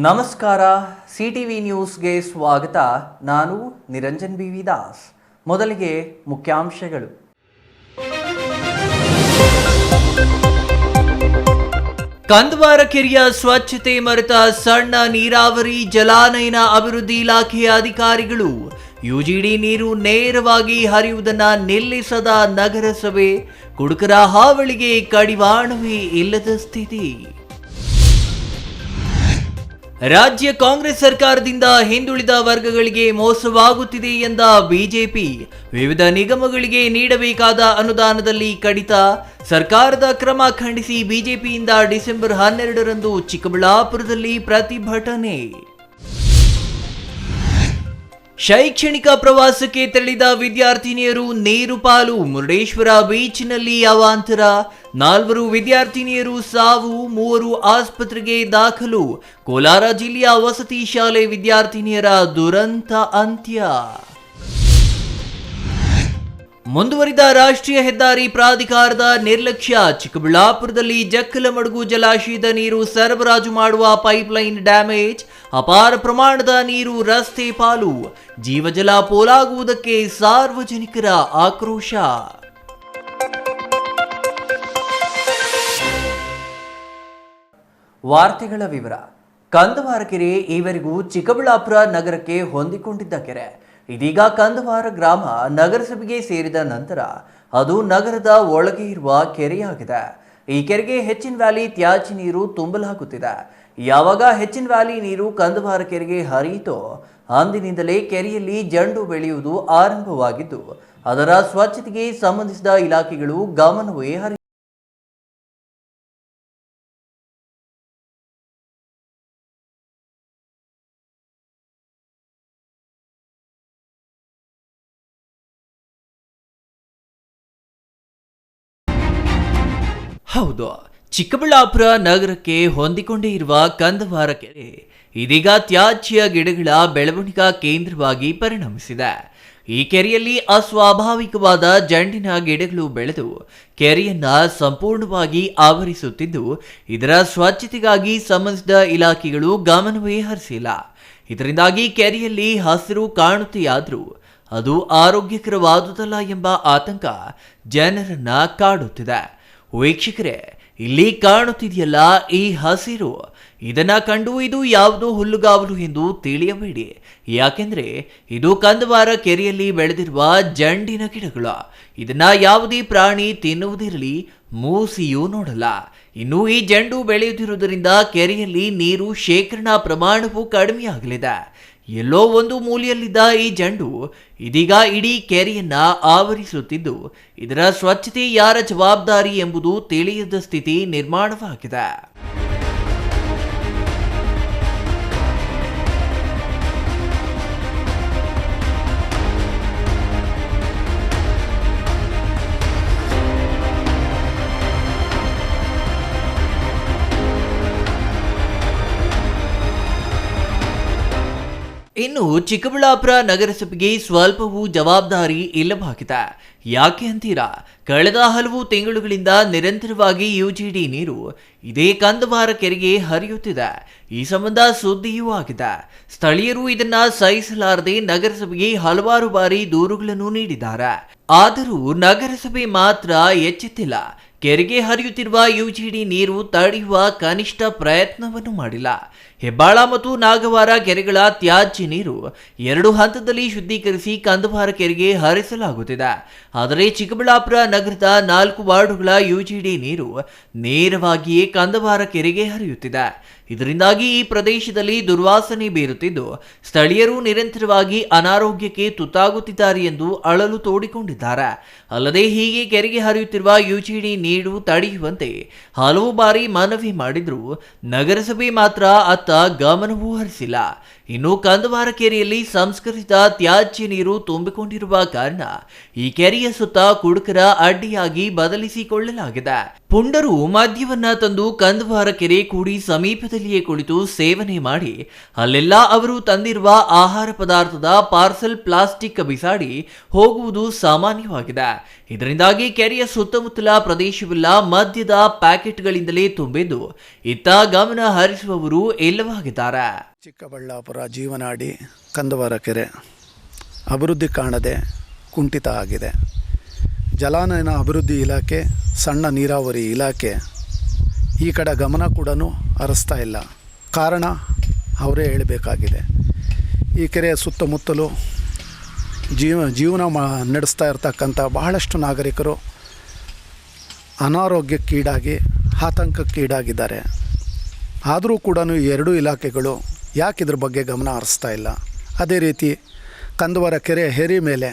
ನಮಸ್ಕಾರ. CTV ನ್ಯೂಸ್ಗೆ ಸ್ವಾಗತ. ನಾನು ನಿರಂಜನ್ BV ದಾಸ್. ಮೊದಲಿಗೆ ಮುಖ್ಯಾಂಶಗಳು. ಕಂದವಾರ ಕೆರೆಯ ಸ್ವಚ್ಛತೆ ಮರೆತ ಸಣ್ಣ ನೀರಾವರಿ ಜಲಾನಯನ ಅಭಿವೃದ್ಧಿ ಇಲಾಖೆಯ ಅಧಿಕಾರಿಗಳು. UGD ನೀರು ನೇರವಾಗಿ ಹರಿಯುವುದನ್ನು ನಿಲ್ಲಿಸದ ನಗರಸಭೆ, ಕುಡುಕರ ಹಾವಳಿಗೆ ಕಡಿವಾಣವೇ ಇಲ್ಲದ ಸ್ಥಿತಿ. ರಾಜ್ಯ ಕಾಂಗ್ರೆಸ್ ಸರ್ಕಾರದಿಂದ ಹಿಂದುಳಿದ ವರ್ಗಗಳಿಗೆ ಮೋಸವಾಗುತ್ತಿದೆ ಎಂದ ಬಿಜೆಪಿ, ವಿವಿಧ ನಿಗಮಗಳಿಗೆ ನೀಡಬೇಕಾದ ಅನುದಾನದಲ್ಲಿ ಕಡಿತ, ಸರ್ಕಾರದ ಕ್ರಮ ಖಂಡಿಸಿ ಬಿಜೆಪಿಯಿಂದ ಡಿಸೆಂಬರ್ 12ರಂದು ಚಿಕ್ಕಬಳ್ಳಾಪುರದಲ್ಲಿ ಪ್ರತಿಭಟನೆ. ಶೈಕ್ಷಣಿಕ ಪ್ರವಾಸಕ್ಕೆ ತೆರಳಿದ ವಿದ್ಯಾರ್ಥಿನಿಯರು ನೀರು ಪಾಲು, ಮುರುಡೇಶ್ವರ ಬೀಚ್ನಲ್ಲಿ ಅವಾಂತರ, 4 ವಿದ್ಯಾರ್ಥಿನಿಯರು ಸಾವು, 3 ಆಸ್ಪತ್ರೆಗೆ ದಾಖಲು. ಕೋಲಾರ ಜಿಲ್ಲೆಯ ವಸತಿ ಶಾಲೆ ವಿದ್ಯಾರ್ಥಿನಿಯರ ದುರಂತ ಅಂತ್ಯ. ಮುಂದುವರಿದ ರಾಷ್ಟ್ರೀಯ ಹೆದ್ದಾರಿ ಪ್ರಾಧಿಕಾರದ ನಿರ್ಲಕ್ಷ್ಯ, ಚಿಕ್ಕಬಳ್ಳಾಪುರದಲ್ಲಿ ಜಕ್ಕಲಮಡುಗು ಜಲಾಶಯದ ನೀರು ಸರಬರಾಜು ಮಾಡುವ ಪೈಪ್ಲೈನ್ ಡ್ಯಾಮೇಜ್, ಅಪಾರ ಪ್ರಮಾಣದ ನೀರು ರಸ್ತೆ ಪಾಲು, ಜೀವಜಲ ಪೋಲಾಗುವುದಕ್ಕೆ ಸಾರ್ವಜನಿಕರ ಆಕ್ರೋಶ. ವಾರ್ತೆಗಳ ವಿವರ. ಕಂದವಾರ ಕೆರೆ ಈವರೆಗೂ ಚಿಕ್ಕಬಳ್ಳಾಪುರ ನಗರಕ್ಕೆ ಹೊಂದಿಕೊಂಡಿದ್ದ ಕೆರೆ ಇದೀಗ ಕಂದವಾರ ಗ್ರಾಮ ನಗರಸಭೆಗೆ ಸೇರಿದ ನಂತರ ಅದು ನಗರದ ಒಳಗೆ ಇರುವ ಕೆರೆಯಾಗಿದೆ. ಈ ಕೆರೆಗೆ ಹೆಚ್ಚಿನ ವ್ಯಾಲಿ ತ್ಯಾಜ್ಯ ನೀರು ತುಂಬಲಾಗುತ್ತಿದೆ. ಯಾವಾಗ ಹೆಚ್ಚಿನ ವ್ಯಾಲಿ ನೀರು ಕಂದವಾರ ಕೆರೆಗೆ ಹರಿಯಿತೋ ಅಂದಿನಿಂದಲೇ ಕೆರೆಯಲ್ಲಿ ಜಂಡು ಬೆಳೆಯುವುದು ಆರಂಭವಾಗಿದ್ದು, ಅದರ ಸ್ವಚ್ಛತೆಗೆ ಸಂಬಂಧಿಸಿದ ಇಲಾಖೆಗಳು ಗಮನವೇ ಹರಿಸಿವೆ. ಹೌದು, ಚಿಕ್ಕಬಳ್ಳಾಪುರ ನಗರಕ್ಕೆ ಹೊಂದಿಕೊಂಡೇ ಇರುವ ಕಂದವಾರ ಕೆರೆ ಇದೀಗ ತ್ಯಾಜ್ಯ ಗಿಡಗಳ ಬೆಳವಣಿಗಾ ಕೇಂದ್ರವಾಗಿ ಪರಿಣಮಿಸಿದೆ. ಈ ಕೆರೆಯಲ್ಲಿ ಅಸ್ವಾಭಾವಿಕವಾದ ಜಂಡಿನ ಗಿಡಗಳು ಬೆಳೆದು ಕೆರೆಯನ್ನ ಸಂಪೂರ್ಣವಾಗಿ ಆವರಿಸುತ್ತಿದ್ದು, ಇದರ ಸ್ವಚ್ಛತೆಗಾಗಿ ಸಂಬಂಧಿಸಿದ ಇಲಾಖೆಗಳು ಗಮನವೇ ಹರಿಸಿಲ್ಲ. ಇದರಿಂದಾಗಿ ಕೆರೆಯಲ್ಲಿ ಹಸಿರು ಕಾಣುತ್ತೆಯಾದರೂ ಅದು ಆರೋಗ್ಯಕರವಾದುದಲ್ಲ ಎಂಬ ಆತಂಕ ಜನರನ್ನ ಕಾಡುತ್ತಿದೆ. ವೀಕ್ಷಕರೇ, ಇಲ್ಲಿ ಕಾಣುತ್ತಿದೆಯಲ್ಲ ಈ ಹಸಿರು, ಇದನ್ನ ಕಂಡು ಇದು ಯಾವುದೋ ಹುಲ್ಲುಗಾವಲು ಎಂದು ತಿಳಿಯಬೇಡಿ. ಯಾಕೆಂದ್ರೆ ಇದು ಕಂದವಾರ ಕೆರೆಯಲ್ಲಿ ಬೆಳೆದಿರುವ ಜಂಡಿನ ಗಿಡಗಳು. ಇದನ್ನ ಯಾವುದೇ ಪ್ರಾಣಿ ತಿನ್ನುವುದಿರಲಿ, ಮೂಸಿಯೂ ನೋಡಲ್ಲ. ಇನ್ನು ಈ ಜಂಡು ಬೆಳೆಯುತ್ತಿರುವುದರಿಂದ ಕೆರೆಯಲ್ಲಿ ನೀರು ಶೇಖರಣಾ ಪ್ರಮಾಣವು ಕಡಿಮೆಯಾಗಲಿದೆ. ಎಲ್ಲೋ ಒಂದು ಮೂಲೆಯಲ್ಲಿದ್ದ ಈ ಜಂಡು ಇದೀಗ ಇಡೀ ಕೆರೆಯನ್ನ ಆವರಿಸುತ್ತಿದ್ದು, ಇದರ ಸ್ವಚ್ಛತೆ ಯಾರ ಜವಾಬ್ದಾರಿ ಎಂಬುದು ತಿಳಿಯದ ಸ್ಥಿತಿ ನಿರ್ಮಾಣವಾಗಿದೆ. ಇನ್ನು ಚಿಕ್ಕಬಳ್ಳಾಪುರ ನಗರಸಭೆಗೆ ಸ್ವಲ್ಪವೂ ಜವಾಬ್ದಾರಿ ಇಲ್ಲವಾಗಿದೆ. ಯಾಕೆ ಅಂತೀರಾ? ಕಳೆದ ಹಲವು ತಿಂಗಳುಗಳಿಂದ ನಿರಂತರವಾಗಿ UGD ನೀರು ಇದೇ ಕಂದವಾರ ಕೆರೆಗೆ ಹರಿಯುತ್ತಿದೆ. ಈ ಸಂಬಂಧ ಸುದ್ದಿಯೂ ಆಗಿದೆ. ಸ್ಥಳೀಯರು ಇದನ್ನ ಸಹಿಸಲಾರದೆ ನಗರಸಭೆಗೆ ಹಲವಾರು ಬಾರಿ ದೂರುಗಳನ್ನು ನೀಡಿದ್ದಾರೆ. ಆದರೂ ನಗರಸಭೆ ಮಾತ್ರ ಎಚ್ಚೆತ್ತಿಲ್ಲ. ಕೆರೆಗೆ ಹರಿಯುತ್ತಿರುವ UGD ನೀರು ತಡೆಯುವ ಕನಿಷ್ಠ ಪ್ರಯತ್ನವನ್ನು ಮಾಡಿಲ್ಲ. ಹೆಬ್ಬಾಳ ಮತ್ತು ನಾಗವಾರ ಕೆರೆಗಳ ತ್ಯಾಜ್ಯ ನೀರು 2 ಹಂತದಲ್ಲಿ ಶುದ್ಧೀಕರಿಸಿ ಕಂದವಾರ ಕೆರೆಗೆ ಹರಿಸಲಾಗುತ್ತಿದೆ. ಆದರೆ ಚಿಕ್ಕಬಳ್ಳಾಪುರ ನಗರದ 4 ವಾರ್ಡುಗಳ UGD ನೀರು ನೇರವಾಗಿಯೇ ಕಂದವಾರ ಕೆರೆಗೆ ಹರಿಯುತ್ತಿದೆ. ಇದರಿಂದಾಗಿ ಈ ಪ್ರದೇಶದಲ್ಲಿ ದುರ್ವಾಸನೆ ಬೀರುತ್ತಿದ್ದು, ಸ್ಥಳೀಯರು ನಿರಂತರವಾಗಿ ಅನಾರೋಗ್ಯಕ್ಕೆ ತುತ್ತಾಗುತ್ತಿದ್ದಾರೆ ಎಂದು ಅಳಲು ತೋಡಿಕೊಂಡಿದ್ದಾರೆ. ಅಲ್ಲದೆ ಹೀಗೆ ಕೆರೆಗೆ ಹರಿಯುತ್ತಿರುವ UGD ನೀರು ತಡೆಯುವಂತೆ ಹಲವು ಬಾರಿ ಮನವಿ ಮಾಡಿದ್ರು ನಗರಸಭೆ ಮಾತ್ರ ಅತ್ತ ಗಮನವೂ ಹರಿಸಿಲ್ಲ. ಇನ್ನು ಕಂದವಾರ ಕೆರೆಯಲ್ಲಿ ಸಂಸ್ಕರಿಸಿದ ತ್ಯಾಜ್ಯ ನೀರು ತುಂಬಿಕೊಂಡಿರುವ ಕಾರಣ ಈ ಕೆರೆಯ ಸುತ್ತ ಕುಡುಕರ ಅಡ್ಡಿಯಾಗಿ ಬದಲಿಸಿಕೊಳ್ಳಲಾಗಿದೆ. ಪುಂಡರು ಮದ್ಯವನ್ನ ತಂದು ಕಂದವಾರ ಕೆರೆ ಕೂಡಿ ಸಮೀಪದಲ್ಲಿಯೇ ಕುಳಿತು ಸೇವನೆ ಮಾಡಿ ಅಲ್ಲೆಲ್ಲ ಅವರು ತಂದಿರುವ ಆಹಾರ ಪದಾರ್ಥದ ಪಾರ್ಸೆಲ್ ಪ್ಲಾಸ್ಟಿಕ್ ಬಿಸಾಡಿ ಹೋಗುವುದು ಸಾಮಾನ್ಯವಾಗಿದೆ. ಇದರಿಂದಾಗಿ ಕೆರೆಯ ಸುತ್ತಮುತ್ತಲ ಪ್ರದೇಶವೆಲ್ಲ ಮದ್ಯದ ಪ್ಯಾಕೆಟ್ಗಳಿಂದಲೇ ತುಂಬಿದ್ದು ಇತ್ತ ಗಮನ ಹರಿಸುವವರು ಇಲ್ಲವಾಗಿದ್ದಾರೆ. ಚಿಕ್ಕಬಳ್ಳಾಪುರ ಜೀವನಾಡಿ ಕಂದವಾರ ಕೆರೆ ಅಭಿವೃದ್ಧಿ ಕಾಣದೆ ಕುಂಠಿತ ಆಗಿದೆ. ಜಲಾನಯನ ಅಭಿವೃದ್ಧಿ ಇಲಾಖೆ, ಸಣ್ಣ ನೀರಾವರಿ ಇಲಾಖೆ ಈ ಕಡೆ ಗಮನ ಕೂಡ ಹರಿಸ್ತಾ ಇಲ್ಲ. ಕಾರಣ ಅವರೇ ಹೇಳಬೇಕಾಗಿದೆ. ಈ ಕೆರೆಯ ಸುತ್ತಮುತ್ತಲು ಜೀವನ ನಡೆಸ್ತಾ ಇರ್ತಕ್ಕಂಥ ಬಹಳಷ್ಟು ನಾಗರಿಕರು ಅನಾರೋಗ್ಯಕ್ಕೀಡಾಗಿ ಆತಂಕಕ್ಕೀಡಾಗಿದ್ದಾರೆ. ಆದರೂ ಕೂಡ ಈ ಎರಡೂ ಇಲಾಖೆಗಳು ಯಾಕೆ ಇದ್ರ ಬಗ್ಗೆ ಗಮನ ಹರಿಸ್ತಾ ಇಲ್ಲ? ಅದೇ ರೀತಿ ಕಂದವಾರ ಕೆರೆ ಹೇರಿ ಮೇಲೆ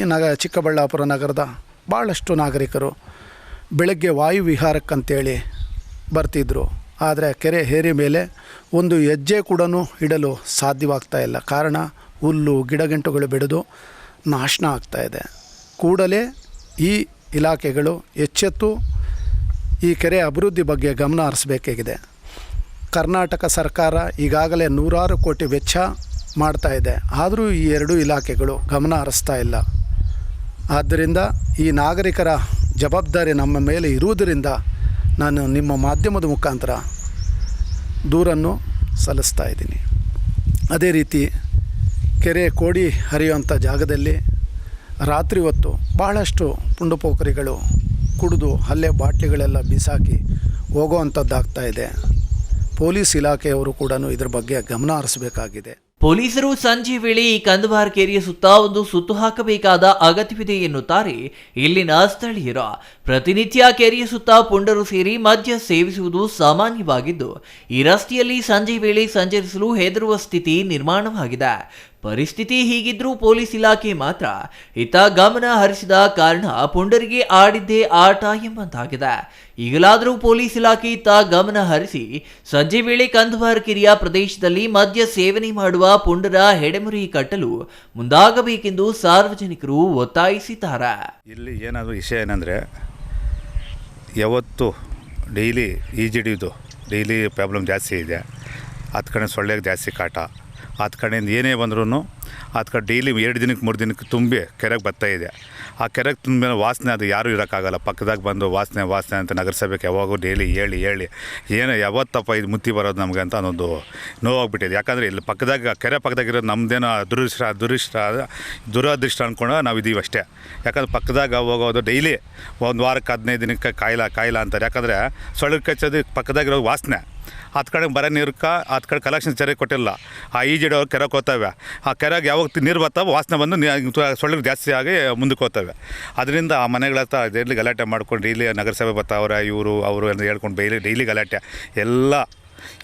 ಈ ಚಿಕ್ಕಬಳ್ಳಾಪುರ ನಗರದ ಭಾಳಷ್ಟು ನಾಗರಿಕರು ಬೆಳಗ್ಗೆ ವಾಯು ವಿಹಾರಕ್ಕಂತೇಳಿ ಬರ್ತಿದ್ದರು. ಆದರೆ ಕೆರೆ ಹೇರಿ ಮೇಲೆ ಒಂದು ಹೆಜ್ಜೆ ಕೂಡ ಇಡಲು ಸಾಧ್ಯವಾಗ್ತಾ ಇಲ್ಲ. ಕಾರಣ ಹುಲ್ಲು ಗಿಡಗಂಟುಗಳು ಬೆಳೆದು ನಾಶನ ಆಗ್ತಾಯಿದೆ. ಕೂಡಲೇ ಈ ಇಲಾಖೆಗಳು ಎಚ್ಚೆತ್ತು ಈ ಕೆರೆ ಅಭಿವೃದ್ಧಿ ಬಗ್ಗೆ ಗಮನ ಹರಿಸಬೇಕಾಗಿದೆ. ಕರ್ನಾಟಕ ಸರ್ಕಾರ ಈಗಾಗಲೇ 100 ಕೋಟಿ ವೆಚ್ಚ ಮಾಡ್ತಾ ಇದೆ. ಆದರೂ ಈ ಎರಡೂ ಇಲಾಖೆಗಳು ಗಮನ ಹರಿಸ್ತಾ ಇಲ್ಲ. ಆದ್ದರಿಂದ ಈ ನಾಗರಿಕರ ಜವಾಬ್ದಾರಿ ನಮ್ಮ ಮೇಲೆ ಇರುವುದರಿಂದ ನಾನು ನಿಮ್ಮ ಮಾಧ್ಯಮದ ಮುಖಾಂತರ ದೂರನ್ನು ಸಲ್ಲಿಸ್ತಾ ಇದ್ದೀನಿ. ಅದೇ ರೀತಿ ಕೆರೆ ಕೋಡಿ ಹರಿಯುವಂಥ ಜಾಗದಲ್ಲಿ ರಾತ್ರಿ ಹೊತ್ತು ಬಹಳಷ್ಟು ಪುಂಡುಪೋಖರಿಗಳು ಕುಡಿದು ಅಲ್ಲೇ ಬಾಟ್ಲಿಗಳೆಲ್ಲ ಬಿಸಾಕಿ ಹೋಗೋವಂಥದ್ದಾಗ್ತಾಯಿದೆ. ಪೊಲೀಸ್ ಇಲಾಖೆಯವರು ಕೂಡ ಇದ್ರ ಬಗ್ಗೆ ಗಮನ ಹರಿಸಬೇಕಾಗಿದೆ. ಪೊಲೀಸರು ಸಂಜೆ ವೇಳೆ ಈ ಕಂದವಾರ ಕೆರೆಯ ಸುತ್ತ ಒಂದು ಸುತ್ತು ಹಾಕಬೇಕಾದ ಅಗತ್ಯವಿದೆ ಎನ್ನುತ್ತಾರೆ ಇಲ್ಲಿನ ಸ್ಥಳೀಯರು. ಪ್ರತಿನಿತ್ಯ ಕೆರೆಯ ಸುತ್ತ ಪುಂಡರು ಸೇರಿ ಮದ್ಯ ಸೇವಿಸುವುದು ಸಾಮಾನ್ಯವಾಗಿದ್ದು ಈ ರಸ್ತೆಯಲ್ಲಿ ಸಂಜೆ ವೇಳೆ ಸಂಚರಿಸಲು ಹೆದರುವ ಸ್ಥಿತಿ ನಿರ್ಮಾಣವಾಗಿದೆ. ಪರಿಸ್ಥಿತಿ ಹೀಗಿದ್ರೂ ಪೊಲೀಸ್ ಇಲಾಖೆ ಮಾತ್ರ ಇತ್ತ ಗಮನ ಹರಿಸಿದ ಕಾರಣ ಪುಂಡರಿಗೆ ಆಡಿದ್ದೇ ಆಟ ಎಂಬಂತಾಗಿದೆ. ಈಗಲಾದರೂ ಪೊಲೀಸ್ ಇಲಾಖೆ ಇತ್ತ ಗಮನ ಹರಿಸಿ ಸಂಜೆ ವೇಳೆ ಕಂದವಾರ ಕೆರೆಯ ಪ್ರದೇಶದಲ್ಲಿ ಮದ್ಯ ಸೇವನೆ ಮಾಡುವ ಪುಂಡರ ಹೆಡೆಮುರಿ ಕಟ್ಟಲು ಮುಂದಾಗಬೇಕೆಂದು ಸಾರ್ವಜನಿಕರು ಒತ್ತಾಯಿಸಿದ್ದಾರೆ. ಇಲ್ಲಿ ಏನಾದರೂ ವಿಷಯ ಏನಂದರೆ, ಯಾವತ್ತು ಡೈಲಿ ಈಜಿಡಿಯೋದು ಡೈಲಿ ಪ್ರಾಬ್ಲಮ್ ಜಾಸ್ತಿ ಇದೆ. ಹತ್ತು ಕಡೆ ಸೊಳ್ಳೆಗೆ ಜಾಸ್ತಿ ಕಾಟ. ಹತ್ತು ಕಡೆಯಿಂದ ಏನೇ ಬಂದ್ರೂ ಹತ್ತು ಕಡೆ ಡೈಲಿ 2 ದಿನಕ್ಕೆ 3 ದಿನಕ್ಕೆ ತುಂಬಿ ಕೆರೆಗೆ ಬರ್ತಾಯಿದೆ. ಆ ಕೆರೆಗೆ ತುಂಬ ಮೇಲೆ ವಾಸನೆ, ಅದು ಯಾರೂ ಇರೋಕ್ಕಾಗಲ್ಲ. ಪಕ್ಕದಾಗ ಬಂದು ವಾಸನೆ ಅಂತ ನಗರಸಭೆಗೆ ಯಾವಾಗೂ ಡೈಲಿ ಹೇಳಿ ಏನು ಯಾವತ್ತಪ್ಪ ಇದು ಮುತ್ತಿ ಬರೋದು ನಮಗೆ ಅಂತ ಅನ್ನೋದು ನೋವಾಗ್ಬಿಟ್ಟಿದೆ. ಯಾಕಂದರೆ ಇಲ್ಲಿ ಕೆರೆ ಪಕ್ಕದಾಗಿರೋದು ನಮ್ಮದೇನೋ ದುರದೃಷ್ಟ ಅಂದ್ಕೊಂಡು ನಾವು ಇದ್ದೀವಿ ಅಷ್ಟೇ. ಯಾಕಂದ್ರೆ ಪಕ್ಕದಾಗ ಹೋಗೋದು ಡೈಲಿ ಒಂದು ವಾರಕ್ಕೆ 15 ದಿನಕ್ಕೆ ಕಾಯಿಲ ಅಂತಾರೆ. ಯಾಕಂದರೆ ಸೊಳ್ಳೆ ಕಚ್ಚೋದು ಪಕ್ಕದಾಗಿರೋ ವಾಸನೆ. ಹತ್ತು ಕಡೆ ಬರೋ ನೀರಕ್ಕೆ ಹತ್ತು ಕಡೆ ಕಲೆಕ್ಷನ್ ಸರಿಯಾಗಿ ಕೊಟ್ಟಿಲ್ಲ. ಆ ಈಜಿಡೋರು ಕೆರೆಗೆ ಹೋಗ್ತವೆ. ಆ ಕೆರೆಗೆ ಯಾವಾಗ ನೀರು ಬರ್ತಾವೆ ವಾಸನೆ ಬಂದು ಸೊಳ್ಳೆ ಜಾಸ್ತಿ ಆಗಿ ಮುಂದಕ್ಕೆ ಹೋಗ್ತವೆ. ಅದರಿಂದ ಆ ಮನೆಗಳ ಹತ್ರ ಡೈಲಿ ಗಲಾಟೆ ಮಾಡ್ಕೊಂಡು ಇಲ್ಲಿ ನಗರಸಭೆ ಬರ್ತಾವ್ರೆ ಇವರು ಅವರು ಅಂತ ಹೇಳ್ಕೊಂಡು ಡೈಲಿ ಗಲಾಟೆ ಎಲ್ಲ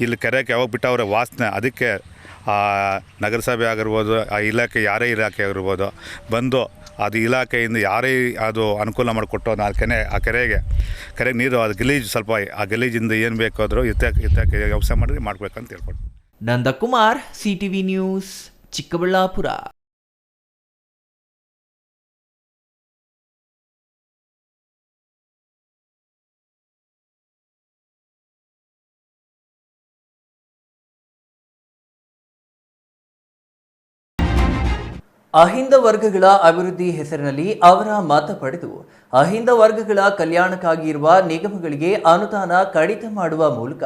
ಇಲ್ಲಿ ಕೆರೆಗೆ ಯಾವಾಗ ಬಿಟ್ಟವ್ರೆ ವಾಸನೆ. ಅದಕ್ಕೆ ಆ ನಗರಸಭೆ ಆಗಿರ್ಬೋದು, ಆ ಇಲಾಖೆ ಯಾರೇ ಇಲಾಖೆ ಆಗಿರ್ಬೋದು ಬಂದು ಅದು ಇಲಾಖೆಯಿಂದ ಯಾರೇ ಅದು ಅನುಕೂಲ ಮಾಡಿಕೊಟ್ಟು ಆ ಕೆರೆಗೆ ನೀರು ಅದು ಗಲೀಜು ಸ್ವಲ್ಪ ಆ ಗಲೀಜಿಂದ ಏನು ಬೇಕಾದರೂ ಇತ್ತಕ್ಕೆ ವ್ಯವಸ್ಥೆ ಮಾಡ್ಬೇಕಂತ ಹೇಳ್ಕೊಟ್ಟು. Nandakumar, CTV news, Chikkaballapur. ಅಹಿಂದ ವರ್ಗಗಳ ಅಭಿವೃದ್ಧಿ ಹೆಸರಿನಲ್ಲಿ ಅವರ ಮತ ಪಡೆದು ಅಹಿಂದ ವರ್ಗಗಳ ಕಲ್ಯಾಣಕ್ಕಾಗಿ ಇರುವ ನಿಗಮಗಳಿಗೆ ಅನುದಾನ ಕಡಿತ ಮಾಡುವ ಮೂಲಕ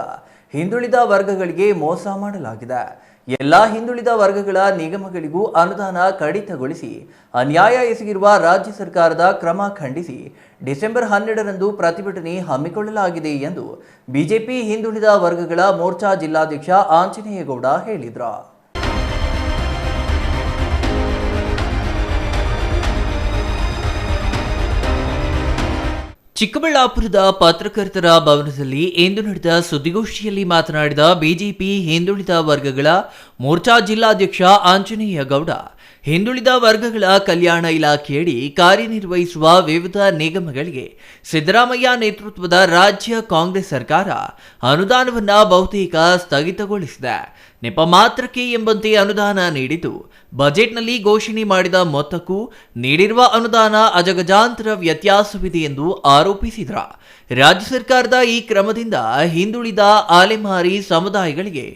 ಹಿಂದುಳಿದ ವರ್ಗಗಳಿಗೆ ಮೋಸ ಮಾಡಲಾಗಿದೆ. ಎಲ್ಲ ಹಿಂದುಳಿದ ವರ್ಗಗಳ ನಿಗಮಗಳಿಗೂ ಅನುದಾನ ಕಡಿತಗೊಳಿಸಿ ಅನ್ಯಾಯ ಎಸಗಿರುವ ರಾಜ್ಯ ಸರ್ಕಾರದ ಕ್ರಮ ಖಂಡಿಸಿ ಡಿಸೆಂಬರ್ 12ರಂದು ಪ್ರತಿಭಟನೆ ಹಮ್ಮಿಕೊಳ್ಳಲಾಗಿದೆ ಎಂದು ಬಿಜೆಪಿ ಹಿಂದುಳಿದ ವರ್ಗಗಳ ಮೋರ್ಚಾ ಜಿಲ್ಲಾಧ್ಯಕ್ಷ ಆಂಜನೇಯಗೌಡ ಹೇಳಿದರು. ಚಿಕ್ಕಬಳ್ಳಾಪುರದ ಪತ್ರಕರ್ತರ ಭವನದಲ್ಲಿ ಇಂದು ನಡೆದ ಸುದ್ದಿಗೋಷ್ಠಿಯಲ್ಲಿ ಮಾತನಾಡಿದ ಬಿಜೆಪಿ ಹಿಂದುಳಿದ ವರ್ಗಗಳ ಮೋರ್ಚಾ ಜಿಲ್ಲಾಧ್ಯಕ್ಷ ಆಂಜನೇಯಗೌಡ, ಹಿಂದುಳಿದ ವರ್ಗಗಳ ಕಲ್ಯಾಣ ಇಲಾಖೆಯಡಿ ಕಾರ್ಯನಿರ್ವಹಿಸುವ ವಿವಿಧ ನಿಗಮಗಳಿಗೆ ಸಿದ್ದರಾಮಯ್ಯ ನೇತೃತ್ವದ ರಾಜ್ಯ ಕಾಂಗ್ರೆಸ್ ಸರ್ಕಾರ ಅನುದಾನವನ್ನು ಬಹುತೇಕ ಸ್ಥಗಿತಗೊಳಿಸಿದೆ. ನೆಪ ಮಾತ್ರಕ್ಕೆ ಎಂಬಂತೆ ಅನುದಾನ ನೀಡಿದ್ದು, ಬಜೆಟ್ನಲ್ಲಿ ಘೋಷಣೆ ಮಾಡಿದ ಮೊತ್ತಕ್ಕೂ ನೀಡಿರುವ ಅನುದಾನ ಅಜಗಜಾಂತರ ವ್ಯತ್ಯಾಸವಿದೆ ಎಂದು ಆರೋಪಿಸಿದರು. ರಾಜ್ಯ ಸರ್ಕಾರದ ಈ ಕ್ರಮದಿಂದ ಹಿಂದುಳಿದ ಅಲೆಮಾರಿ ಸಮುದಾಯಗಳಿಗೆ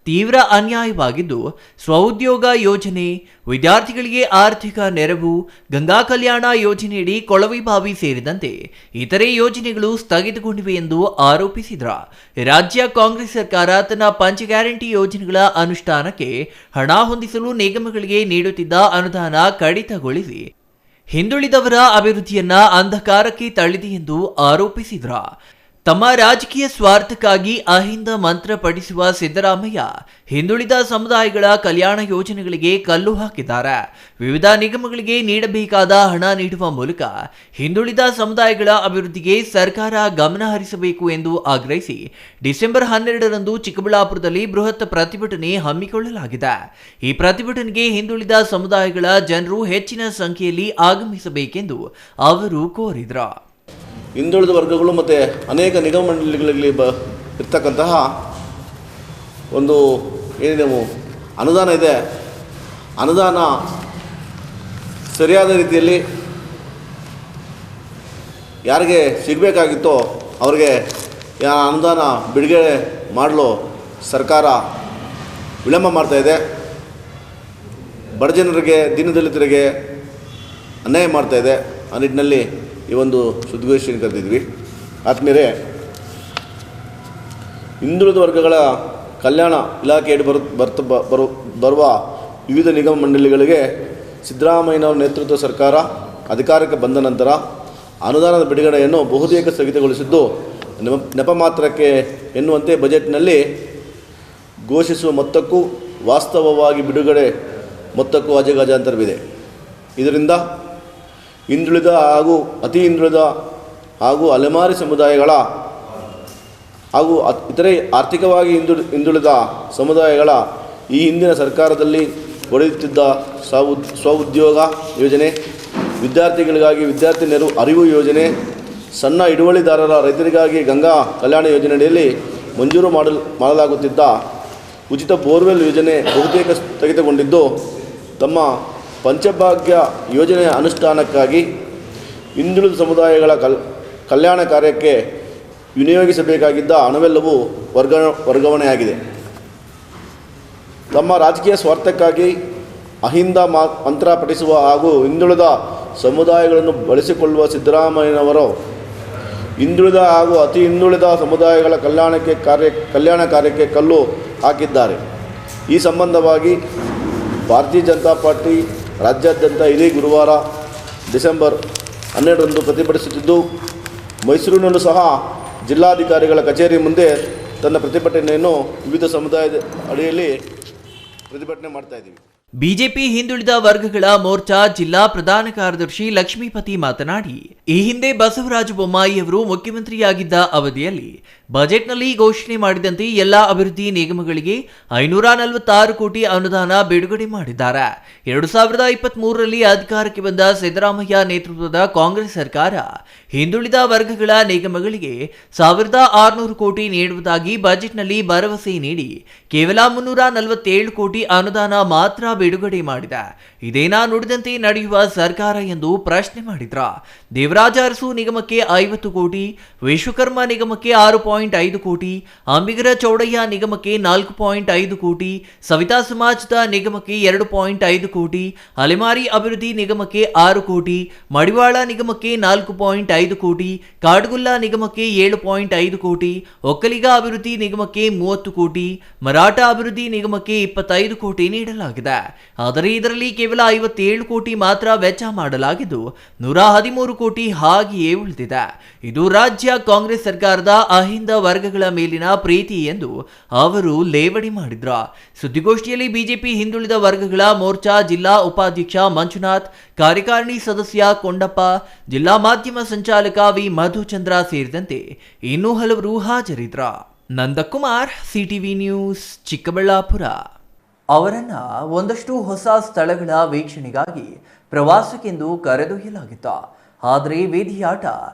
ತೀವ್ರ ಅನ್ಯಾಯವಾಗಿದ್ದು, ಸ್ವಉದ್ಯೋಗ ಯೋಜನೆ, ವಿದ್ಯಾರ್ಥಿಗಳಿಗೆ ಆರ್ಥಿಕ ನೆರವು, ಗಂಗಾ ಕಲ್ಯಾಣ ಯೋಜನೆಯಡಿ ಕೊಳವೆಬಾವಿ ಸೇರಿದಂತೆ ಇತರೆ ಯೋಜನೆಗಳು ಸ್ಥಗಿತಗೊಂಡಿವೆ ಎಂದು ಆರೋಪಿಸಿದರು. ರಾಜ್ಯ ಕಾಂಗ್ರೆಸ್ ಸರ್ಕಾರ ತನ್ನ ಪಂಚ ಗ್ಯಾರಂಟಿ ಯೋಜನೆಗಳ ಅನುಷ್ಠಾನಕ್ಕೆ ಹಣ ಹೊಂದಿಸಲು ನಿಗಮಗಳಿಗೆ ನೀಡುತ್ತಿದ್ದ ಅನುದಾನ ಕಡಿತಗೊಳಿಸಿ ಹಿಂದುಳಿದವರ ಅಭಿವೃದ್ಧಿಯನ್ನ ಅಂಧಕಾರಕ್ಕೆ ತಳ್ಳಿದೆ ಎಂದು ಆರೋಪಿಸಿದರು. ತಮ್ಮ ರಾಜಕೀಯ ಸ್ವಾರ್ಥಕ್ಕಾಗಿ ಅಹಿಂದ ಮಂತ್ರ ಪಠಿಸುವ ಸಿದ್ದರಾಮಯ್ಯ ಹಿಂದುಳಿದ ಸಮುದಾಯಗಳ ಕಲ್ಯಾಣ ಯೋಜನೆಗಳಿಗೆ ಕಲ್ಲು ಹಾಕಿದ್ದಾರೆ. ವಿವಿಧ ನಿಗಮಗಳಿಗೆ ನೀಡಬೇಕಾದ ಹಣ ನೀಡುವ ಮೂಲಕ ಹಿಂದುಳಿದ ಸಮುದಾಯಗಳ ಅಭಿವೃದ್ಧಿಗೆ ಸರ್ಕಾರ ಗಮನ ಹರಿಸಬೇಕು ಎಂದು ಆಗ್ರಹಿಸಿ ಡಿಸೆಂಬರ್ 12ರಂದು ಚಿಕ್ಕಬಳ್ಳಾಪುರದಲ್ಲಿ ಬೃಹತ್ ಪ್ರತಿಭಟನೆ ಹಮ್ಮಿಕೊಳ್ಳಲಾಗಿದೆ. ಈ ಪ್ರತಿಭಟನೆಗೆ ಹಿಂದುಳಿದ ಸಮುದಾಯಗಳ ಜನರು ಹೆಚ್ಚಿನ ಸಂಖ್ಯೆಯಲ್ಲಿ ಆಗಮಿಸಬೇಕೆಂದು ಅವರು ಕೋರಿದರು. ಹಿಂದುಳಿದ ವರ್ಗಗಳು ಮತ್ತು ಅನೇಕ ನಿಗಮ ಮಂಡಳಿಗಳಲ್ಲಿ ಇರ್ತಕ್ಕಂತಹ ಒಂದು ಏನೇನು ಅನುದಾನ ಇದೆ, ಅನುದಾನ ಸರಿಯಾದ ರೀತಿಯಲ್ಲಿ ಯಾರಿಗೆ ಸಿಗಬೇಕಾಗಿತ್ತೋ ಅವರಿಗೆ ಅನುದಾನ ಬಿಡುಗಡೆ ಮಾಡಲು ಸರ್ಕಾರ ವಿಳಂಬ ಮಾಡ್ತಾಯಿದೆ. ಬಡ ಜನರಿಗೆ, ದೀನದಲಿತರಿಗೆ ಅನ್ಯಾಯ ಮಾಡ್ತಾಯಿದೆ. ಆ ನಿಟ್ಟಿನಲ್ಲಿ ಈ ಒಂದು ಸುದ್ದಿಗೋಷ್ಠಿಯನ್ನು ಕರೆದಿದ್ವಿ. ಆದ್ಮೇಲೆ ಹಿಂದುಳಿದ ವರ್ಗಗಳ ಕಲ್ಯಾಣ ಇಲಾಖೆಯಡಿ ಬರುವ ವಿವಿಧ ನಿಗಮ ಮಂಡಳಿಗಳಿಗೆ ಸಿದ್ದರಾಮಯ್ಯನವರ ನೇತೃತ್ವದ ಸರ್ಕಾರ ಅಧಿಕಾರಕ್ಕೆ ಬಂದ ನಂತರ ಅನುದಾನದ ಬಿಡುಗಡೆಯನ್ನು ಬಹುತೇಕ ಸ್ಥಗಿತಗೊಳಿಸಿದ್ದು, ನೆಪ ಮಾತ್ರಕ್ಕೆ ಎನ್ನುವಂತೆ ಬಜೆಟ್ನಲ್ಲಿ ಘೋಷಿಸುವ ಮೊತ್ತಕ್ಕೂ ವಾಸ್ತವವಾಗಿ ಬಿಡುಗಡೆ ಮೊತ್ತಕ್ಕೂ ಅಜಗಜಾಂತರವಿದೆ. ಇದರಿಂದ ಹಿಂದುಳಿದ ಹಾಗೂ ಅತಿ ಹಿಂದುಳಿದ ಹಾಗೂ ಅಲೆಮಾರಿ ಸಮುದಾಯಗಳ ಹಾಗೂ ಇತರೆ ಆರ್ಥಿಕವಾಗಿ ಹಿಂದುಳಿದ ಸಮುದಾಯಗಳ ಈ ಹಿಂದಿನ ಸರ್ಕಾರದಲ್ಲಿ ಒಡೆಯುತ್ತಿದ್ದ ಸ್ವಉದ್ಯೋಗ ಯೋಜನೆ, ವಿದ್ಯಾರ್ಥಿಗಳಿಗಾಗಿ ವಿದ್ಯಾರ್ಥಿ ಅರಿವು ಯೋಜನೆ, ಸಣ್ಣ ಹಿಡುವಳಿದಾರರ ರೈತರಿಗಾಗಿ ಗಂಗಾ ಕಲ್ಯಾಣ ಯೋಜನೆಯಲ್ಲಿ ಮಂಜೂರು ಮಾಡಲಾಗುತ್ತಿದ್ದ ಉಚಿತ ಬೋರ್ವೆಲ್ ಯೋಜನೆ ಬಹುತೇಕ ಸ್ಥಗಿತಗೊಂಡಿದ್ದು, ತಮ್ಮ ಪಂಚಭಾಗ್ಯ ಯೋಜನೆಯ ಅನುಷ್ಠಾನಕ್ಕಾಗಿ ಹಿಂದುಳಿದ ಸಮುದಾಯಗಳ ಕಲ್ಯಾಣ ಕಾರ್ಯಕ್ಕೆ ವಿನಿಯೋಗಿಸಬೇಕಾಗಿದ್ದ ಹಣವೆಲ್ಲವೂ ವರ್ಗಾವಣೆಯಾಗಿದೆ. ತಮ್ಮ ರಾಜಕೀಯ ಸ್ವಾರ್ಥಕ್ಕಾಗಿ ಅಹಿಂದ ಮಂತ್ರ ಪಠಿಸುವ ಹಾಗೂ ಹಿಂದುಳಿದ ಸಮುದಾಯಗಳನ್ನು ಬಳಸಿಕೊಳ್ಳುವ ಸಿದ್ದರಾಮಯ್ಯನವರು ಹಿಂದುಳಿದ ಹಾಗೂ ಅತಿ ಹಿಂದುಳಿದ ಸಮುದಾಯಗಳ ಕಲ್ಯಾಣ ಕಾರ್ಯಕ್ಕೆ ಕಲ್ಲು ಹಾಕಿದ್ದಾರೆ. ಈ ಸಂಬಂಧವಾಗಿ ಭಾರತೀಯ ಜನತಾ ಪಾರ್ಟಿ ರಾಜ್ಯಾದ್ಯಂತ ಇದೇ ಗುರುವಾರ ಡಿಸೆಂಬರ್ 12ರಂದು ಪ್ರತಿಭಟಿಸುತ್ತಿದ್ದು, ಮೈಸೂರಿನಲ್ಲೂ ಸಹ ಜಿಲ್ಲಾಧಿಕಾರಿಗಳ ಕಚೇರಿ ಮುಂದೆ ತನ್ನ ಪ್ರತಿಭಟನೆಯನ್ನು ವಿವಿಧ ಸಮುದಾಯದ ಅಡಿಯಲ್ಲಿ ಪ್ರತಿಭಟನೆ ಮಾಡ್ತಾಯಿದ್ದೀವಿ. ಬಿಜೆಪಿ ಹಿಂದುಳಿದ ವರ್ಗಗಳ ಮೋರ್ಚಾ ಜಿಲ್ಲಾ ಪ್ರಧಾನ ಕಾರ್ಯದರ್ಶಿ ಲಕ್ಷ್ಮೀಪತಿ ಮಾತನಾಡಿ, ಈ ಹಿಂದೆ ಬಸವರಾಜ ಬೊಮ್ಮಾಯಿ ಅವರು ಮುಖ್ಯಮಂತ್ರಿಯಾಗಿದ್ದ ಅವಧಿಯಲ್ಲಿ ಬಜೆಟ್ನಲ್ಲಿ ಘೋಷಣೆ ಮಾಡಿದಂತೆ ಎಲ್ಲಾ ಅಭಿವೃದ್ಧಿ ನಿಗಮಗಳಿಗೆ 546 ಕೋಟಿ ಅನುದಾನ ಬಿಡುಗಡೆ ಮಾಡಿದ್ದಾರೆ. 2023ರಲ್ಲಿ ಅಧಿಕಾರಕ್ಕೆ ಬಂದ ಸಿದ್ದರಾಮಯ್ಯ ನೇತೃತ್ವದ ಕಾಂಗ್ರೆಸ್ ಸರ್ಕಾರ ಹಿಂದುಳಿದ ವರ್ಗಗಳ ನಿಗಮಗಳಿಗೆ 1600 ಕೋಟಿ ನೀಡುವುದಾಗಿ ಬಜೆಟ್ನಲ್ಲಿ ಭರವಸೆ ನೀಡಿ ಕೇವಲ 347 ಕೋಟಿ ಅನುದಾನ ಮಾತ್ರ ಬಿಡುಗಡೆ ಮಾಡಿದೆ. ಇದೇನಾ ನುಡಿದಂತೆ ನಡೆಯುವ ಸರ್ಕಾರ ಎಂದು ಪ್ರಶ್ನೆ ಮಾಡಿದ್ರ. ದೇವರಾಜ ಅರಸು ನಿಗಮಕ್ಕೆ 50 ಕೋಟಿ, ವಿಶ್ವಕರ್ಮ ನಿಗಮಕ್ಕೆ 6.5 ಕೋಟಿ, ಅಂಬಿಗರ ಚೌಡಯ್ಯ ನಿಗಮಕ್ಕೆ 4.5 ಕೋಟಿ, ಸವಿತಾ ಸಮಾಜದ ನಿಗಮಕ್ಕೆ 2.5 ಕೋಟಿ, ಅಲೆಮಾರಿ ಅಭಿವೃದ್ಧಿ ನಿಗಮಕ್ಕೆ 6 ಕೋಟಿ, ಮಡಿವಾಳ ನಿಗಮಕ್ಕೆ 4.5 ಕೋಟಿ, ಕಾಡ್ಗುಲ್ಲ ನಿಗಮಕ್ಕೆ 7.5 ಕೋಟಿ, ಒಕ್ಕಲಿಗ ಅಭಿವೃದ್ಧಿ ನಿಗಮಕ್ಕೆ 30 ಕೋಟಿ, ಮರಾಠ ಅಭಿವೃದ್ಧಿ ನಿಗಮಕ್ಕೆ 25 ಕೋಟಿ ನೀಡಲಾಗಿದೆ. ಆದರೆ ಇದರಲ್ಲಿ ಕೇವಲ 57 ಕೋಟಿ ಮಾತ್ರ ವೆಚ್ಚ ಮಾಡಲಾಗಿದ್ದು 113 ಕೋಟಿ ಹಾಗೆಯೇ ಉಳಿದಿದೆ. ಇದು ರಾಜ್ಯ ಕಾಂಗ್ರೆಸ್ ಸರ್ಕಾರದ ಅಹಿಂದ ವರ್ಗಗಳ ಮೇಲಿನ ಪ್ರೀತಿ ಎಂದು ಅವರು ಲೇವಡಿ ಮಾಡಿದ್ರು. ಸುದ್ದಿಗೋಷ್ಠಿಯಲ್ಲಿ ಬಿಜೆಪಿ ಹಿಂದುಳಿದ ವರ್ಗಗಳ ಮೋರ್ಚಾ ಜಿಲ್ಲಾ ಉಪಾಧ್ಯಕ್ಷ ಮಂಜುನಾಥ್, ಕಾರ್ಯಕಾರಿಣಿ ಸದಸ್ಯ ಕೊಂಡಪ್ಪ, ಜಿಲ್ಲಾ ಮಾಧ್ಯಮ ಸಂಚಾಲಕ ವಿ ಮಧುಚಂದ್ರ ಸೇರಿದಂತೆ ಇನ್ನೂ ಹಲವರು ಹಾಜರಿದ್ದರು. Nandakumar, CTV news, Chikkaballapur. ಅವರನ್ನ ಒಂದಷ್ಟು ಹೊಸ ಸ್ಥಳಗಳ ವೀಕ್ಷಣೆಗಾಗಿ ಪ್ರವಾಸಕ್ಕೆಂದು ಕರೆದೊಯ್ಯಲಾಗಿತ್ತು. ಆದರೆ ವಿಧಿಯಾಟ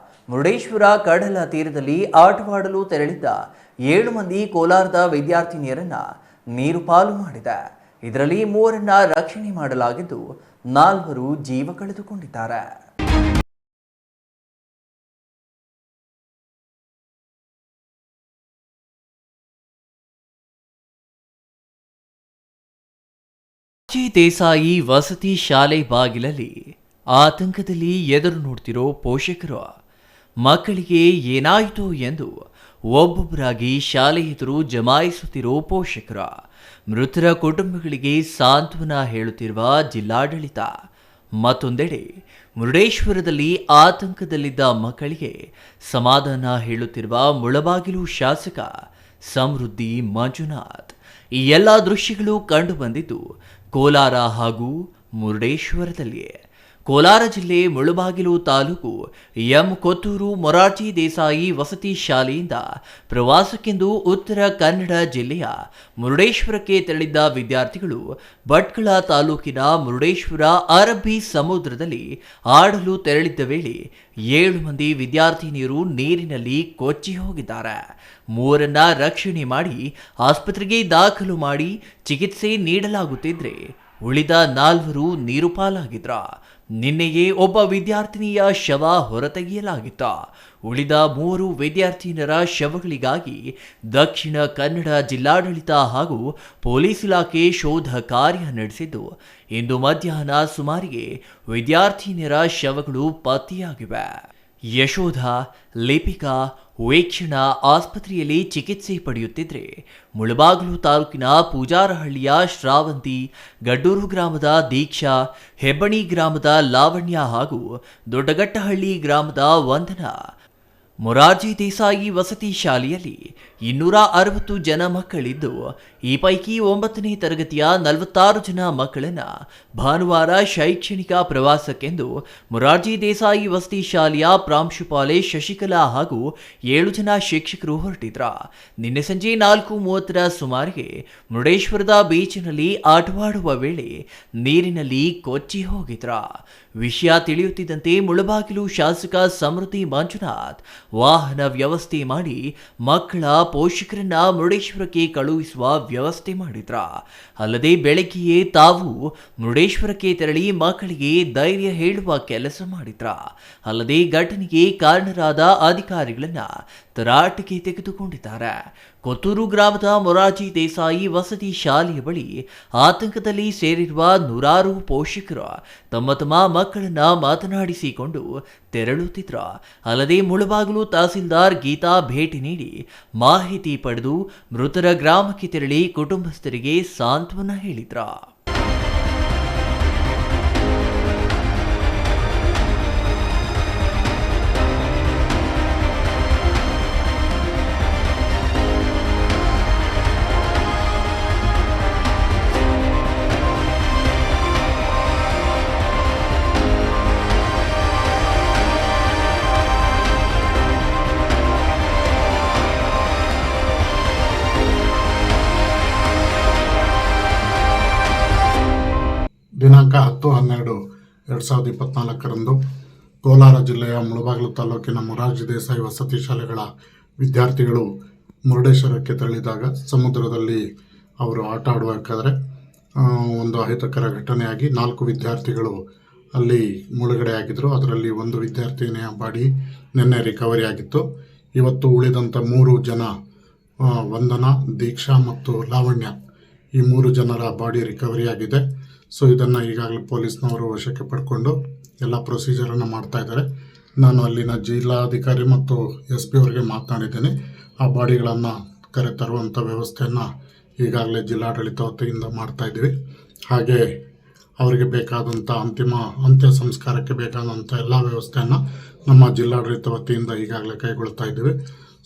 ಮುರುಡೇಶ್ವರ ಕಡಲ ತೀರದಲ್ಲಿ ಆಟವಾಡಲು ತೆರಳಿದ್ದ 7 ಮಂದಿ ಕೋಲಾರದ ವಿದ್ಯಾರ್ಥಿನಿಯರನ್ನ ನೀರು ಪಾಲು ಮಾಡಿದೆ. ಇದರಲ್ಲಿ 3ರನ್ನ ರಕ್ಷಣೆ ಮಾಡಲಾಗಿದ್ದು 4 ಜೀವ ಕಳೆದುಕೊಂಡಿದ್ದಾರೆ. ದೇಸಾಯಿ ವಸತಿ ಶಾಲೆ ಬಾಗಿಲಲ್ಲಿ ಆತಂಕದಲ್ಲಿ ಎದುರು ನೋಡ್ತಿರೋ ಪೋಷಕರು, ಮಕ್ಕಳಿಗೆ ಏನಾಯಿತು ಎಂದು ಒಬ್ಬೊಬ್ಬರಾಗಿ ಶಾಲೆ ಎದುರು ಜಮಾಯಿಸುತ್ತಿರೋ ಪೋಷಕರು, ಮೃತರ ಕುಟುಂಬಗಳಿಗೆ ಸಾಂತ್ವನ ಹೇಳುತ್ತಿರುವ ಜಿಲ್ಲಾಡಳಿತ, ಮತ್ತೊಂದೆಡೆ ಮುರುಡೇಶ್ವರದಲ್ಲಿ ಆತಂಕದಲ್ಲಿದ್ದ ಮಕ್ಕಳಿಗೆ ಸಮಾಧಾನ ಹೇಳುತ್ತಿರುವ ಮುಳಬಾಗಿಲು ಶಾಸಕ ಸಮೃದ್ಧಿ ಮಂಜುನಾಥ್. ಈ ಎಲ್ಲ ದೃಶ್ಯಗಳು ಕಂಡುಬಂದಿದ್ದು ಕೋಲಾರ ಹಾಗೂ ಮುರುಡೇಶ್ವರದಲ್ಲಿ. ಕೋಲಾರ ಜಿಲ್ಲೆ ಮುಳಬಾಗಿಲು ತಾಲೂಕು ಕೊತ್ತೂರು ಮೊರಾರ್ಜಿ ದೇಸಾಯಿ ವಸತಿ ಶಾಲೆಯಿಂದ ಪ್ರವಾಸಕ್ಕೆಂದು ಉತ್ತರ ಕನ್ನಡ ಜಿಲ್ಲೆಯ ಮುರುಡೇಶ್ವರಕ್ಕೆ ತೆರಳಿದ್ದ ವಿದ್ಯಾರ್ಥಿಗಳು ಭಟ್ಕಳ ತಾಲೂಕಿನ ಮುರುಡೇಶ್ವರ ಅರಬ್ಬಿ ಸಮುದ್ರದಲ್ಲಿ ಆಡಲು ತೆರಳಿದ್ದ ವೇಳೆ 7 ಮಂದಿ ವಿದ್ಯಾರ್ಥಿನಿಯರು ನೀರಿನಲ್ಲಿ ಕೊಚ್ಚಿ ಹೋಗಿದ್ದಾರೆ. 3ರನ್ನ ರಕ್ಷಣೆ ಮಾಡಿ ಆಸ್ಪತ್ರೆಗೆ ದಾಖಲು ಮಾಡಿ ಚಿಕಿತ್ಸೆ ನೀಡಲಾಗುತ್ತಿದ್ರೆ ಉಳಿದ 4 ನೀರು ಪಾಲಾಗಿದ್ರ. ನಿನ್ನೆಯೇ ಒಬ್ಬ ವಿದ್ಯಾರ್ಥಿನಿಯ ಶವ ಹೊರತೆಗೆಯಲಾಗಿತ್ತ. ಉಳಿದ 3 ವಿದ್ಯಾರ್ಥಿನಿಯರ ಶವಗಳಿಗಾಗಿ ದಕ್ಷಿಣ ಕನ್ನಡ ಜಿಲ್ಲಾಡಳಿತ ಹಾಗೂ ಪೊಲೀಸ್ ಇಲಾಖೆ ಶೋಧ ಕಾರ್ಯ ನಡೆಸಿದ್ದು, ಇಂದು ಮಧ್ಯಾಹ್ನ ಸುಮಾರಿಗೆ ವಿದ್ಯಾರ್ಥಿನಿಯರ ಶವಗಳು ಪತ್ತೆಯಾಗಿವೆ. ಯಶೋಧ, ಲಿಪಿಕಾ, ವೀಕ್ಷಣಾ ಆಸ್ಪತ್ರೆಯಲ್ಲಿ ಚಿಕಿತ್ಸೆ ಪಡೆಯುತ್ತಿದ್ರೆ, ಮುಳಬಾಗಿಲು ತಾಲೂಕಿನ ಪೂಜಾರಹಳ್ಳಿಯ ಶ್ರಾವಂತಿ, ಗಡ್ಡೂರು ಗ್ರಾಮದ ದೀಕ್ಷಾ, ಹೆಬ್ಬಣಿ ಗ್ರಾಮದ ಲಾವಣ್ಯ ಹಾಗೂ ದೊಡ್ಡಗಟ್ಟಹಳ್ಳಿ ಗ್ರಾಮದ ವಂದನಾ. ಮೊರಾರ್ಜಿ ದೇಸಾಯಿ ವಸತಿ ಶಾಲೆಯಲ್ಲಿ 260 ಜನ ಮಕ್ಕಳಿದ್ದು, ಈ ಪೈಕಿ 9ನೇ ತರಗತಿಯ 46 ಜನ ಮಕ್ಕಳನ್ನು ಭಾನುವಾರ ಶೈಕ್ಷಣಿಕ ಪ್ರವಾಸಕ್ಕೆಂದು ಮೊರಾರ್ಜಿ ದೇಸಾಯಿ ವಸತಿ ಶಾಲೆಯ ಪ್ರಾಂಶುಪಾಲೆ ಶಶಿಕಲಾ ಹಾಗೂ 7 ಜನ ಶಿಕ್ಷಕರು ಹೊರಟಿದ್ರ. ನಿನ್ನೆ ಸಂಜೆ 4:30 ಸುಮಾರಿಗೆ ಮುರುಡೇಶ್ವರದ ಬೀಚಿನಲ್ಲಿ ಆಟವಾಡುವ ವೇಳೆ ನೀರಿನಲ್ಲಿ ಕೊಚ್ಚಿ ಹೋಗಿದ್ರ. ವಿಷಯ ತಿಳಿಯುತ್ತಿದ್ದಂತೆ ಮುಳಬಾಗಿಲು ಶಾಸಕ ಸಮೃದ್ಧಿ ಮಂಜುನಾಥ್ ವಾಹನ ವ್ಯವಸ್ಥೆ ಮಾಡಿ ಮಕ್ಕಳ ಪೋಷಕರನ್ನ ಮುರುಡೇಶ್ವರಕ್ಕೆ ಕಳುಹಿಸುವ ವ್ಯವಸ್ಥೆ ಮಾಡಿದ್ರ. ಅಲ್ಲದೆ ಬೆಳಗ್ಗೆಯೇ ತಾವು ಮುರುಡೇಶ್ವರಕ್ಕೆ ತೆರಳಿ ಮಕ್ಕಳಿಗೆ ಧೈರ್ಯ ಹೇಳುವ ಕೆಲಸ ಮಾಡಿದ್ರ. ಅಲ್ಲದೆ ಘಟನೆಗೆ ಕಾರಣರಾದ ಅಧಿಕಾರಿಗಳನ್ನ ತರಾಟೆಗೆ ತೆಗೆದುಕೊಂಡಿದ್ದಾರೆ. ಕೊತ್ತೂರು ಗ್ರಾಮದ ಮೊರಾರ್ಜಿ ದೇಸಾಯಿ ವಸತಿ ಶಾಲೆಯ ಬಳಿ ಆತಂಕದಲ್ಲಿ ಸೇರಿರುವ 100 ಪೋಷಕರು ತಮ್ಮ ಮಕ್ಕಳನ್ನ ಮಾತನಾಡಿಸಿಕೊಂಡು ತೆರಳುತ್ತಿದ್ರ. ಅಲ್ಲದೆ ಮುಳಬಾಗಿಲು ತಹಸೀಲ್ದಾರ್ ಗೀತಾ ಭೇಟಿ ನೀಡಿ ಮಾಹಿತಿ ಪಡೆದು ಮೃತರ ಗ್ರಾಮಕ್ಕೆ ತೆರಳಿ ಕುಟುಂಬಸ್ಥರಿಗೆ ಸಾಂತ್ವನ ಹೇಳಿದ್ರ. ದಿನಾಂಕ 10/12/2024 ಕೋಲಾರ ಜಿಲ್ಲೆಯ ಮುಳಬಾಗಿಲು ತಾಲೂಕಿನ ಮೊರಾರ್ಜಿ ದೇಸಾಯಿ ವಸತಿ ಶಾಲೆಗಳ ವಿದ್ಯಾರ್ಥಿಗಳು ಮುರುಡೇಶ್ವರಕ್ಕೆ ತೆರಳಿದಾಗ ಸಮುದ್ರದಲ್ಲಿ ಅವರು ಆಟ ಆಡಬೇಕಾದ್ರೆ ಒಂದು ಅಹಿತಕರ ಘಟನೆಯಾಗಿ 4 ವಿದ್ಯಾರ್ಥಿಗಳು ಅಲ್ಲಿ ಮುಳುಗಡೆ ಆಗಿದ್ದರು. ಅದರಲ್ಲಿ ಒಂದು ವಿದ್ಯಾರ್ಥಿನಿಯ ಬಾಡಿ ನಿನ್ನೆ ರಿಕವರಿ ಆಗಿತ್ತು. ಇವತ್ತು ಉಳಿದಂಥ 3 ಜನ ವಂದನಾ, ದೀಕ್ಷಾ ಮತ್ತು ಲಾವಣ್ಯ, ಈ 3 ಜನರ ಬಾಡಿ ರಿಕವರಿ ಆಗಿದೆ. ಸೊ ಇದನ್ನು ಈಗಾಗಲೇ ಪೊಲೀಸ್ನವರು ವಶಕ್ಕೆ ಪಡ್ಕೊಂಡು ಎಲ್ಲ ಪ್ರೊಸೀಜರನ್ನು ಮಾಡ್ತಾ ಇದ್ದಾರೆ. ನಾನು ಅಲ್ಲಿನ ಜಿಲ್ಲಾಧಿಕಾರಿ ಮತ್ತು SP ಅವರಿಗೆ ಮಾತನಾಡಿದ್ದೇನೆ. ಆ ಬಾಡಿಗಳನ್ನು ಕರೆತರುವಂಥ ವ್ಯವಸ್ಥೆಯನ್ನು ಈಗಾಗಲೇ ಜಿಲ್ಲಾಡಳಿತ ವತಿಯಿಂದ ಮಾಡ್ತಾ ಇದ್ದೀವಿ. ಹಾಗೆ ಅವರಿಗೆ ಬೇಕಾದಂಥ ಅಂತ್ಯ ಸಂಸ್ಕಾರಕ್ಕೆ ಬೇಕಾದಂಥ ಎಲ್ಲ ವ್ಯವಸ್ಥೆಯನ್ನು ನಮ್ಮ ಜಿಲ್ಲಾಡಳಿತ ವತಿಯಿಂದ ಈಗಾಗಲೇ ಕೈಗೊಳ್ತಾ ಇದ್ದೀವಿ.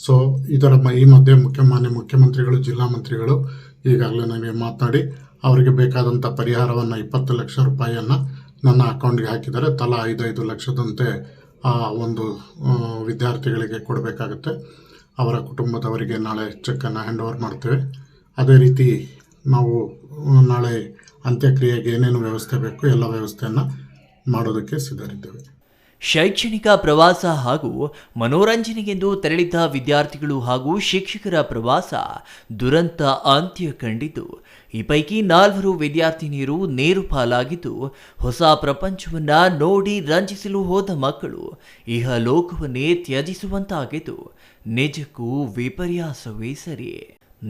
ಸೊ ಈ ಮಧ್ಯೆ ಮಾನ್ಯ ಮುಖ್ಯಮಂತ್ರಿಗಳು, ಜಿಲ್ಲಾ ಮಂತ್ರಿಗಳು ಈಗಾಗಲೇ ನನಗೆ ಮಾತನಾಡಿ ಅವರಿಗೆ ಬೇಕಾದಂಥ ಪರಿಹಾರವನ್ನು 20 ಲಕ್ಷ ರೂಪಾಯಿಯನ್ನು ನನ್ನ ಅಕೌಂಟ್ಗೆ ಹಾಕಿದ್ದಾರೆ. ತಲಾ 5 ಲಕ್ಷದಂತೆ ಆ ಒಂದು ವಿದ್ಯಾರ್ಥಿಗಳಿಗೆ ಕೊಡಬೇಕಾಗುತ್ತೆ. ಅವರ ಕುಟುಂಬದವರಿಗೆ ನಾಳೆ ಚೆಕ್ಕನ್ನು ಹ್ಯಾಂಡ್ ಓವರ್ ಮಾಡ್ತೇವೆ. ಅದೇ ರೀತಿ ನಾವು ನಾಳೆ ಅಂತ್ಯಕ್ರಿಯೆಗೆ ಏನೇನು ವ್ಯವಸ್ಥೆ ಬೇಕು ಎಲ್ಲ ವ್ಯವಸ್ಥೆಯನ್ನು ಮಾಡೋದಕ್ಕೆ ಸಿದ್ಧರಿದ್ದೇವೆ. ಶೈಕ್ಷಣಿಕ ಪ್ರವಾಸ ಹಾಗೂ ಮನೋರಂಜನೆಗೆಂದು ತೆರಳಿದ್ದ ವಿದ್ಯಾರ್ಥಿಗಳು ಹಾಗೂ ಶಿಕ್ಷಕರ ಪ್ರವಾಸ ದುರಂತ ಅಂತ್ಯ ಕಂಡಿದ್ದು, ಈ ಪೈಕಿ 4 ವಿದ್ಯಾರ್ಥಿನಿಯರು ನೀರು ಪಾಲಾಗಿದ್ದು, ಹೊಸ ಪ್ರಪಂಚವನ್ನ ನೋಡಿ ರಂಜಿಸಲು ಹೋದ ಮಕ್ಕಳು ಇಹಲೋಕವನ್ನೇ ತ್ಯಜಿಸುವಂತಾಗಿದ್ದು ನಿಜಕ್ಕೂ ವಿಪರ್ಯಾಸವೇ ಸರಿ.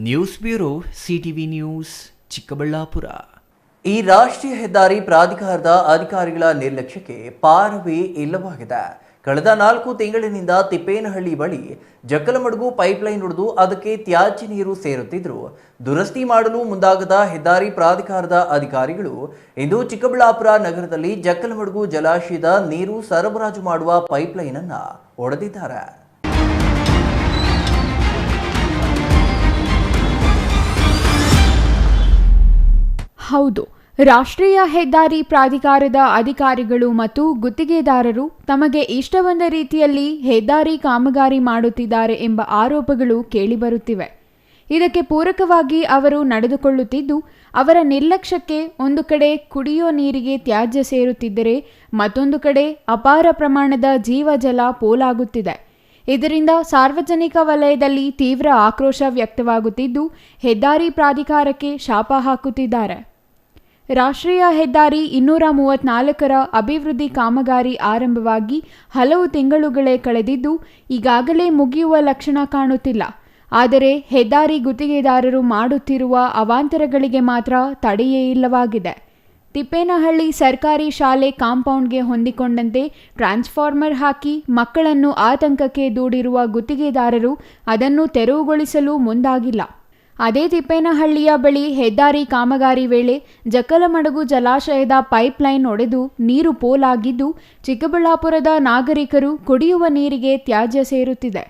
News bureau, CTV news, Chikkaballapur. ಈ ರಾಷ್ಟ್ರೀಯ ಹೆದ್ದಾರಿ ಪ್ರಾಧಿಕಾರದ ಅಧಿಕಾರಿಗಳ ನಿರ್ಲಕ್ಷ್ಯಕ್ಕೆ ಪಾರವೇ ಇಲ್ಲವಾಗಿದೆ. ಕಳೆದ 4 ತಿಂಗಳಿನಿಂದ ತಿಪ್ಪೇನಹಳ್ಳಿ ಬಳಿ ಜಕ್ಕಲಮಡುಗು ಪೈಪ್ಲೈನ್ ಹೊಡೆದು ಅದಕ್ಕೆ ತ್ಯಾಜ್ಯ ನೀರು ಸೇರುತ್ತಿದ್ದರೂ ದುರಸ್ತಿ ಮಾಡಲು ಮುಂದಾಗದ ಹೆದ್ದಾರಿ ಪ್ರಾಧಿಕಾರದ ಅಧಿಕಾರಿಗಳು ಇಂದು ಚಿಕ್ಕಬಳ್ಳಾಪುರ ನಗರದಲ್ಲಿ ಜಕ್ಕಲಮಡುಗು ಜಲಾಶಯದ ನೀರು ಸರಬರಾಜು ಮಾಡುವ ಪೈಪ್ಲೈನ್ ಅನ್ನು ಒಡೆದಿದ್ದಾರೆ. ಹೌದು, ರಾಷ್ಟ್ರೀಯ ಹೆದ್ದಾರಿ ಪ್ರಾಧಿಕಾರದ ಅಧಿಕಾರಿಗಳು ಮತ್ತು ಗುತ್ತಿಗೆದಾರರು ತಮಗೆ ಇಷ್ಟ ಬಂದ ರೀತಿಯಲ್ಲಿ ಹೆದ್ದಾರಿ ಕಾಮಗಾರಿ ಮಾಡುತ್ತಿದ್ದಾರೆ ಎಂಬ ಆರೋಪಗಳು ಕೇಳಿಬರುತ್ತಿವೆ. ಇದಕ್ಕೆ ಪೂರಕವಾಗಿ ಅವರು ನಡೆದುಕೊಳ್ಳುತ್ತಿದ್ದು, ಅವರ ನಿರ್ಲಕ್ಷ್ಯಕ್ಕೆ ಒಂದು ಕಡೆ ಕುಡಿಯೋ ನೀರಿಗೆ ತ್ಯಾಜ್ಯ ಸೇರುತ್ತಿದ್ದರೆ ಮತ್ತೊಂದು ಕಡೆ ಅಪಾರ ಪ್ರಮಾಣದ ಜೀವಜಲ ಪೋಲಾಗುತ್ತಿದೆ. ಇದರಿಂದ ಸಾರ್ವಜನಿಕ ವಲಯದಲ್ಲಿ ತೀವ್ರ ಆಕ್ರೋಶ ವ್ಯಕ್ತವಾಗುತ್ತಿದ್ದು, ಹೆದ್ದಾರಿ ಪ್ರಾಧಿಕಾರಕ್ಕೆ ಶಾಪ ಹಾಕುತ್ತಿದ್ದಾರೆ. ರಾಷ್ಟ್ರೀಯ ಹೆದ್ದಾರಿ 234ರ ಅಭಿವೃದ್ಧಿ ಕಾಮಗಾರಿ ಆರಂಭವಾಗಿ ಹಲವು ತಿಂಗಳುಗಳೇ ಕಳೆದಿದ್ದು ಈಗಾಗಲೇ ಮುಗಿಯುವ ಲಕ್ಷಣ ಕಾಣುತ್ತಿಲ್ಲ. ಆದರೆ ಹೆದ್ದಾರಿ ಗುತ್ತಿಗೆದಾರರು ಮಾಡುತ್ತಿರುವ ಅವಾಂತರಗಳಿಗೆ ಮಾತ್ರ ತಡೆಯೇ ಇಲ್ಲವಾಗಿದೆ. ತಿಪ್ಪೇನಹಳ್ಳಿ ಸರ್ಕಾರಿ ಶಾಲೆ ಕಾಂಪೌಂಡ್ಗೆ ಹೊಂದಿಕೊಂಡಂತೆ ಟ್ರಾನ್ಸ್ಫಾರ್ಮರ್ ಹಾಕಿ ಮಕ್ಕಳನ್ನು ಆತಂಕಕ್ಕೆ ದೂಡಿರುವ ಗುತ್ತಿಗೆದಾರರು ಅದನ್ನು ತೆರವುಗೊಳಿಸಲು ಮುಂದಾಗಿಲ್ಲ. ಅದೇ ತಿಪ್ಪೇನಹಳ್ಳಿಯ ಬಳಿ ಹೆದ್ದಾರಿ ಕಾಮಗಾರಿ ವೇಳೆ ಜಕ್ಕಲಮಡುಗು ಜಲಾಶಯದ ಪೈಪ್ಲೈನ್ ಒಡೆದು ನೀರು ಪೋಲಾಗಿದ್ದು, ಚಿಕ್ಕಬಳ್ಳಾಪುರದ ನಾಗರಿಕರು ಕುಡಿಯುವ ನೀರಿಗೆ ತ್ಯಾಜ್ಯ ಸೇರುತ್ತಿದೆ.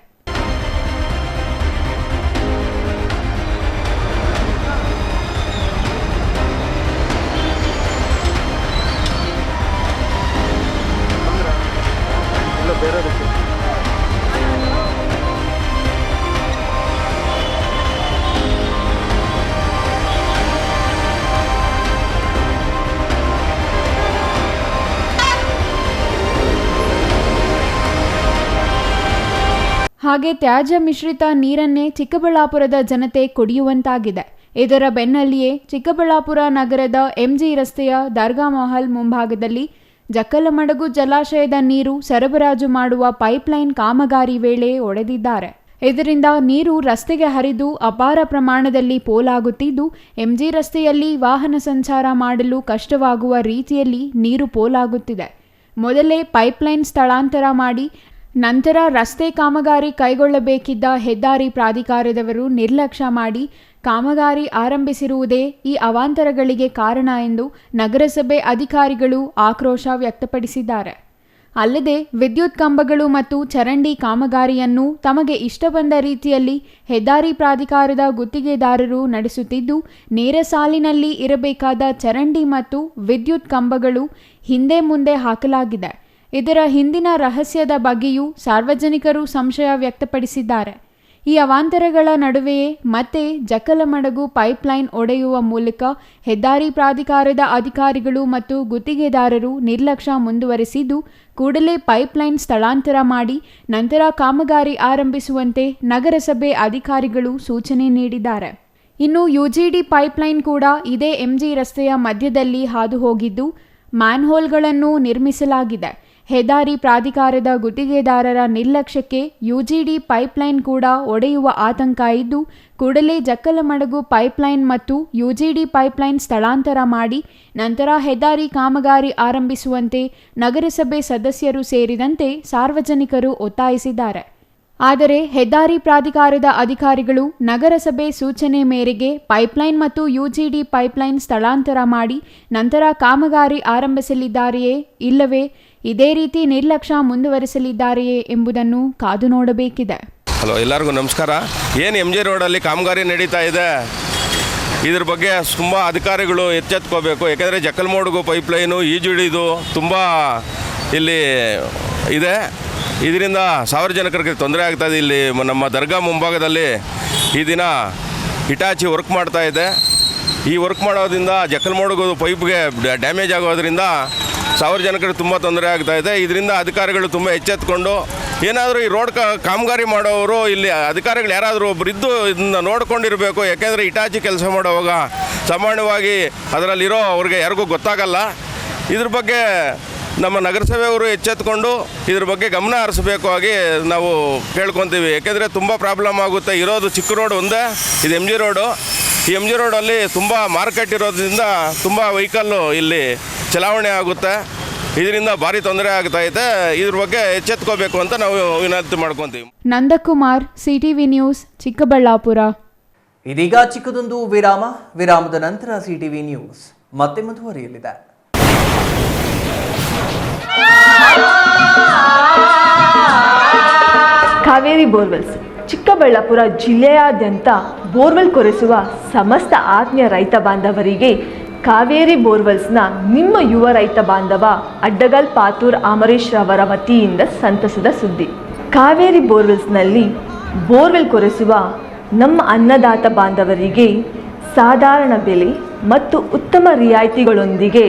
ಹಾಗೆ ತ್ಯಾಜ್ಯ ಮಿಶ್ರಿತ ನೀರನ್ನೇ ಚಿಕ್ಕಬಳ್ಳಾಪುರದ ಜನತೆ ಕುಡಿಯುವಂತಾಗಿದೆ. ಇದರ ಬೆನ್ನಲ್ಲಿಯೇ ಚಿಕ್ಕಬಳ್ಳಾಪುರ ನಗರದ ಎಂಜಿ ರಸ್ತೆಯ ದರ್ಗಾ ಮಹಲ್ ಮುಂಭಾಗದಲ್ಲಿ ಜಕ್ಕಲಮಡುಗು ಜಲಾಶಯದ ನೀರು ಸರಬರಾಜು ಮಾಡುವ ಪೈಪ್ಲೈನ್ ಕಾಮಗಾರಿ ವೇಳೆ ಒಡೆದಿದ್ದಾರೆ. ಇದರಿಂದ ನೀರು ರಸ್ತೆಗೆ ಹರಿದು ಅಪಾರ ಪ್ರಮಾಣದಲ್ಲಿ ಪೋಲಾಗುತ್ತಿದ್ದು, ಎಂಜಿ ರಸ್ತೆಯಲ್ಲಿ ವಾಹನ ಸಂಚಾರ ಮಾಡಲು ಕಷ್ಟವಾಗುವ ರೀತಿಯಲ್ಲಿ ನೀರು ಪೋಲಾಗುತ್ತಿದೆ. ಮೊದಲೇ ಪೈಪ್ಲೈನ್ ಸ್ಥಳಾಂತರ ಮಾಡಿ ನಂತರ ರಸ್ತೆ ಕಾಮಗಾರಿ ಕೈಗೊಳ್ಳಬೇಕಿದ್ದ ಹೆದ್ದಾರಿ ಪ್ರಾಧಿಕಾರದವರು ನಿರ್ಲಕ್ಷ್ಯ ಮಾಡಿ ಕಾಮಗಾರಿ ಆರಂಭಿಸಿರುವುದೇ ಈ ಅವಾಂತರಗಳಿಗೆ ಕಾರಣ ಎಂದು ನಗರಸಭೆ ಅಧಿಕಾರಿಗಳು ಆಕ್ರೋಶ ವ್ಯಕ್ತಪಡಿಸಿದ್ದಾರೆ. ಅಲ್ಲದೆ ವಿದ್ಯುತ್ ಕಂಬಗಳು ಮತ್ತು ಚರಂಡಿ ಕಾಮಗಾರಿಯನ್ನು ತಮಗೆ ಇಷ್ಟ ಬಂದ ರೀತಿಯಲ್ಲಿ ಹೆದ್ದಾರಿ ಪ್ರಾಧಿಕಾರದ ಗುತ್ತಿಗೆದಾರರು ನಡೆಸುತ್ತಿದ್ದು, ನೇರ ಸಾಲಿನಲ್ಲಿ ಇರಬೇಕಾದ ಚರಂಡಿ ಮತ್ತು ವಿದ್ಯುತ್ ಕಂಬಗಳು ಹಿಂದೆ ಮುಂದೆ ಹಾಕಲಾಗಿದೆ. ಇದರ ಹಿಂದಿನ ರಹಸ್ಯದ ಬಗ್ಗೆಯೂ ಸಾರ್ವಜನಿಕರು ಸಂಶಯ ವ್ಯಕ್ತಪಡಿಸಿದ್ದಾರೆ. ಈ ಅವಾಂತರಗಳ ನಡುವೆಯೇ ಮತ್ತೆ ಜಕ್ಕಲಮಡುಗು ಪೈಪ್ಲೈನ್ ಒಡೆಯುವ ಮೂಲಕ ಹೆದ್ದಾರಿ ಪ್ರಾಧಿಕಾರದ ಅಧಿಕಾರಿಗಳು ಮತ್ತು ಗುತ್ತಿಗೆದಾರರು ನಿರ್ಲಕ್ಷ್ಯ ಮುಂದುವರೆಸಿದ್ದು, ಕೂಡಲೇ ಪೈಪ್ಲೈನ್ ಸ್ಥಳಾಂತರ ಮಾಡಿ ನಂತರ ಕಾಮಗಾರಿ ಆರಂಭಿಸುವಂತೆ ನಗರಸಭೆ ಅಧಿಕಾರಿಗಳು ಸೂಚನೆ ನೀಡಿದ್ದಾರೆ. ಇನ್ನು ಯುಜಿಡಿ ಪೈಪ್ಲೈನ್ ಕೂಡ ಇದೇ ಎಂಜಿ ರಸ್ತೆಯ ಮಧ್ಯದಲ್ಲಿ ಹಾದು ಹೋಗಿದ್ದು, ಮ್ಯಾನ್ಹೋಲ್ಗಳನ್ನು ನಿರ್ಮಿಸಲಾಗಿದೆ. ಹೆದ್ದಾರಿ ಪ್ರಾಧಿಕಾರದ ಗುತ್ತಿಗೆದಾರರ ನಿರ್ಲಕ್ಷ್ಯಕ್ಕೆ ಯುಜಿಡಿ ಪೈಪ್ಲೈನ್ ಕೂಡ ಒಡೆಯುವ ಆತಂಕ ಇದ್ದು, ಕೂಡಲೇ ಜಕ್ಕಲಮಡುಗು ಪೈಪ್ಲೈನ್ ಮತ್ತು ಯುಜಿಡಿ ಪೈಪ್ಲೈನ್ ಸ್ಥಳಾಂತರ ಮಾಡಿ ನಂತರ ಹೆದ್ದಾರಿ ಕಾಮಗಾರಿ ಆರಂಭಿಸುವಂತೆ ನಗರಸಭೆ ಸದಸ್ಯರು ಸೇರಿದಂತೆ ಸಾರ್ವಜನಿಕರು ಒತ್ತಾಯಿಸಿದ್ದಾರೆ. ಆದರೆ ಹೆದ್ದಾರಿ ಪ್ರಾಧಿಕಾರದ ಅಧಿಕಾರಿಗಳು ನಗರಸಭೆ ಸೂಚನೆ ಮೇರೆಗೆ ಪೈಪ್ಲೈನ್ ಮತ್ತು ಯುಜಿಡಿ ಪೈಪ್ಲೈನ್ ಸ್ಥಳಾಂತರ ಮಾಡಿ ನಂತರ ಕಾಮಗಾರಿ ಆರಂಭಿಸಲಿದ್ದಾರೆಯೇ ಇಲ್ಲವೇ ಇದೇ ರೀತಿ ನಿರ್ಲಕ್ಷ್ಯ ಮುಂದುವರಿಸಲಿದ್ದಾರೆಯೇ ಎಂಬುದನ್ನು ಕಾದು ನೋಡಬೇಕಿದೆ. ಹಲೋ, ಎಲ್ಲರಿಗೂ ನಮಸ್ಕಾರ. ಏನು ಎಮ್ ಜಿ ರೋಡಲ್ಲಿ ಕಾಮಗಾರಿ ನಡೀತಾ ಇದೆ, ಇದ್ರ ಬಗ್ಗೆ ತುಂಬ ಅಧಿಕಾರಿಗಳು ಎಚ್ಚೆತ್ಕೋಬೇಕು. ಯಾಕೆಂದರೆ ಜಕ್ಕಲಮಡುಗು ಪೈಪ್ಲೈನು ಈಜುಡಿದು ತುಂಬ ಇಲ್ಲಿ ಇದೆ. ಇದರಿಂದ ಸಾರ್ವಜನಿಕರಿಗೆ ತೊಂದರೆ ಆಗ್ತಾಯಿದೆ. ಇಲ್ಲಿ ನಮ್ಮ ದರ್ಗಾ ಮುಂಭಾಗದಲ್ಲಿ ಈ ದಿನ ಹಿಟಾಚಿ ವರ್ಕ್ ಮಾಡ್ತಾ ಇದೆ. ಈ ವರ್ಕ್ ಮಾಡೋದ್ರಿಂದ ಜಕ್ಕಲಮಡುಗು ಪೈಪ್ಗೆ ಡ್ಯಾಮೇಜ್ ಆಗೋದ್ರಿಂದ ಸಾರ್ವಜನಿಕರಿಗೆ ತುಂಬ ತೊಂದರೆ ಆಗ್ತಾಯಿದೆ. ಇದರಿಂದ ಅಧಿಕಾರಿಗಳು ತುಂಬ ಎಚ್ಚೆತ್ಕೊಂಡು ಏನಾದರೂ ಈ ರೋಡ್ ಕಾಮಗಾರಿ ಮಾಡೋರು ಇಲ್ಲಿ ಅಧಿಕಾರಿಗಳು ಯಾರಾದರೂ ಒಬ್ರು ಇದ್ದು ಇದನ್ನ ನೋಡ್ಕೊಂಡಿರಬೇಕು. ಯಾಕೆಂದರೆ ಇಟಾಚಿ ಕೆಲಸ ಮಾಡುವಾಗ ಸಾಮಾನ್ಯವಾಗಿ ಅದರಲ್ಲಿರೋ ಅವ್ರಿಗೆ ಯಾರಿಗೂ ಗೊತ್ತಾಗಲ್ಲ. ಇದ್ರ ಬಗ್ಗೆ ನಮ್ಮ ನಗರಸಭೆಯವರು ಎಚ್ಚೆತ್ಕೊಂಡು ಇದ್ರ ಬಗ್ಗೆ ಗಮನ ಹರಿಸಬೇಕು ಆಗಿ ನಾವು ಕೇಳ್ಕೊತೀವಿ. ಯಾಕೆಂದರೆ ತುಂಬ ಪ್ರಾಬ್ಲಮ್ ಆಗುತ್ತೆ. ಇರೋದು ಚಿಕ್ಕ ರೋಡ್ ಒಂದೇ, ಇದು ಎಮ್ ಜಿ ರೋಡು. ಈ ಎಮ್ ಜಿ ರೋಡಲ್ಲಿ ತುಂಬ ಮಾರ್ಕೆಟ್ ಇರೋದ್ರಿಂದ ತುಂಬ ವೆಹಿಕಲ್ಲು ಇಲ್ಲಿ ಚಲಾವಣೆ ಆಗುತ್ತೆ. ಇದರಿಂದ ಭಾರಿ ತೊಂದರೆ ಆಗ್ತಾಯಿದೆ. ಇದ್ರ ಬಗ್ಗೆ ಎಚ್ಚೆತ್ಕೋಬೇಕು ಅಂತ ನಾವು ವಿನಂತಿ ಮಾಡ್ಕೊತೀವಿ. Nandakumar, CTV news, Chikkaballapur. ಇದೀಗ ಚಿಕ್ಕದೊಂದು ವಿರಾಮದ ನಂತರ ಸಿಟಿವಿ ನ್ಯೂಸ್ ಮತ್ತೆ ಮುಂದುವರಿಯಲಿದೆ. ಕಾವೇರಿ ಬೋರ್ವೆಲ್ಸ್ ಚಿಕ್ಕಬಳ್ಳಾಪುರ ಜಿಲ್ಲೆಯಾದ್ಯಂತ ಬೋರ್ವೆಲ್ ಕೊರೆಸುವ ಸಮಸ್ತ ಆತ್ಮೀಯ ರೈತ ಬಾಂಧವರಿಗೆ ಕಾವೇರಿ ಬೋರ್ವೆಲ್ಸ್ನ ನಿಮ್ಮ ಯುವ ರೈತ ಬಾಂಧವ ಅಡ್ಡಗಲ್ ಪಾತೂರ್ ಅಮರೀಶ್ ರವರ ವತಿಯಿಂದ ಸಂತಸದ ಸುದ್ದಿ. ಕಾವೇರಿ ಬೋರ್ವೆಲ್ಸ್ನಲ್ಲಿ ಬೋರ್ವೆಲ್ ಕೊರೆಸುವ ನಮ್ಮ ಅನ್ನದಾತ ಬಾಂಧವರಿಗೆ ಸಾಧಾರಣ ಬೆಲೆ ಮತ್ತು ಉತ್ತಮ ರಿಯಾಯಿತಿಗಳೊಂದಿಗೆ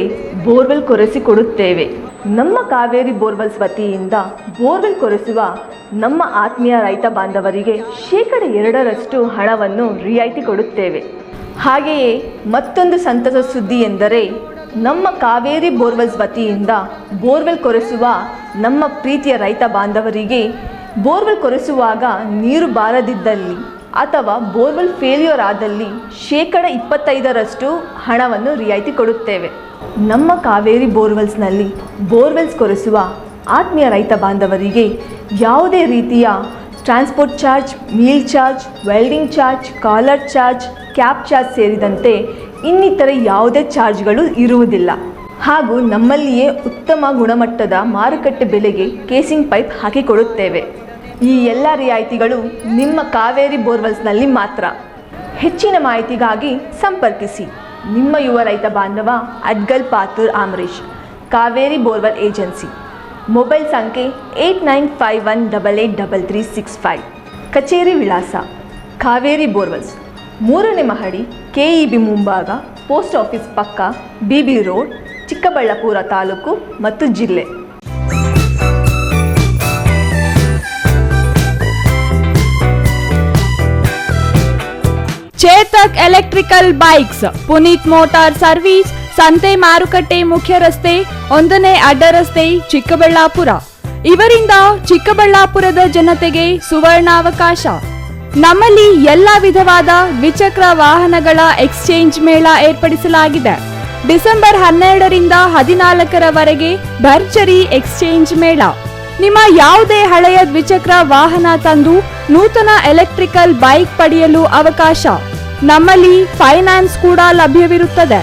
ಬೋರ್ವೆಲ್ ಕೊರೆಸಿಕೊಡುತ್ತೇವೆ. ನಮ್ಮ ಕಾವೇರಿ ಬೋರ್ವೆಲ್ಸ್ ವತಿಯಿಂದ ಬೋರ್ವೆಲ್ ಕೊರೆಸುವ ನಮ್ಮ ಆತ್ಮೀಯ ರೈತ ಬಾಂಧವರಿಗೆ 2% ಹಣವನ್ನು ರಿಯಾಯಿತಿ ಕೊಡುತ್ತೇವೆ. ಹಾಗೆಯೇ ಮತ್ತೊಂದು ಸಂತಸ ಸುದ್ದಿ ಎಂದರೆ ನಮ್ಮ ಕಾವೇರಿ ಬೋರ್ವೆಲ್ಸ್ ವತಿಯಿಂದ ಬೋರ್ವೆಲ್ ಕೊರೆಸುವ ನಮ್ಮ ಪ್ರೀತಿಯ ರೈತ ಬಾಂಧವರಿಗೆ ಬೋರ್ವೆಲ್ ಕೊರೆಸುವಾಗ ನೀರು ಬಾರದಿದ್ದಲ್ಲಿ ಅಥವಾ ಬೋರ್ವೆಲ್ ಫೇಲ್ಯೂರ್ ಆದಲ್ಲಿ 25% ಹಣವನ್ನು ರಿಯಾಯಿತಿ ಕೊಡುತ್ತೇವೆ. ನಮ್ಮ ಕಾವೇರಿ ಬೋರ್ವೆಲ್ಸ್ನಲ್ಲಿ ಬೋರ್ವೆಲ್ಸ್ ಕೊರೆಸುವ ಆತ್ಮೀಯ ರೈತ ಬಾಂಧವರಿಗೆ ಯಾವುದೇ ರೀತಿಯ transport charge, meal charge, welding charge, collar charge, cab charge ಸೇರಿದಂತೆ ಇನ್ನಿತರ ಯಾವುದೇ ಚಾರ್ಜ್ಗಳು ಇರುವುದಿಲ್ಲ. ಹಾಗೂ ನಮ್ಮಲ್ಲಿಯೇ ಉತ್ತಮ ಗುಣಮಟ್ಟದ ಮಾರುಕಟ್ಟೆ ಬೆಲೆಗೆ ಕೇಸಿಂಗ್ ಪೈಪ್ ಹಾಕಿಕೊಡುತ್ತೇವೆ. ಈ ಎಲ್ಲ ರಿಯಾಯಿತಿಗಳು ನಿಮ್ಮ ಕಾವೇರಿ ಬೋರ್ವೆಲ್ಸ್ನಲ್ಲಿ ಮಾತ್ರ. ಹೆಚ್ಚಿನ ಮಾಹಿತಿಗಾಗಿ ಸಂಪರ್ಕಿಸಿ ನಿಮ್ಮ ಯುವ ರೈತ ಬಾಂಧವ Adgal Pathur Amarish, Kaveri borewell agency. Mobile ಸಂಖ್ಯೆ 8951883365. ಕಚೇರಿ ವಿಳಾಸ ಕಾವೇರಿ ಬೋರ್ವೆಲ್ಸ್, 3ನೇ ಮಹಡಿ, KEB ಮುಂಭಾಗ, ಪೋಸ್ಟ್ ಆಫೀಸ್ ಪಕ್ಕ, BB ರೋಡ್, ಚಿಕ್ಕಬಳ್ಳಾಪುರ ತಾಲೂಕು ಮತ್ತು ಜಿಲ್ಲೆ. Chetak electrical bikes, Puneeth motor service, ಸಂತೆ ಮಾರುಕಟ್ಟೆ ಮುಖ್ಯ ರಸ್ತೆ, 1ನೇ ಅಡ್ಡ ರಸ್ತೆ, ಚಿಕ್ಕಬಳ್ಳಾಪುರ. ಇವರಿಂದ ಚಿಕ್ಕಬಳ್ಳಾಪುರದ ಜನತೆಗೆ ಸುವರ್ಣಾವಕಾಶ. ನಮ್ಮಲ್ಲಿ ಎಲ್ಲ ವಿಧವಾದ ದ್ವಿಚಕ್ರ ವಾಹನಗಳ ಎಕ್ಸ್ಚೇಂಜ್ ಮೇಳ ಏರ್ಪಡಿಸಲಾಗಿದೆ. ಡಿಸೆಂಬರ್ 12ರಿಂದ 14ರವರೆಗೆ ಭರ್ಜರಿ ಎಕ್ಸ್ಚೇಂಜ್ ಮೇಳ. ನಿಮ್ಮ ಯಾವುದೇ ಹಳೆಯ ದ್ವಿಚಕ್ರ ವಾಹನ ತಂದು ನೂತನ ಎಲೆಕ್ಟ್ರಿಕಲ್ ಬೈಕ್ ಪಡೆಯಲು ಅವಕಾಶ. ನಮ್ಮಲ್ಲಿ ಫೈನಾನ್ಸ್ ಕೂಡ ಲಭ್ಯವಿರುತ್ತದೆ.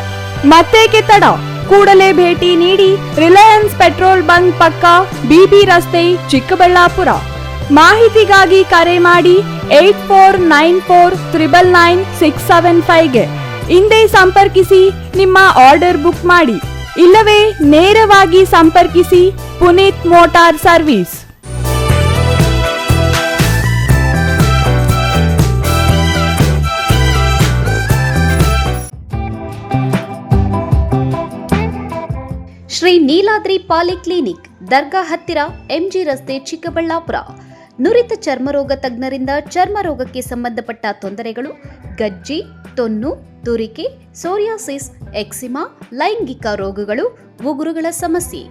ಮತ್ತೇಕೆ ತಡ? ಕೂಡಲೇ ಭೇಟಿ ನೀಡಿ. ರಿಲಯನ್ಸ್ ಪೆಟ್ರೋಲ್ ಬಂಕ್ ಪಕ್ಕ, BB ರಸ್ತೆ, ಚಿಕ್ಕಬಳ್ಳಾಪುರ. ಮಾಹಿತಿಗಾಗಿ ಕರೆ ಮಾಡಿ 8494999675ಗೆ. ಹಿಂದೆ ಸಂಪರ್ಕಿಸಿ ನಿಮ್ಮ ಆರ್ಡರ್ ಬುಕ್ ಮಾಡಿ. ಇಲ್ಲವೇ ನೇರವಾಗಿ ಸಂಪರ್ಕಿಸಿ Puneeth motor service. Shri Neeladri polyclinic, ದರ್ಗಾ ಹತ್ತಿರ, MG ರಸ್ತೆ, ಚಿಕ್ಕಬಳ್ಳಾಪುರ. ನುರಿತ ಚರ್ಮರೋಗ ತಜ್ಞರಿಂದ ಚರ್ಮರೋಗಕ್ಕೆ ಸಂಬಂಧಪಟ್ಟ ತೊಂದರೆಗಳು, ಗಜ್ಜಿ, ತೊನ್ನು, ತುರಿಕೆ, ಸೋರಿಯಾಸಿಸ್, ಎಕ್ಸಿಮಾ, ಲೈಂಗಿಕ ರೋಗಗಳು, ಉಗುರುಗಳ ಸಮಸ್ಯೆ,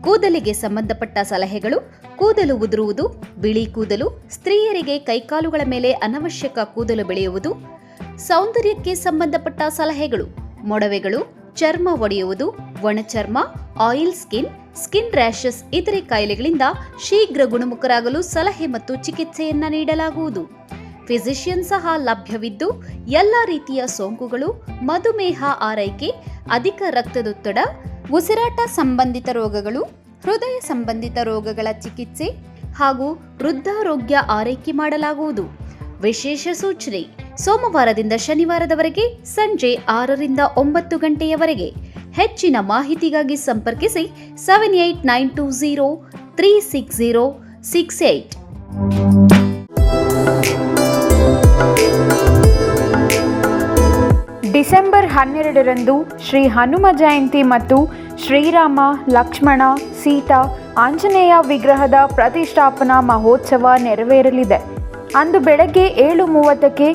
ಕೂದಲಿಗೆ ಸಂಬಂಧಪಟ್ಟ ಸಲಹೆಗಳು, ಕೂದಲು ಉದುರುವುದು, ಬಿಳಿ ಕೂದಲು, ಸ್ತ್ರೀಯರಿಗೆ ಕೈಕಾಲುಗಳ ಮೇಲೆ ಅನವಶ್ಯಕ ಕೂದಲು ಬೆಳೆಯುವುದು, ಸೌಂದರ್ಯಕ್ಕೆ ಸಂಬಂಧಪಟ್ಟ ಸಲಹೆಗಳು, ಮೊಡವೆಗಳು, ಚರ್ಮ ಒಡೆಯುವುದು, ಒಣಚರ್ಮ, ಆಯಿಲ್ ಸ್ಕಿನ್, ಸ್ಕಿನ್ ರ್ಯಾಷಸ್ ಇತರೆ ಕಾಯಿಲೆಗಳಿಂದ ಶೀಘ್ರ ಗುಣಮುಖರಾಗಲು ಸಲಹೆ ಮತ್ತು ಚಿಕಿತ್ಸೆಯನ್ನ ನೀಡಲಾಗುವುದು. ಫಿಸಿಷಿಯನ್ ಸಹ ಲಭ್ಯವಿದ್ದು ಎಲ್ಲ ರೀತಿಯ ಸೋಂಕುಗಳು, ಮಧುಮೇಹ ಆರೈಕೆ, ಅಧಿಕ ರಕ್ತದೊತ್ತಡ, ಉಸಿರಾಟ ಸಂಬಂಧಿತ ರೋಗಗಳು, ಹೃದಯ ಸಂಬಂಧಿತ ರೋಗಗಳ ಚಿಕಿತ್ಸೆ ಹಾಗೂ ವೃದ್ಧಾರೋಗ್ಯ ಆರೈಕೆ ಮಾಡಲಾಗುವುದು. ವಿಶೇಷ ಸೂಚನೆ: ಸೋಮವಾರದಿಂದ ಶನಿವಾರದವರೆಗೆ ಸಂಜೆ 6ರಿಂದ 9 ಗಂಟೆಯವರೆಗೆ. ಹೆಚ್ಚಿನ ಮಾಹಿತಿಗಾಗಿ ಸಂಪರ್ಕಿಸಿ 7892036068. ಡಿಸೆಂಬರ್ 12ರಂದು ಶ್ರೀ ಹನುಮ ಜಯಂತಿ ಮತ್ತು ಶ್ರೀರಾಮ, ಲಕ್ಷ್ಮಣ, ಸೀತಾ, ಆಂಜನೇಯ ವಿಗ್ರಹದ ಪ್ರತಿಷ್ಠಾಪನಾ ಮಹೋತ್ಸವ ನೆರವೇರಲಿದೆ. ಅಂದು ಬೆಳಗ್ಗೆ 7:30ಕ್ಕೆ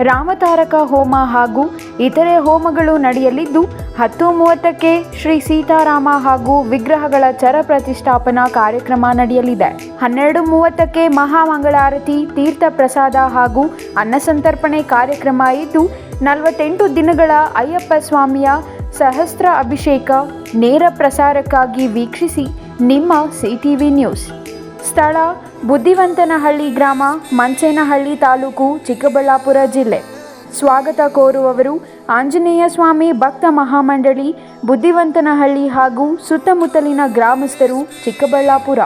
ರಾಮತಾರಕ ಹೋಮ ಹಾಗೂ ಇತರೆ ಹೋಮಗಳು ನಡೆಯಲಿದ್ದು 10:30ಕ್ಕೆ ಶ್ರೀ ಸೀತಾರಾಮ ಹಾಗೂ ವಿಗ್ರಹಗಳ ಚರ ಪ್ರತಿಷ್ಠಾಪನಾ ಕಾರ್ಯಕ್ರಮ ನಡೆಯಲಿದೆ. 12:30ಕ್ಕೆ ಮಹಾಮಂಗಳಾರತಿ, ತೀರ್ಥ ಪ್ರಸಾದ ಹಾಗೂ ಅನ್ನಸಂತರ್ಪಣೆ ಕಾರ್ಯಕ್ರಮ ಇದ್ದು 48 ದಿನಗಳ ಅಯ್ಯಪ್ಪ ಸ್ವಾಮಿಯ ಸಹಸ್ರ ಅಭಿಷೇಕ ನೇರ ಪ್ರಸಾರಕ್ಕಾಗಿ ವೀಕ್ಷಿಸಿ ನಿಮ್ಮ ಸಿಟಿವಿ ನ್ಯೂಸ್. ಸ್ಥಳ ಬುದ್ಧಿವಂತನಹಳ್ಳಿ ಗ್ರಾಮ, ಮಂಚೇನಹಳ್ಳಿ ತಾಲೂಕು, ಚಿಕ್ಕಬಳ್ಳಾಪುರ ಜಿಲ್ಲೆ. ಸ್ವಾಗತ ಕೋರುವವರು ಆಂಜನೇಯ ಸ್ವಾಮಿ ಭಕ್ತ ಮಹಾಮಂಡಳಿ, ಬುದ್ಧಿವಂತನಹಳ್ಳಿ ಹಾಗೂ ಸುತ್ತಮುತ್ತಲಿನ ಗ್ರಾಮಸ್ಥರು, Chikkaballapur.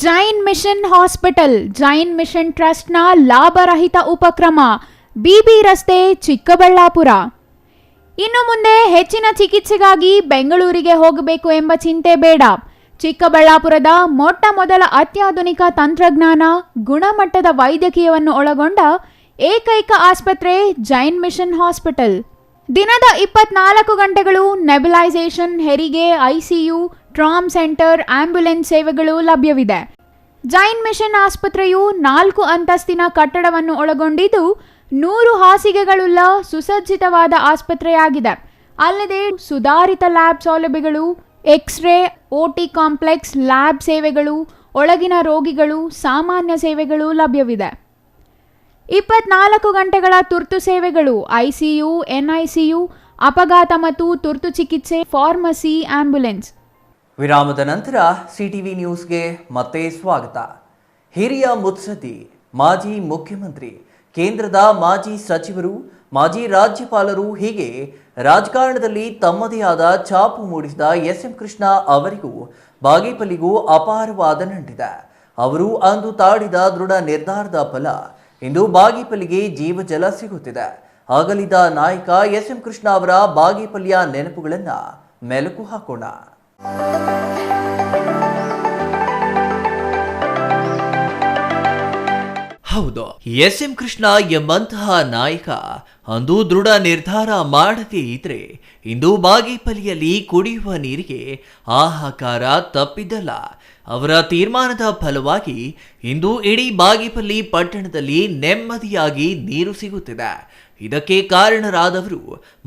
Jain mission hospital, Jain mission ಟ್ರಸ್ಟ್ನ ಲಾಭರಹಿತ ಉಪಕ್ರಮ, ಬಿಬಿ ರಸ್ತೆ, ಚಿಕ್ಕಬಳ್ಳಾಪುರ. ಇನ್ನು ಮುಂದೆ ಹೆಚ್ಚಿನ ಚಿಕಿತ್ಸೆಗಾಗಿ ಬೆಂಗಳೂರಿಗೆ ಹೋಗಬೇಕು ಎಂಬ ಚಿಂತೆ ಬೇಡ. ಚಿಕ್ಕಬಳ್ಳಾಪುರದ ಮೊಟ್ಟ ಮೊದಲ ಅತ್ಯಾಧುನಿಕ ತಂತ್ರಜ್ಞಾನ, ಗುಣಮಟ್ಟದ ವೈದ್ಯಕೀಯವನ್ನು ಒಳಗೊಂಡ ಏಕೈಕ ಆಸ್ಪತ್ರೆ ಜೈನ್ ಮಿಷನ್ ಹಾಸ್ಪಿಟಲ್. ದಿನದ 24 ಗಂಟೆಗಳು ನೆಬ್ಯುಲೈಸೇಷನ್, ಹೆರಿಗೆ, ಐಸಿಯು, ಟ್ರಾಮ್ ಸೆಂಟರ್, ಆಂಬ್ಯುಲೆನ್ಸ್ ಸೇವೆಗಳು ಲಭ್ಯವಿದೆ. ಜೈನ್ ಮಿಷನ್ ಆಸ್ಪತ್ರೆಯು 4 ಅಂತಸ್ತಿನ ಕಟ್ಟಡವನ್ನು ಒಳಗೊಂಡಿದ್ದು 100 ಹಾಸಿಗೆಗಳುಳ್ಳ ಸುಸಜ್ಜಿತವಾದ ಆಸ್ಪತ್ರೆಯಾಗಿದೆ. ಅಲ್ಲದೆ ಸುಧಾರಿತ ಲ್ಯಾಬ್ ಸೌಲಭ್ಯಗಳು, ಎಕ್ಸ್ರೇ, ಓಟಿ ಕಾಂಪ್ಲೆಕ್ಸ್, ಲ್ಯಾಬ್ ಸೇವೆಗಳು, ಒಳಗಿನ ರೋಗಿಗಳು, ಸಾಮಾನ್ಯ ಸೇವೆಗಳು ಲಭ್ಯವಿದೆ. 24 ಗಂಟೆಗಳ ತುರ್ತು ಸೇವೆಗಳು, ಐಸಿಯು, ಎನ್ಐಸಿಯು, ಅಪಘಾತ ಮತ್ತು ತುರ್ತು ಚಿಕಿತ್ಸೆ, ಫಾರ್ಮಸಿ, ಆಂಬ್ಯುಲೆನ್ಸ್. ವಿರಾಮದ ನಂತರ ಸಿಟಿವಿ ನ್ಯೂಸ್ಗೆ ಮತ್ತೆ ಸ್ವಾಗತ. ಹಿರಿಯ ಮುತ್ಸದ್ದಿ, ಮಾಜಿ ಮುಖ್ಯಮಂತ್ರಿ, ಕೇಂದ್ರದ ಮಾಜಿ ಸಚಿವರು, ಮಾಜಿ ರಾಜ್ಯಪಾಲರು, ಹೀಗೆ ರಾಜಕಾರಣದಲ್ಲಿ ತಮ್ಮದೇ ಆದ ಛಾಪು ಮೂಡಿಸಿದ ಎಸ್ ಎಂ ಕೃಷ್ಣ ಅವರಿಗೂ ಬಾಗೇಪಲ್ಲಿಗೂ ಅಪಾರವಾದ ನಂಟಿದೆ. ಅವರು ಅಂದು ತಾಡಿದ ದೃಢ ನಿರ್ಧಾರದ ಫಲ ಇಂದು ಬಾಗೇಪಲ್ಲಿಗೆ ಜೀವಜಲ ಸಿಗುತ್ತಿದೆ. ಅಗಲಿದ ನಾಯಕ ಎಸ್ ಎಂ ಕೃಷ್ಣ ಅವರ ಬಾಗೇಪಲ್ಲಿಯ ನೆನಪುಗಳನ್ನು ಮೆಲುಕು ಹಾಕೋಣ. ಹೌದು, ಎಸ್ ಎಂ ಕೃಷ್ಣ ಎಂಬಂತಹ ನಾಯಕ ಅಂದು ದೃಢ ನಿರ್ಧಾರ ಮಾಡದೇ ಇದ್ರೆ ಇಂದು ಬಾಗೇಪಲ್ಲಿಯಲ್ಲಿ ಕುಡಿಯುವ ನೀರಿಗೆ ಹಾಹಾಕಾರ ತಪ್ಪಿದ್ದಲ್ಲ. ಅವರ ತೀರ್ಮಾನದ ಫಲವಾಗಿ ಇಂದು ಇಡೀ ಬಾಗೇಪಲ್ಲಿ ಪಟ್ಟಣದಲ್ಲಿ ನೆಮ್ಮದಿಯಾಗಿ ನೀರು ಸಿಗುತ್ತಿದೆ. ಇದಕ್ಕೆ ಕಾರಣರಾದವರು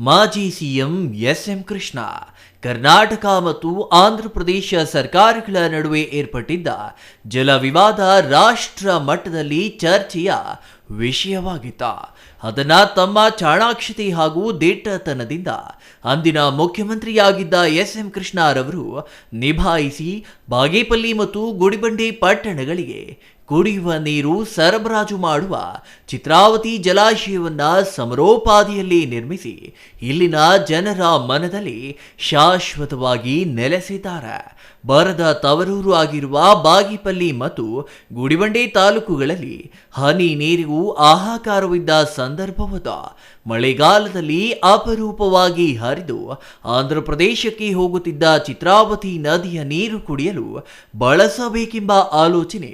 ಮಾಜಿ CM S M Krishna. Karnataka ಮತ್ತು ಆಂಧ್ರಪ್ರದೇಶ ಸರ್ಕಾರಗಳ ನಡುವೆ ಏರ್ಪಟ್ಟಿದ್ದ ಜಲ ವಿವಾದ ರಾಷ್ಟ್ರ ಮಟ್ಟದಲ್ಲಿ ಚರ್ಚೆಯ ವಿಷಯವಾಗಿತ್ತು. ಅದನ್ನ ತಮ್ಮ ಚಾಣಾಕ್ಷತೆ ಹಾಗೂ ದಿಟ್ಟತನದಿಂದ ಅಂದಿನ ಮುಖ್ಯಮಂತ್ರಿಯಾಗಿದ್ದ ಎಸ್ ಎಂ ಕೃಷ್ಣರವರು ನಿಭಾಯಿಸಿ ಬಾಗೇಪಲ್ಲಿ ಮತ್ತು ಗುಡಿಬಂಡೆ ಪಟ್ಟಣಗಳಿಗೆ ಕುಡಿಯುವ ನೀರು ಸರಬರಾಜು ಮಾಡುವ ಚಿತ್ರಾವತಿ ಜಲಾಶಯವನ್ನ ಸಮರೋಪಾದಿಯಲ್ಲಿ ನಿರ್ಮಿಸಿ ಇಲ್ಲಿನ ಜನರ ಮನದಲ್ಲಿ ಶಾಶ್ವತವಾಗಿ ನೆಲೆಸಿದ್ದಾರೆ. ಬರದ ತವರೂರು ಆಗಿರುವ ಬಾಗೇಪಲ್ಲಿ ಮತ್ತು ಗುಡಿಬಂಡೆ ತಾಲೂಕುಗಳಲ್ಲಿ ಹನಿ ನೀರಿಗೂ ಹಾಹಾಕಾರವಿದ್ದ ಸಂದರ್ಭವದ ಮಳೆಗಾಲದಲ್ಲಿ ಅಪರೂಪವಾಗಿ ಹರಿದು ಆಂಧ್ರಪ್ರದೇಶಕ್ಕೆ ಹೋಗುತ್ತಿದ್ದ ಚಿತ್ರಾವತಿ ನದಿಯ ನೀರು ಕುಡಿಯಲು ಬಳಸಬೇಕೆಂಬ ಆಲೋಚನೆ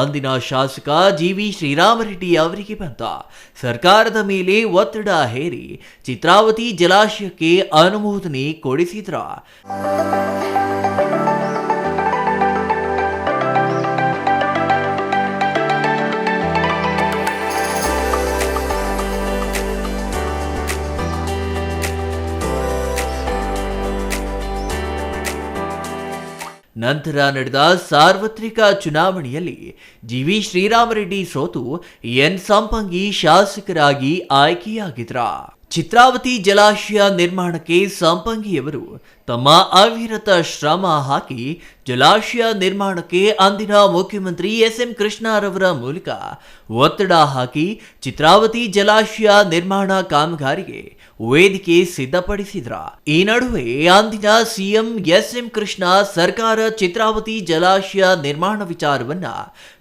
ಅಂದಿನ ಶಾಸಕ ಜಿವಿ ಶ್ರೀರಾಮರೆಡ್ಡಿ ಅವರಿಗೆ ಬಂತ. ಸರ್ಕಾರದ ಮೇಲೆ ಒತ್ತಡ ಹೇರಿ ಚಿತ್ರಾವತಿ ಜಲಾಶಯಕ್ಕೆ ಅನುಮೋದನೆ ಕೊಡಿಸಿದ್ರ. ನಂತರ ನಡೆದ ಸಾರ್ವತ್ರಿಕ ಚುನಾವಣೆಯಲ್ಲಿ ಜಿವಿ ಶ್ರೀರಾಮರೆಡ್ಡಿ ಸೋತು ಎನ್ ಸಂಪಂಗಿ ಶಾಸಕರಾಗಿ ಆಯ್ಕೆಯಾಗಿದ್ರ. ಚಿತ್ರಾವತಿ ಜಲಾಶಯ ನಿರ್ಮಾಣಕ್ಕೆ ಸಂಪಂಗಿಯವರು ತಮ್ಮ ಅವಿರತ ಶ್ರಮ ಹಾಕಿ ಜಲಾಶಯ ನಿರ್ಮಾಣಕ್ಕೆ ಅಂದಿನ ಮುಖ್ಯಮಂತ್ರಿ ಎಸ್ ಎಂ ಕೃಷ್ಣರವರ ಮೂಲಕ ಒತ್ತಡ ಹಾಕಿ ಚಿತ್ರಾವತಿ ಜಲಾಶಯ ನಿರ್ಮಾಣ ಕಾಮಗಾರಿಗೆ ವೇದಿಕೆ ಸಿದ್ಧಪಡಿಸಿದ್ರ. ಈ ನಡುವೆ ಅಂದಿನ ಸಿಎಂ ಎಸ್ ಎಂ ಕೃಷ್ಣ ಸರ್ಕಾರ ಚಿತ್ರಾವತಿ ಜಲಾಶಯ ನಿರ್ಮಾಣ ವಿಚಾರವನ್ನ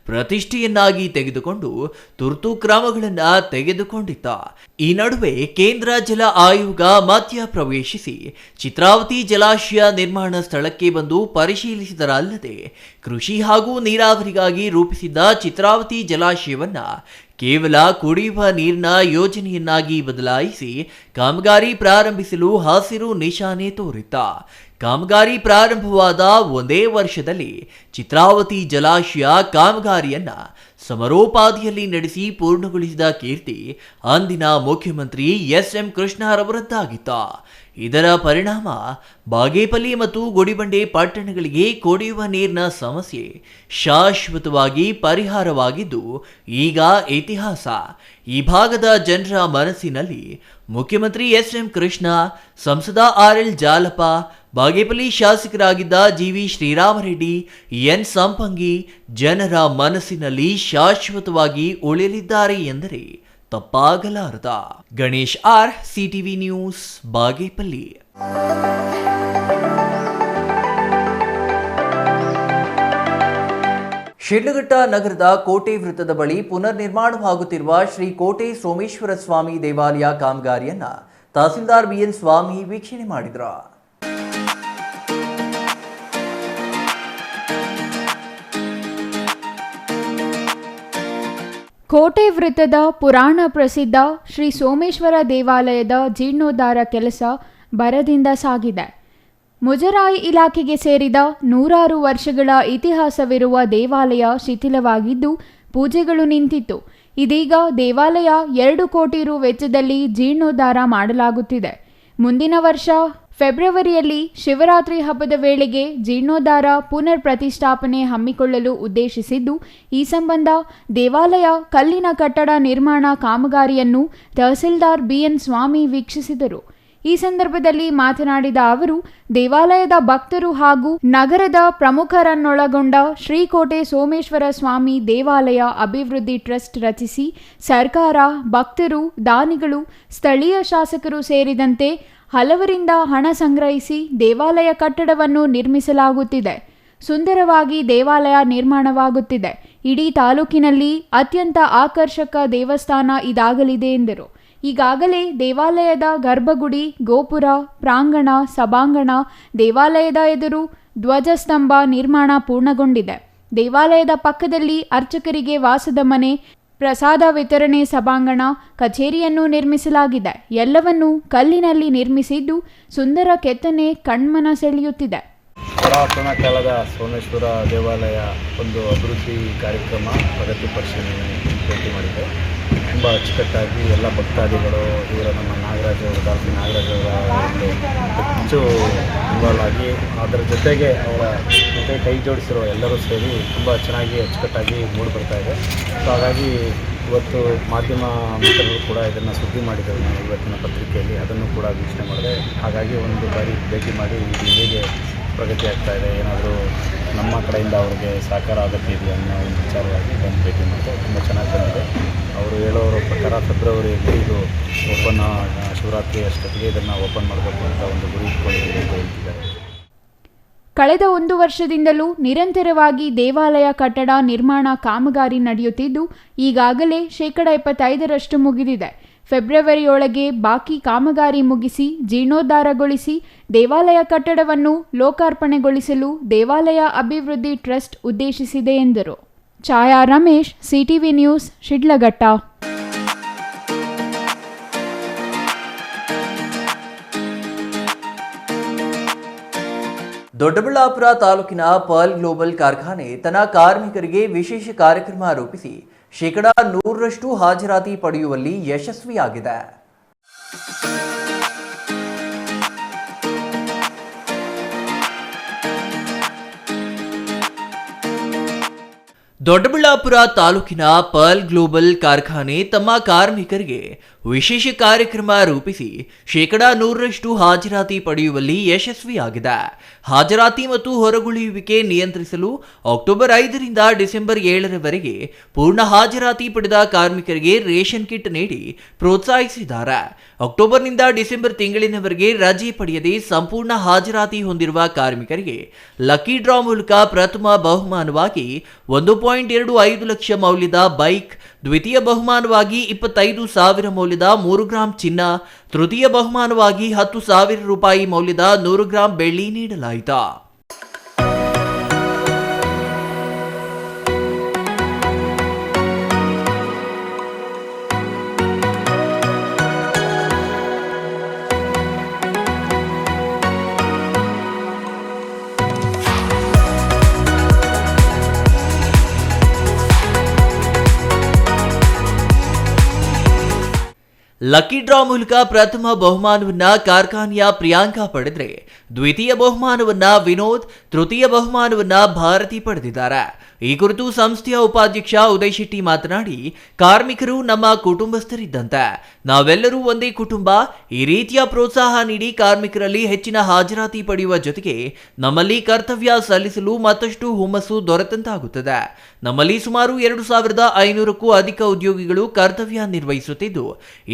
ಪ್ರತಿಷ್ಠೆಯನ್ನಾಗಿ ತೆಗೆದುಕೊಂಡು ತುರ್ತು ಕ್ರಮಗಳನ್ನು ತೆಗೆದುಕೊಂಡಿದ್ದ. ಈ ನಡುವೆ ಕೇಂದ್ರ ಜಲ ಆಯೋಗ ಮಧ್ಯ ಪ್ರವೇಶಿಸಿ ಚಿತ್ರಾವತಿ ಜಲಾಶಯ ನಿರ್ಮಾಣ ಸ್ಥಳಕ್ಕೆ ಬಂದು ಪರಿಶೀಲಿಸಿದರಲ್ಲದೆ ಕೃಷಿ ಹಾಗೂ ನೀರಾವರಿಗಾಗಿ ರೂಪಿಸಿದ್ದ ಚಿತ್ರಾವತಿ ಜಲಾಶಯವನ್ನ ಕೇವಲ ಕುಡಿಯುವ ನೀರಿನ ಯೋಜನೆಯನ್ನಾಗಿ ಬದಲಾಯಿಸಿ ಕಾಮಗಾರಿ ಪ್ರಾರಂಭಿಸಲು ಹಸಿರು ನಿಶಾನೆ ತೋರಿದ್ದ. ಕಾಮಗಾರಿ ಪ್ರಾರಂಭವಾದ ಒಂದೇ ವರ್ಷದಲ್ಲಿ ಚಿತ್ರಾವತಿ ಜಲಾಶಯ ಕಾಮಗಾರಿಯನ್ನ ಸಮರೋಪಾದಿಯಲ್ಲಿ ನಡೆಸಿ ಪೂರ್ಣಗೊಳಿಸಿದ ಕೀರ್ತಿ ಅಂದಿನ ಮುಖ್ಯಮಂತ್ರಿ ಎಸ್.ಎಂ. ಕೃಷ್ಣರವರದ್ದಾಗಿತ್ತ. ಇದರ ಪರಿಣಾಮ ಬಾಗೇಪಲ್ಲಿ ಮತ್ತು ಗುಡಿಬಂಡೆ ಪಟ್ಟಣಗಳಿಗೆ ಕುಡಿಯುವ ನೀರಿನ ಸಮಸ್ಯೆ ಶಾಶ್ವತವಾಗಿ ಪರಿಹಾರವಾಗಿದ್ದು ಈಗ ಇತಿಹಾಸ. ಈ ಭಾಗದ ಜನರ ಮನಸ್ಸಿನಲ್ಲಿ ಮುಖ್ಯಮಂತ್ರಿ ಎಸ್.ಎಂ. ಕೃಷ್ಣ, ಸಂಸದ ಆರ್.ಎಲ್. ಜಾಲಪ್ಪ, ಬಾಗೇಪಲ್ಲಿ ಶಾಸಕರಾಗಿದ್ದ ಜಿ.ವಿ. ಶ್ರೀರಾಮರೆಡ್ಡಿ, ಎನ್. ಸಂಪಂಗಿ ಜನರ ಮನಸ್ಸಿನಲ್ಲಿ ಶಾಶ್ವತವಾಗಿ ಉಳಿಯಲಿದ್ದಾರೆ ಎಂದರೆ ತಪ್ಪಾಗಲಾರದ. Ganesh R, CTV news, Bagepalli. Shidlaghatta ನಗರದ ಕೋಟೆ ವೃತ್ತದ ಬಳಿ ಪುನರ್ ನಿರ್ಮಾಣವಾಗುತ್ತಿರುವ ಶ್ರೀ ಕೋಟೆ ಸೋಮೇಶ್ವರ ಸ್ವಾಮಿ ದೇವಾಲಯ ಕಾಮಗಾರಿಯನ್ನ ತಹಸೀಲ್ದಾರ್ ಬಿಎನ್ ಸ್ವಾಮಿ ವೀಕ್ಷಣೆ ಮಾಡಿದರು. ಕೋಟೆ ವೃತ್ತದ ಪುರಾಣ ಪ್ರಸಿದ್ಧ ಶ್ರೀ ಸೋಮೇಶ್ವರ ದೇವಾಲಯದ ಜೀರ್ಣೋದ್ಧಾರ ಕೆಲಸ ಭರದಿಂದ ಸಾಗಿದೆ. ಮುಜರಾಯಿ ಇಲಾಖೆಗೆ ಸೇರಿದ 100 ವರ್ಷಗಳ ಇತಿಹಾಸವಿರುವ ದೇವಾಲಯ ಶಿಥಿಲವಾಗಿದ್ದು ಪೂಜೆಗಳು ನಿಂತಿತ್ತು. ಇದೀಗ ದೇವಾಲಯ 2 ಕೋಟಿ ರು ವೆಚ್ಚದಲ್ಲಿ ಜೀರ್ಣೋದ್ಧಾರ ಮಾಡಲಾಗುತ್ತಿದೆ. ಮುಂದಿನ ವರ್ಷ ಫೆಬ್ರವರಿಯಲ್ಲಿ ಶಿವರಾತ್ರಿ ಹಬ್ಬದ ವೇಳೆಗೆ ಜೀರ್ಣೋದ್ಧಾರ ಪುನರ್ ಪ್ರತಿಷ್ಠಾಪನೆ ಹಮ್ಮಿಕೊಳ್ಳಲು ಉದ್ದೇಶಿಸಿದ್ದು, ಈ ಸಂಬಂಧ ದೇವಾಲಯ ಕಲ್ಲಿನ ಕಟ್ಟಡ ನಿರ್ಮಾಣ ಕಾಮಗಾರಿಯನ್ನು ತಹಸೀಲ್ದಾರ್ ಬಿಎನ್ ಸ್ವಾಮಿ ವೀಕ್ಷಿಸಿದರು. ಈ ಸಂದರ್ಭದಲ್ಲಿ ಮಾತನಾಡಿದ ಅವರು, ದೇವಾಲಯದ ಭಕ್ತರು ಹಾಗೂ ನಗರದ ಪ್ರಮುಖರನ್ನೊಳಗೊಂಡ ಶ್ರೀಕೋಟೆ ಸೋಮೇಶ್ವರ ಸ್ವಾಮಿ ದೇವಾಲಯ ಅಭಿವೃದ್ಧಿ ಟ್ರಸ್ಟ್ ರಚಿಸಿ ಸರ್ಕಾರ, ಭಕ್ತರು, ದಾನಿಗಳು, ಸ್ಥಳೀಯ ಶಾಸಕರು ಸೇರಿದಂತೆ ಹಲವರಿಂದ ಹಣ ಸಂಗ್ರಹಿಸಿ ದೇವಾಲಯ ಕಟ್ಟಡವನ್ನು ನಿರ್ಮಿಸಲಾಗುತ್ತಿದೆ. ಸುಂದರವಾಗಿ ದೇವಾಲಯ ನಿರ್ಮಾಣವಾಗುತ್ತಿದೆ. ಇಡೀ ತಾಲೂಕಿನಲ್ಲಿ ಅತ್ಯಂತ ಆಕರ್ಷಕ ದೇವಸ್ಥಾನ ಇದಾಗಲಿದೆ ಎಂದರು. ಈಗಾಗಲೇ ದೇವಾಲಯದ ಗರ್ಭಗುಡಿ, ಗೋಪುರ, ಪ್ರಾಂಗಣ, ಸಭಾಂಗಣ, ದೇವಾಲಯದ ಎದುರು ಧ್ವಜಸ್ತಂಭ ನಿರ್ಮಾಣ ಪೂರ್ಣಗೊಂಡಿದೆ. ದೇವಾಲಯದ ಪಕ್ಕದಲ್ಲಿ ಅರ್ಚಕರಿಗೆ ವಾಸದ ಮನೆ, ಪ್ರಸಾದ ವಿತರಣೆ ಸಭಾಂಗಣ, ಕಚೇರಿಯನ್ನು ನಿರ್ಮಿಸಲಾಗಿದೆ. ಎಲ್ಲವನ್ನೂ ಕಲ್ಲಿನಲ್ಲಿ ನಿರ್ಮಿಸಿದ್ದು ಸುಂದರ ಕೆತ್ತನೆ ಕಣ್ಮನ ಸೆಳೆಯುತ್ತಿದೆ. ಪುರಾತನ ಕಾಲದ ಸೋಮೇಶ್ವರ ದೇವಾಲಯ ಒಂದು ಅಭಿವೃದ್ಧಿ ಕಾರ್ಯಕ್ರಮ ಪ್ರಗತಿ ಪರಿಶೀಲನೆ ಭೇಟಿ ಮಾಡಿದೆ. ತುಂಬ ಅಚ್ಚುಕಟ್ಟಾಗಿ ಎಲ್ಲ ಭಕ್ತಾದಿಗಳು ಇವರ ನಮ್ಮ ನಾಗರಾಜವರು, ಡಾಕ್ಟರ್ ನಾಗರಾಜವರ ಒಂದು ಹೆಚ್ಚು ಇನ್ವಾಲ್ವ್ ಆಗಿ ಅದರ ಜೊತೆಗೆ ಅವರ ಜೊತೆ ಕೈ ಜೋಡಿಸಿರೋ ಎಲ್ಲರೂ ಸೇರಿ ತುಂಬ ಚೆನ್ನಾಗಿ ಅಚ್ಚುಕಟ್ಟಾಗಿ ಮೂಡಿಬರ್ತಾ ಇದೆ. ಸೊ ಹಾಗಾಗಿ ಇವತ್ತು ಮಾಧ್ಯಮ ಮಿತ್ರರು ಕೂಡ ಇದನ್ನು ಸುದ್ದಿ ಮಾಡಿದರು. ನಾವು ಇವತ್ತಿನ ಪತ್ರಿಕೆಯಲ್ಲಿ ಅದನ್ನು ಕೂಡ ವೀಕ್ಷಣೆ ಮಾಡಿದೆ. ಹಾಗಾಗಿ ಒಂದು ಬಾರಿ ಭೇಟಿ ಮಾಡಿ ಇದು ಹೇಗೆ ಪ್ರಗತಿ ಆಗ್ತಾ ಇದೆ, ಏನಾದರೂ ನಮ್ಮ ಕಡೆಯಿಂದ ಅವ್ರಿಗೆ ಸಹಕಾರ ಅಗತ್ಯ ಇದೆಯಾ ಅನ್ನೋ ಒಂದು ವಿಚಾರವಾಗಿ ಬಂದು ಭೇಟಿ ಮಾಡಿದೆ. ತುಂಬ ಚೆನ್ನಾಗಿ ಬಂದಿದೆ. ಅವರು ಹೇಳೋರ ಪ್ರಕಾರ ಫೆಬ್ರವರಿಯಲ್ಲಿ ಇದು ಓಪನ್, ಶಿವರಾತ್ರಿ ಅಷ್ಟೊತ್ತಿಗೆ ಇದನ್ನು ಓಪನ್ ಮಾಡಬೇಕು ಅಂತ ಒಂದು ಗುರಿ ಇಟ್ಕೊಂಡಿದ್ದೀವಿ ಅಂತ ಹೇಳ್ತಿದ್ದಾರೆ. ಕಳೆದ 1 ವರ್ಷದಿಂದಲೂ ನಿರಂತರವಾಗಿ ದೇವಾಲಯ ಕಟ್ಟಡ ನಿರ್ಮಾಣ ಕಾಮಗಾರಿ ನಡೆಯುತ್ತಿದ್ದು ಈಗಾಗಲೇ 75% ಮುಗಿದಿದೆ. ಫೆಬ್ರವರಿಯೊಳಗೆ ಬಾಕಿ ಕಾಮಗಾರಿ ಮುಗಿಸಿ ಜೀರ್ಣೋದ್ಧಾರಗೊಳಿಸಿ ದೇವಾಲಯ ಕಟ್ಟಡವನ್ನು ಲೋಕಾರ್ಪಣೆಗೊಳಿಸಲು ದೇವಾಲಯ ಅಭಿವೃದ್ಧಿ ಟ್ರಸ್ಟ್ ಉದ್ದೇಶಿಸಿದೆ ಎಂದರು. ಛಾಯಾ ರಮೇಶ್, ಸಿಟಿವಿ ನ್ಯೂಸ್, ಶಿಡ್ಲಘಟ್ಟ. ದೊಡ್ಡಬಳ್ಳಾಪುರ ತಾಲೂಕಿನ ಪರ್ಲ್ ಗ್ಲೋಬಲ್ ಕಾರ್ಖಾನೆ ತನ್ನ ಕಾರ್ಮಿಕರಿಗೆ ವಿಶೇಷ ಕಾರ್ಯಕ್ರಮ ರೂಪಿಸಿ 100% ಹಾಜರಾತಿ ಪಡೆಯುವಲ್ಲಿ ಯಶಸ್ವಿಯಾಗಿದೆ. ದೊಡ್ಡಬಳ್ಳಾಪುರ ತಾಲೂಕಿನ ಪರ್ಲ್ ಗ್ಲೋಬಲ್ ಕಾರ್ಖಾನೆ ತಮ್ಮ ಕಾರ್ಮಿಕರಿಗೆ ವಿಶೇಷ ಕಾರ್ಯಕ್ರಮ ರೂಪಿಸಿ 100% ಹಾಜರಾತಿ ಪಡೆಯುವಲ್ಲಿ ಯಶಸ್ವಿಯಾಗಿದೆ. ಹಾಜರಾತಿ ಮತ್ತು ಹೊರಗುಳಿಯುವಿಕೆ ನಿಯಂತ್ರಿಸಲು ಅಕ್ಟೋಬರ್ 5ರಿಂದ ಡಿಸೆಂಬರ್ 7ರವರೆಗೆ ಪೂರ್ಣ ಹಾಜರಾತಿ ಪಡೆದ ಕಾರ್ಮಿಕರಿಗೆ ರೇಷನ್ ಕಿಟ್ ನೀಡಿ ಪ್ರೋತ್ಸಾಹಿಸಿದ್ದಾರೆ. ಅಕ್ಟೋಬರ್ನಿಂದ ಡಿಸೆಂಬರ್ ತಿಂಗಳಿನವರೆಗೆ ರಜೆ ಪಡೆಯದೆ ಸಂಪೂರ್ಣ ಹಾಜರಾತಿ ಹೊಂದಿರುವ ಕಾರ್ಮಿಕರಿಗೆ ಲಕ್ಕಿ ಡ್ರಾ ಮೂಲಕ ಪ್ರಥಮ ಬಹುಮಾನವಾಗಿ 1.25 ಲಕ್ಷ ಮೌಲ್ಯದ ಬೈಕ್, ದ್ವಿತೀಯ ಬಹುಮಾನವಾಗಿ 25,000 ಮೌಲ್ಯದ 3 ಗ್ರಾಂ ಚಿನ್ನ, ತೃತೀಯ ಬಹುಮಾನವಾಗಿ 10,000 ರೂಪಾಯಿ ಮೌಲ್ಯದ 100 ಗ್ರಾಂ ಬೆಳ್ಳಿ ನೀಡಲಾಯಿತು. ಲಕ್ಕಿ ಡ್ರಾ ಮೂಲಕ ಪ್ರಥಮ ಬಹುಮಾನವನ್ನ ಕಾರ್ಖಾನೆಯ ಪ್ರಿಯಾಂಕಾ ಪಡೆದರೆ, ದ್ವಿತೀಯ ಬಹುಮಾನವನ್ನ ವಿನೋದ್, ತೃತೀಯ ಬಹುಮಾನವನ್ನ ಭಾರತಿ ಪಡೆದಿದ್ದಾರೆ. ಈ ಕುರಿತು ಸಂಸ್ಥೆಯ ಉಪಾಧ್ಯಕ್ಷ ಉದಯ್ ಶೆಟ್ಟಿ ಮಾತನಾಡಿ, ಕಾರ್ಮಿಕರು ನಮ್ಮ ಕುಟುಂಬಸ್ಥರಿದ್ದಂತೆ, ನಾವೆಲ್ಲರೂ ಒಂದೇ ಕುಟುಂಬ. ಈ ರೀತಿಯ ಪ್ರೋತ್ಸಾಹ ನೀಡಿ ಕಾರ್ಮಿಕರಲ್ಲಿ ಹೆಚ್ಚಿನ ಹಾಜರಾತಿ ಪಡೆಯುವ ಜೊತೆಗೆ ನಮ್ಮಲ್ಲಿ ಕರ್ತವ್ಯ ಸಲ್ಲಿಸಲು ಮತ್ತಷ್ಟು ಹುಮ್ಮಸ್ಸು ದೊರೆತಂತಾಗುತ್ತದೆ. ನಮ್ಮಲ್ಲಿ ಸುಮಾರು 2,500ಕ್ಕೂ ಅಧಿಕ ಉದ್ಯೋಗಿಗಳು ಕರ್ತವ್ಯ ನಿರ್ವಹಿಸುತ್ತಿದ್ದು,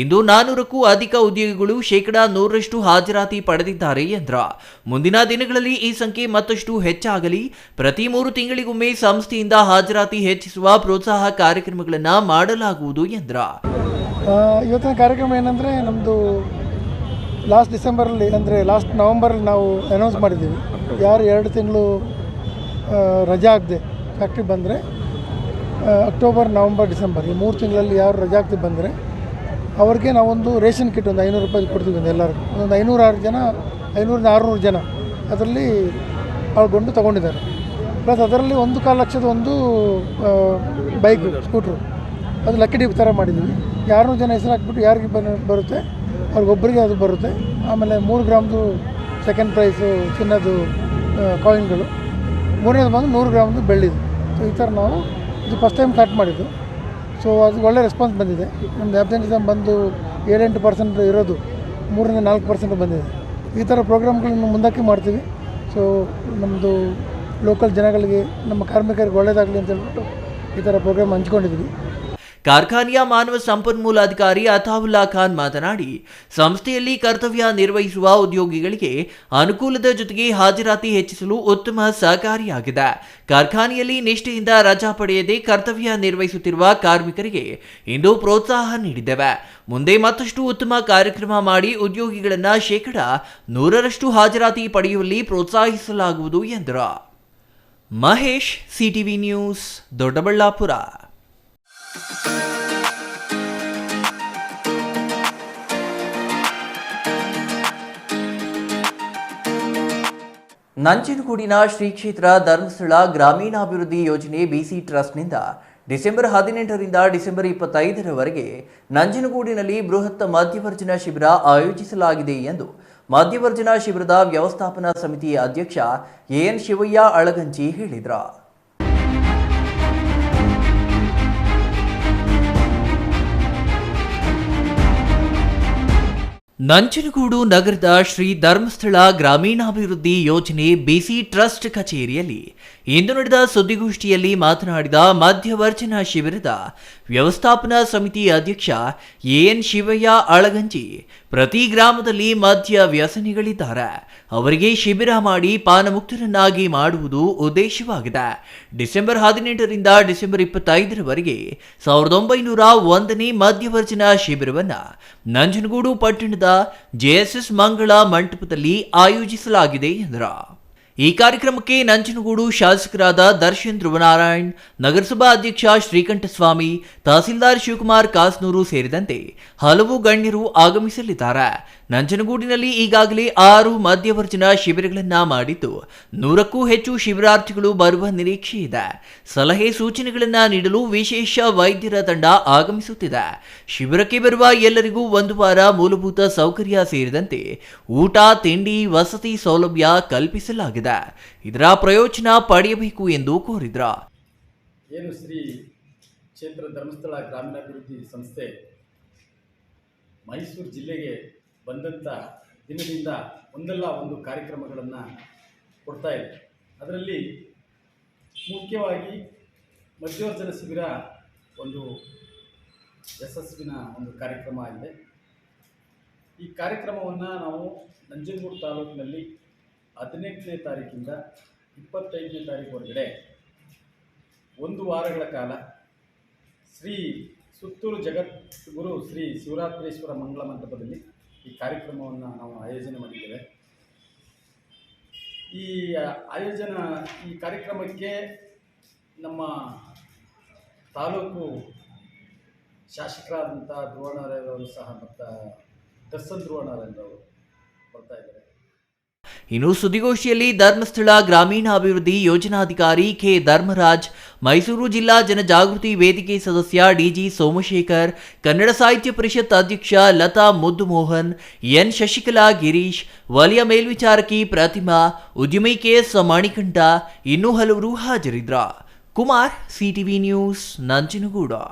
ಇಂದು 400ಕ್ಕೂ ಅಧಿಕ ಉದ್ಯೋಗಿಗಳು 100% ಹಾಜರಾತಿ ಪಡೆದಿದ್ದಾರೆ ಎಂದರು. ಮುಂದಿನ ದಿನಗಳಲ್ಲಿ ಈ ಸಂಖ್ಯೆ ಮತ್ತಷ್ಟು ಹೆಚ್ಚಾಗಲಿ. ಪ್ರತಿ 3 ತಿಂಗಳಿಗೊಮ್ಮೆ ಸಂಸ್ಥೆಯಿಂದ ಹಾಜರಾತಿ ಹೆಚ್ಚಿಸುವ ಪ್ರೋತ್ಸಾಹ ಕಾರ್ಯಕ್ರಮಗಳನ್ನು ಮಾಡಲಾಗುವುದು ಎಂದರು. ಇವತ್ತಿನ ಕಾರ್ಯಕ್ರಮ ಏನಂದರೆ, ನಮ್ಮದು ಲಾಸ್ಟ್ ಡಿಸೆಂಬರಲ್ಲಿ ಅಂದರೆ ಲಾಸ್ಟ್ ನವಂಬರಲ್ಲಿ ನಾವು ಅನೌನ್ಸ್ ಮಾಡಿದ್ದೀವಿ. ಯಾರು 2 ತಿಂಗಳು ರಜಾ ಆಗದೆ ಫ್ಯಾಕ್ಟ್ರಿ ಬಂದರೆ, ಅಕ್ಟೋಬರ್, ನವಂಬರ್, ಡಿಸೆಂಬರ್ ಈ 3 ತಿಂಗಳಲ್ಲಿ ಯಾರು ರಜಾ ಆಗದೆ ಬಂದರೆ ಅವ್ರಿಗೆ ನಾವೊಂದು ರೇಷನ್ ಕಿಟ್ ಒಂದು 500 ರೂಪಾಯಿ ಕೊಡ್ತೀವಿ. ಒಂದು ಎಲ್ಲರಿಗೂ ಒಂದು 506 ಜನ, 500-600 ಜನ ಅದರಲ್ಲಿ ಪಾಲ್ಗೊಂಡು ತೊಗೊಂಡಿದ್ದಾರೆ. ಪ್ಲಸ್ ಅದರಲ್ಲಿ 1.25 ಲಕ್ಷದ ಒಂದು ಬೈಕ್, ಸ್ಕೂಟ್ರು, ಅದು ಲಕ್ಕಿ ಡಿಪ್ ಥರ ಮಾಡಿದ್ದೀವಿ. 200 ಜನ ಹೆಸರು ಹಾಕ್ಬಿಟ್ಟು ಯಾರಿಗೆ ಬರುತ್ತೆ ಅವ್ರಿಗೊಬ್ಬರಿಗೆ ಅದು ಬರುತ್ತೆ. ಆಮೇಲೆ 3 ಗ್ರಾಮ್ದು ಸೆಕೆಂಡ್ ಪ್ರೈಸು ಚಿನ್ನದು ಕಾಯಿನ್ಗಳು, ಮೂರನೇದು ಬಂದು 100 ಗ್ರಾಮ್ದು ಬೆಳ್ಳಿದು. ಸೊ ಈ ಥರ ನಾವು ಇದು ಫಸ್ಟ್ ಟೈಮ್ ಸ್ಟಾರ್ಟ್ ಮಾಡಿದ್ದು. ಸೊ ಅದು ಒಳ್ಳೆ ರೆಸ್ಪಾನ್ಸ್ ಬಂದಿದೆ. ನಮ್ಮದು ಅಬ್ಸೆಂಟಿಸಮ್ ಬಂದು 7-8% ಇರೋದು 3-4% ಬಂದಿದೆ. ಈ ಥರ ಪ್ರೋಗ್ರಾಮ್ಗಳನ್ನು ಮುಂದಕ್ಕೆ ಮಾಡ್ತೀವಿ. ಸೊ ನಮ್ಮದು ಲೋಕಲ್ ಜನಗಳಿಗೆ, ನಮ್ಮ ಕಾರ್ಮಿಕರಿಗೆ ಒಳ್ಳೆಯದಾಗಲಿ ಅಂತ ಹೇಳ್ಬಿಟ್ಟು ಈ ಥರ ಪ್ರೋಗ್ರಾಮ್ ಹಂಚ್ಕೊಂಡಿದ್ವಿ. ಕಾರ್ಖಾನೆಯ ಮಾನವ ಸಂಪನ್ಮೂಲ ಅಧಿಕಾರಿ ಅತಾವುಲ್ಲಾ ಖಾನ್ ಮಾತನಾಡಿ, ಸಂಸ್ಥೆಯಲ್ಲಿ ಕರ್ತವ್ಯ ನಿರ್ವಹಿಸುವ ಉದ್ಯೋಗಿಗಳಿಗೆ ಅನುಕೂಲದ ಜೊತೆಗೆ ಹಾಜರಾತಿ ಹೆಚ್ಚಿಸಲು ಉತ್ತಮ ಸಹಕಾರಿಯಾಗಿದೆ. ಕಾರ್ಖಾನೆಯಲ್ಲಿ ನಿಷ್ಠೆಯಿಂದ ರಜಾ ಪಡೆಯದೆ ಕರ್ತವ್ಯ ನಿರ್ವಹಿಸುತ್ತಿರುವ ಕಾರ್ಮಿಕರಿಗೆ ಇಂದು ಪ್ರೋತ್ಸಾಹ ನೀಡಿದ್ದೇವೆ. ಮುಂದೆ ಮತ್ತಷ್ಟು ಉತ್ತಮ ಕಾರ್ಯಕ್ರಮ ಮಾಡಿ ಉದ್ಯೋಗಿಗಳನ್ನು 100% ಹಾಜರಾತಿ ಪಡೆಯುವಲ್ಲಿ ಪ್ರೋತ್ಸಾಹಿಸಲಾಗುವುದು ಎಂದರು. Mahesh, CTV news, Doddaballapur. ನಂಜನಗೂಡಿನ ಶ್ರೀ ಕ್ಷೇತ್ರ ಧರ್ಮಸ್ಥಳ ಗ್ರಾಮೀಣಾಭಿವೃದ್ಧಿ ಯೋಜನೆ ಬಿಸಿ ಟ್ರಸ್ಟ್ನಿಂದ ಡಿಸೆಂಬರ್ 18ರಿಂದ ಡಿಸೆಂಬರ್ 25ರವರೆಗೆ ನಂಜನಗೂಡಿನಲ್ಲಿ ಬೃಹತ್ ಮಧ್ಯವರ್ಜನ ಶಿಬಿರ ಆಯೋಜಿಸಲಾಗಿದೆ ಎಂದು ಮಧ್ಯವರ್ಜನ ಶಿಬಿರದ ವ್ಯವಸ್ಥಾಪನಾ ಸಮಿತಿ ಅಧ್ಯಕ್ಷ ಎನ್ ಶಿವಯ್ಯ ಅಳಗಂಚಿ ಹೇಳಿದರು. ನಂಜನಗೂಡು ನಗರದ ಶ್ರೀ ಧರ್ಮಸ್ಥಳ ಗ್ರಾಮೀಣಾಭಿವೃದ್ಧಿ ಯೋಜನೆ ಬಿಸಿ ಟ್ರಸ್ಟ್ ಕಚೇರಿಯಲ್ಲಿ ಇಂದು ನಡೆದ ಸುದ್ದಿಗೋಷ್ಠಿಯಲ್ಲಿ ಮಾತನಾಡಿದ ಮಧ್ಯವರ್ಜನ ಶಿಬಿರದ ವ್ಯವಸ್ಥಾಪನಾ ಸಮಿತಿ ಅಧ್ಯಕ್ಷ ಎನ್ ಶಿವಯ್ಯ ಅಳಗಂಚಿ, ಪ್ರತಿ ಗ್ರಾಮದಲ್ಲಿ ಮದ್ಯ ವ್ಯಸನಿಗಳಿದ್ದಾರೆ, ಅವರಿಗೆ ಶಿಬಿರ ಮಾಡಿ ಪಾನಮುಕ್ತರನ್ನಾಗಿ ಮಾಡುವುದು ಉದ್ದೇಶವಾಗಿದೆ. ಡಿಸೆಂಬರ್ 18ರಿಂದ ಡಿಸೆಂಬರ್ 25ರವರೆಗೆ 1901ನೇ ಮಧ್ಯವರ್ಜನ ಶಿಬಿರವನ್ನು ನಂಜನಗೂಡು ಪಟ್ಟಣದ ಜೆಎಸ್ಎಸ್ ಮಂಗಳ ಮಂಟಪದಲ್ಲಿ ಆಯೋಜಿಸಲಾಗಿದೆ ಎಂದರು. ಈ ಕಾರ್ಯಕ್ರಮಕ್ಕೆ ನಂಜನಗೂಡು ಶಾಸಕರಾದ ದರ್ಶನ್ ಧ್ರುವನಾರಾಯಣ್, ನಗರಸಭಾ ಅಧ್ಯಕ್ಷ ಶ್ರೀಕಂಠಸ್ವಾಮಿ, ತಹಸೀಲ್ದಾರ್ ಶಿವಕುಮಾರ್ ಕಾಸ್ನೂರು ಸೇರಿದಂತೆ ಹಲವು ಗಣ್ಯರು ಆಗಮಿಸಲಿದ್ದಾರೆ. ನಂಜನಗೂಡಿನಲ್ಲಿ ಈಗಾಗಲೇ 6 ಮಧ್ಯವರ್ಜನ ಶಿಬಿರಗಳನ್ನು ಮಾಡಿದ್ದು 100ಕ್ಕೂ ಹೆಚ್ಚು ಶಿಬಿರಾರ್ಥಿಗಳು ಬರುವ ನಿರೀಕ್ಷೆ ಇದೆ. ಸಲಹೆ ಸೂಚನೆಗಳನ್ನು ನೀಡಲು ವಿಶೇಷ ವೈದ್ಯರ ತಂಡ ಆಗಮಿಸುತ್ತಿದೆ. ಶಿಬಿರಕ್ಕೆ ಬರುವ ಎಲ್ಲರಿಗೂ 1 ವಾರ ಮೂಲಭೂತ ಸೌಕರ್ಯ ಸೇರಿದಂತೆ ಊಟ, ತಿಂಡಿ, ವಸತಿ ಸೌಲಭ್ಯ ಕಲ್ಪಿಸಲಾಗಿದೆ. ಇದರ ಪ್ರಯೋಜನ ಪಡೆಯಬೇಕು ಎಂದು ಕೋರಿದ್ರು. ಏನು ಶ್ರೀ ಕ್ಷೇತ್ರ ಧರ್ಮಸ್ಥಳ ಗ್ರಾಮೀಣಾಭಿವೃದ್ಧಿ ಸಂಸ್ಥೆ ಮೈಸೂರು ಜಿಲ್ಲೆಗೆ ಬಂದಂಥ ದಿನದಿಂದ ಒಂದಲ್ಲ ಒಂದು ಕಾರ್ಯಕ್ರಮಗಳನ್ನು ಕೊಡ್ತಾ ಇದೆ. ಅದರಲ್ಲಿ ಮುಖ್ಯವಾಗಿ ಮಧ್ಯವರ್ಜನ ಶಿಬಿರ ಒಂದು ಯಶಸ್ವಿನ ಒಂದು ಕಾರ್ಯಕ್ರಮ ಆಗಿದೆ. ಈ ಕಾರ್ಯಕ್ರಮವನ್ನು ನಾವು ನಂಜನಗೂಡು ತಾಲೂಕಿನಲ್ಲಿ 18ನೇ ತಾರೀಕಿಂದ 25ನೇ ತಾರೀಕುವರೆಗೆ 1 ವಾರಗಳ ಕಾಲ ಶ್ರೀ ಸುತ್ತೂರು ಜಗದ್ಗುರು ಶ್ರೀ ಶಿವರಾತ್ರೀಶ್ವರ ಮಂಗಳ ಮಂಟಪದಲ್ಲಿ ಈ ಕಾರ್ಯಕ್ರಮವನ್ನು ನಾವು ಆಯೋಜನೆ ಮಾಡಿದ್ದೇವೆ. ಈ ಕಾರ್ಯಕ್ರಮಕ್ಕೆ ನಮ್ಮ ತಾಲೂಕು ಶಾಸಕರಾದಂಥ ಧ್ರುವನಾರಾಯಣವರು ಸಹ ಮತ್ತು ದರ್ಶನ್ ಧ್ರುವನಾರಾಯಣವರು ಬರ್ತಾ ಇದ್ದಾರೆ. ಇನ್ನು ಸುದ್ದಿಗೋಷ್ಠಿಯಲ್ಲಿ ಧರ್ಮಸ್ಥಳ ಗ್ರಾಮೀಣಾಭಿವೃದ್ಧಿ ಯೋಜನಾಧಿಕಾರಿ ಕೆ ಧರ್ಮರಾಜ್, ಮೈಸೂರು ಜಿಲ್ಲಾ ಜನಜಾಗೃತಿ ವೇದಿಕೆ ಸದಸ್ಯ ಡಿಜಿ ಸೋಮಶೇಖರ್, ಕನ್ನಡ ಸಾಹಿತ್ಯ ಪರಿಷತ್ ಅಧ್ಯಕ್ಷ ಲತಾ ಮುದ್ದುಮೋಹನ್, ಎನ್ ಶಶಿಕಲಾ ಗಿರೀಶ್, ವಲಯ ಮೇಲ್ವಿಚಾರಕಿ ಪ್ರತಿಮಾ, ಉದ್ಯಮಿ ಕೆಎಸ್ ಮಣಿಕಂಠ ಇನ್ನೂ ಹಲವರು ಹಾಜರಿದ್ದರು. Kumar, CTV news, Nanjangud.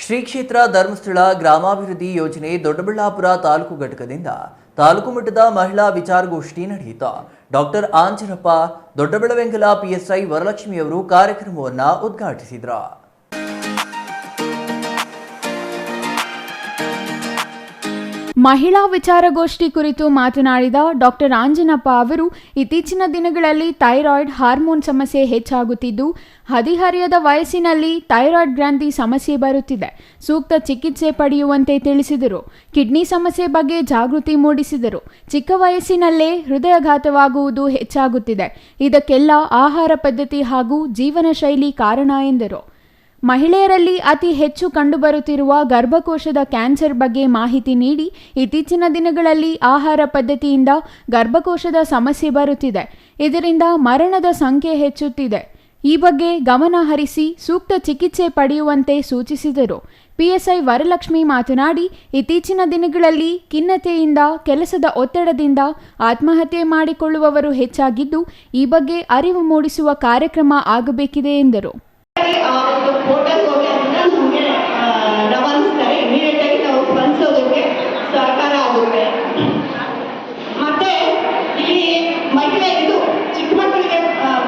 ಶ್ರೀ ಕ್ಷೇತ್ರ ಧರ್ಮಸ್ಥಳ ಗ್ರಾಮಾಭಿವೃದ್ಧಿ ಯೋಜನೆ ದೊಡ್ಡಬಳ್ಳಾಪುರ ತಾಲೂಕು ಘಟಕದಿಂದ ತಾಲೂಕು ಮಟ್ಟದ ಮಹಿಳಾ ವಿಚಾರಗೋಷ್ಠಿ ನಡೆಯಿತು. ಡಾಕ್ಟರ್ ಆಂಜನಪ್ಪ, ದೊಡ್ಡಬೆಳವೆಂಗಲ ಪಿಎಸ್ಐ ವರಲಕ್ಷ್ಮಿಯವರು ಕಾರ್ಯಕ್ರಮವನ್ನು ಉದ್ಘಾಟಿಸಿದರು. ಮಹಿಳಾ ವಿಚಾರಗೋಷ್ಠಿ ಕುರಿತು ಮಾತನಾಡಿದ ಡಾಕ್ಟರ್ ಆಂಜನಪ್ಪ ಅವರು, ಇತ್ತೀಚಿನ ದಿನಗಳಲ್ಲಿ ಥೈರಾಯ್ಡ್ ಹಾರ್ಮೋನ್ ಸಮಸ್ಯೆ ಹೆಚ್ಚಾಗುತ್ತಿದ್ದು, ಹದಿಹರೆಯದ ವಯಸ್ಸಿನಲ್ಲಿ ಥೈರಾಯ್ಡ್ ಗ್ರಂಥಿ ಸಮಸ್ಯೆ ಬರುತ್ತಿದೆ. ಸೂಕ್ತ ಚಿಕಿತ್ಸೆ ಪಡೆಯುವಂತೆ ತಿಳಿಸಿದರು. ಕಿಡ್ನಿ ಸಮಸ್ಯೆ ಬಗ್ಗೆ ಜಾಗೃತಿ ಮೂಡಿಸಿದರು. ಚಿಕ್ಕ ವಯಸ್ಸಿನಲ್ಲೇ ಹೃದಯಾಘಾತವಾಗುವುದು ಹೆಚ್ಚಾಗುತ್ತಿದೆ. ಇದಕ್ಕೆಲ್ಲ ಆಹಾರ ಪದ್ಧತಿ ಹಾಗೂ ಜೀವನ ಶೈಲಿ ಕಾರಣ ಎಂದರು. ಮಹಿಳೆಯರಲ್ಲಿ ಅತಿ ಹೆಚ್ಚು ಕಂಡುಬರುತ್ತಿರುವ ಗರ್ಭಕೋಶದ ಕ್ಯಾನ್ಸರ್ ಬಗ್ಗೆ ಮಾಹಿತಿ ನೀಡಿ, ಇತ್ತೀಚಿನ ದಿನಗಳಲ್ಲಿ ಆಹಾರ ಪದ್ಧತಿಯಿಂದ ಗರ್ಭಕೋಶದ ಸಮಸ್ಯೆ ಬರುತ್ತಿದೆ. ಇದರಿಂದ ಮರಣದ ಸಂಖ್ಯೆ ಹೆಚ್ಚುತ್ತಿದೆ. ಈ ಬಗ್ಗೆ ಗಮನ ಹರಿಸಿ ಸೂಕ್ತ ಚಿಕಿತ್ಸೆ ಪಡೆಯುವಂತೆ ಸೂಚಿಸಿದರು. ಪಿಎಸ್ಐ ವರಲಕ್ಷ್ಮಿ ಮಾತನಾಡಿ, ಇತ್ತೀಚಿನ ದಿನಗಳಲ್ಲಿ ಖಿನ್ನತೆಯಿಂದ, ಕೆಲಸದ ಒತ್ತಡದಿಂದ ಆತ್ಮಹತ್ಯೆ ಮಾಡಿಕೊಳ್ಳುವವರು ಹೆಚ್ಚಾಗಿದ್ದು, ಈ ಬಗ್ಗೆ ಅರಿವು ಮೂಡಿಸುವ ಕಾರ್ಯಕ್ರಮ ಆಗಬೇಕಿದೆ ಎಂದರು. ಹೋಟೆಲ್ ಹೋಗಿ ಅದನ್ನ ನಮಗೆ ರವಾನಿಸ್ತಾರೆ. ಇಮಿಡಿಯೇಟಾಗಿ ನಾವು ಸ್ಪಂದಿಸೋದಕ್ಕೆ ಸಹಕಾರ ಆಗುತ್ತೆ. ಮತ್ತೆ ಇಲ್ಲಿ ಮಹಿಳೆ ಇದು ಚಿಕ್ಕ ಮಕ್ಕಳಿಗೆ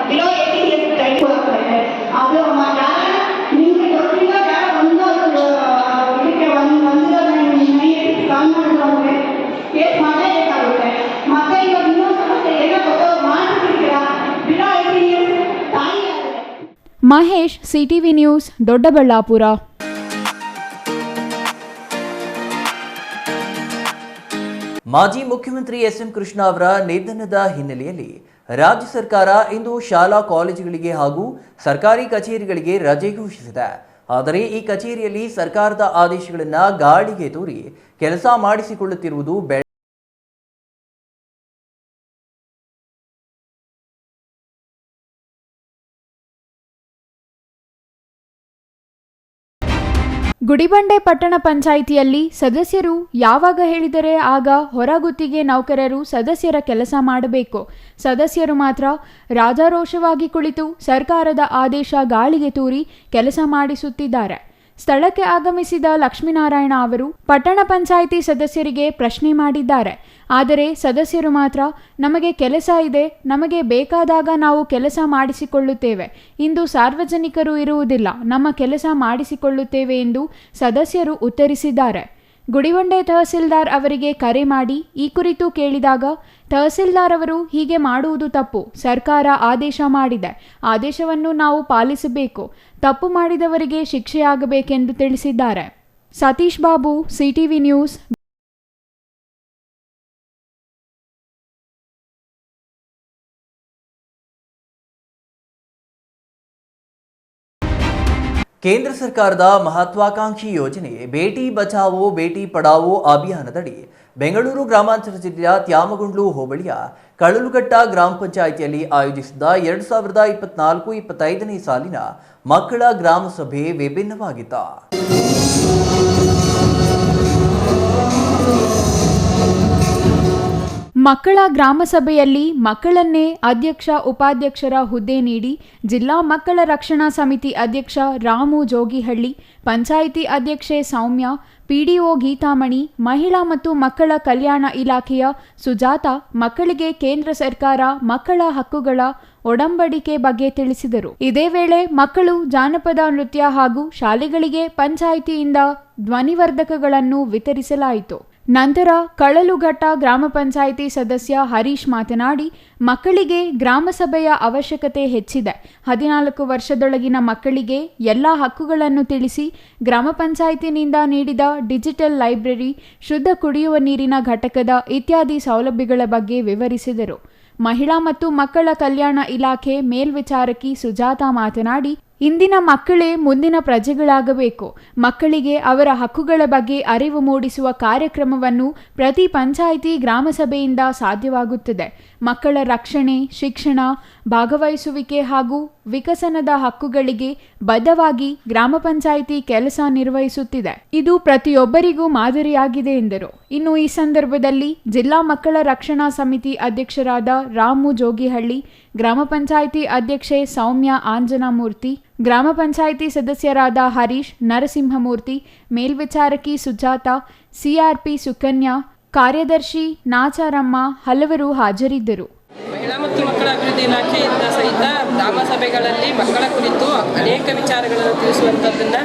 ಬಿಲೋ 18 years ಟೈಮ್ ಆಗ್ತದೆ. ಅದು ನಿಮಗೆ ಗೊತ್ತಿಲ್ಲ, ಒಂದೊಂದು ಇದಕ್ಕೆ ಒಂದು ಕೇಸ್ ಮಾಡಲೇಬೇಕಾಗುತ್ತೆ. ಮತ್ತೆ ಇವಾಗ ಇನ್ನೊಂದು ಸಮಸ್ಯೆ ಏನೋ ಮಾಡ್ತಿದ್ದೀರಾ, ಬಿಲೋ 18 years ತಾಯಿ. Mahesh, CTV news, Doddaballapur. ಮಾಜಿ ಮುಖ್ಯಮಂತ್ರಿ ಎಸ್.ಎಂ. ಕೃಷ್ಣ ಅವರ ನಿಧನದ ಹಿನ್ನೆಲೆಯಲ್ಲಿ ರಾಜ್ಯ ಸರ್ಕಾರ ಇಂದು ಶಾಲಾ ಕಾಲೇಜುಗಳಿಗೆ ಹಾಗೂ ಸರ್ಕಾರಿ ಕಚೇರಿಗಳಿಗೆ ರಜೆ ಘೋಷಿಸಿದೆ. ಆದರೆ ಈ ಕಚೇರಿಯಲ್ಲಿ ಸರ್ಕಾರದ ಆದೇಶಗಳನ್ನು ಗಾಳಿಗೆ ತೂರಿ ಕೆಲಸ ಮಾಡಿಸಿಕೊಳ್ಳುತ್ತಿರುವುದು ಗುಡಿಬಂಡೆ ಪಟ್ಟಣ ಪಂಚಾಯಿತಿಯಲ್ಲಿ ಸದಸ್ಯರು ಯಾವಾಗ ಹೇಳಿದರೆ ಆಗ ಹೊರಗುತ್ತಿಗೆ ನೌಕರರು ಸದಸ್ಯರ ಕೆಲಸ ಮಾಡಬೇಕು. ಸದಸ್ಯರು ಮಾತ್ರ ರಾಜಾರೋಷವಾಗಿ ಕುಳಿತು ಸರ್ಕಾರದ ಆದೇಶ ಗಾಳಿಗೆ ತೂರಿ ಕೆಲಸ ಮಾಡಿಸುತ್ತಿದ್ದಾರೆ. ಸ್ಥಳಕ್ಕೆ ಆಗಮಿಸಿದ ಲಕ್ಷ್ಮೀನಾರಾಯಣ ಅವರು ಪಟ್ಟಣ ಪಂಚಾಯಿತಿ ಸದಸ್ಯರಿಗೆ ಪ್ರಶ್ನೆ ಮಾಡಿದ್ದಾರೆ. ಆದರೆ ಸದಸ್ಯರು ಮಾತ್ರ ನಮಗೆ ಕೆಲಸ ಇದೆ, ನಮಗೆ ಬೇಕಾದಾಗ ನಾವು ಕೆಲಸ ಮಾಡಿಸಿಕೊಳ್ಳುತ್ತೇವೆ, ಇಂದು ಸಾರ್ವಜನಿಕರು ಇರುವುದಿಲ್ಲ, ನಮ್ಮ ಕೆಲಸ ಮಾಡಿಸಿಕೊಳ್ಳುತ್ತೇವೆ ಎಂದು ಸದಸ್ಯರು ಉತ್ತರಿಸಿದ್ದಾರೆ. ಗುಡಿಬಂಡೆ ತಹಸೀಲ್ದಾರ್ ಅವರಿಗೆ ಕರೆ ಮಾಡಿ ಈ ಕುರಿತು ಕೇಳಿದಾಗ ತಹಸೀಲ್ದಾರ್ ಅವರು ಹೀಗೆ ಮಾಡುವುದು ತಪ್ಪು, ಸರ್ಕಾರ ಆದೇಶ ಮಾಡಿದೆ, ಆದೇಶವನ್ನು ನಾವು ಪಾಲಿಸಬೇಕು, ತಪ್ಪು ಮಾಡಿದವರಿಗೆ ಶಿಕ್ಷೆಯಾಗಬೇಕೆಂದು ತಿಳಿಸಿದ್ದಾರೆ. Satish Babu, CTV news. ಕೇಂದ್ರ ಸರ್ಕಾರದ ಮಹತ್ವಾಕಾಂಕ್ಷಿ ಯೋಜನೆ ಬೇಟಿ ಬಚಾವೋ ಬೇಟಿ ಪಡಾವೋ ಅಭಿಯಾನದಡಿ ಬೆಂಗಳೂರು ಗ್ರಾಮಾಂತರ ಜಿಲ್ಲೆಯ ತ್ಯಾಮಗುಂಡ್ಲು ಹೋಬಳಿಯ ಕಳಲುಘಟ್ಟ ಗ್ರಾಮ ಪಂಚಾಯಿತಿಯಲ್ಲಿ ಆಯೋಜಿಸಿದ 2024-25ನೇ ಸಾಲಿನ ಮಕ್ಕಳ ಗ್ರಾಮ ಸಭೆ ವಿಭಿನ್ನವಾಗಿತ್ತು. ಮಕ್ಕಳ ಗ್ರಾಮಸಭೆಯಲ್ಲಿ ಮಕ್ಕಳನ್ನೇ ಅಧ್ಯಕ್ಷ ಉಪಾಧ್ಯಕ್ಷರ ಹುದ್ದೆ ನೀಡಿ ಜಿಲ್ಲಾ ಮಕ್ಕಳ ರಕ್ಷಣಾ ಸಮಿತಿ ಅಧ್ಯಕ್ಷ ರಾಮು ಜೋಗಿಹಳ್ಳಿ, ಪಂಚಾಯಿತಿ ಅಧ್ಯಕ್ಷೆ ಸೌಮ್ಯ, ಪಿಡಿಒ ಗೀತಾಮಣಿ, ಮಹಿಳಾ ಮತ್ತು ಮಕ್ಕಳ ಕಲ್ಯಾಣ ಇಲಾಖೆಯ ಸುಜಾತ ಮಕ್ಕಳಿಗೆ ಕೇಂದ್ರ ಸರ್ಕಾರ ಮಕ್ಕಳ ಹಕ್ಕುಗಳ ಒಡಂಬಡಿಕೆ ಬಗ್ಗೆ ತಿಳಿಸಿದರು. ಇದೇ ವೇಳೆ ಮಕ್ಕಳು ಜಾನಪದ ನೃತ್ಯ ಹಾಗೂ ಶಾಲೆಗಳಿಗೆ ಪಂಚಾಯಿತಿಯಿಂದ ಧ್ವನಿವರ್ಧಕಗಳನ್ನು ವಿತರಿಸಲಾಯಿತು. ನಂತರ ಕಳಲುಘಟ್ಟ ಗ್ರಾಮ ಪಂಚಾಯಿತಿ ಸದಸ್ಯ ಹರೀಶ್ ಮಾತನಾಡಿ, ಮಕ್ಕಳಿಗೆ ಗ್ರಾಮಸಭೆಯ ಅವಶ್ಯಕತೆ ಹೆಚ್ಚಿದೆ. 14 ವರ್ಷದೊಳಗಿನ ಮಕ್ಕಳಿಗೆ ಎಲ್ಲ ಹಕ್ಕುಗಳನ್ನು ತಿಳಿಸಿ ಗ್ರಾಮ ಪಂಚಾಯಿತಿನಿಂದ ನೀಡಿದ ಡಿಜಿಟಲ್ ಲೈಬ್ರರಿ, ಶುದ್ಧ ಕುಡಿಯುವ ನೀರಿನ ಘಟಕದ ಇತ್ಯಾದಿ ಸೌಲಭ್ಯಗಳ ಬಗ್ಗೆ ವಿವರಿಸಿದರು. ಮಹಿಳಾ ಮತ್ತು ಮಕ್ಕಳ ಕಲ್ಯಾಣ ಇಲಾಖೆ ಮೇಲ್ವಿಚಾರಕಿ ಸುಜಾತ ಮಾತನಾಡಿ, ಇಂದಿನ ಮಕ್ಕಳೇ ಮುಂದಿನ ಪ್ರಜೆಗಳಾಗಬೇಕು. ಮಕ್ಕಳಿಗೆ ಅವರ ಹಕ್ಕುಗಳ ಬಗ್ಗೆ ಅರಿವು ಮೂಡಿಸುವ ಕಾರ್ಯಕ್ರಮವನ್ನು ಪ್ರತಿ ಪಂಚಾಯಿತಿ ಗ್ರಾಮಸಭೆಯಿಂದ ಸಾಧ್ಯವಾಗುತ್ತದೆ. ಮಕ್ಕಳ ರಕ್ಷಣೆ, ಶಿಕ್ಷಣ, ಭಾಗವಹಿಸುವಿಕೆ ಹಾಗೂ ವಿಕಸನದ ಹಕ್ಕುಗಳಿಗೆ ಬದ್ಧವಾಗಿ ಗ್ರಾಮ ಪಂಚಾಯಿತಿ ಕೆಲಸ ನಿರ್ವಹಿಸುತ್ತಿದೆ. ಇದು ಪ್ರತಿಯೊಬ್ಬರಿಗೂ ಮಾದರಿಯಾಗಿದೆ ಎಂದರು. ಇನ್ನು ಈ ಸಂದರ್ಭದಲ್ಲಿ ಜಿಲ್ಲಾ ಮಕ್ಕಳ ರಕ್ಷಣಾ ಸಮಿತಿ ಅಧ್ಯಕ್ಷರಾದ ರಾಮು ಜೋಗಿಹಳ್ಳಿ, ಗ್ರಾಮ ಪಂಚಾಯಿತಿ ಅಧ್ಯಕ್ಷೆ ಸೌಮ್ಯ ಆಂಜನಮೂರ್ತಿ, ಗ್ರಾಮ ಪಂಚಾಯಿತಿ ಸದಸ್ಯರಾದ ಹರೀಶ್, ನರಸಿಂಹಮೂರ್ತಿ, ಮೇಲ್ವಿಚಾರಕಿ ಸುಜಾತ, ಸಿಆರ್ಪಿ ಸುಕನ್ಯಾ, ಕಾರ್ಯದರ್ಶಿ ನಾಚಾರಮ್ಮ ಹಲವರು ಹಾಜರಿದ್ದರು. ಮಹಿಳಾ ಮತ್ತು ಮಕ್ಕಳ ಅಭಿವೃದ್ಧಿ ಇಲಾಖೆಯಿಂದ ಸಹಿತ ಗ್ರಾಮ ಸಭೆಗಳಲ್ಲಿ ಮಕ್ಕಳ ಕುರಿತು ಅನೇಕ ವಿಚಾರಗಳನ್ನು ತಿಳಿಸುವಂಥದ್ದನ್ನು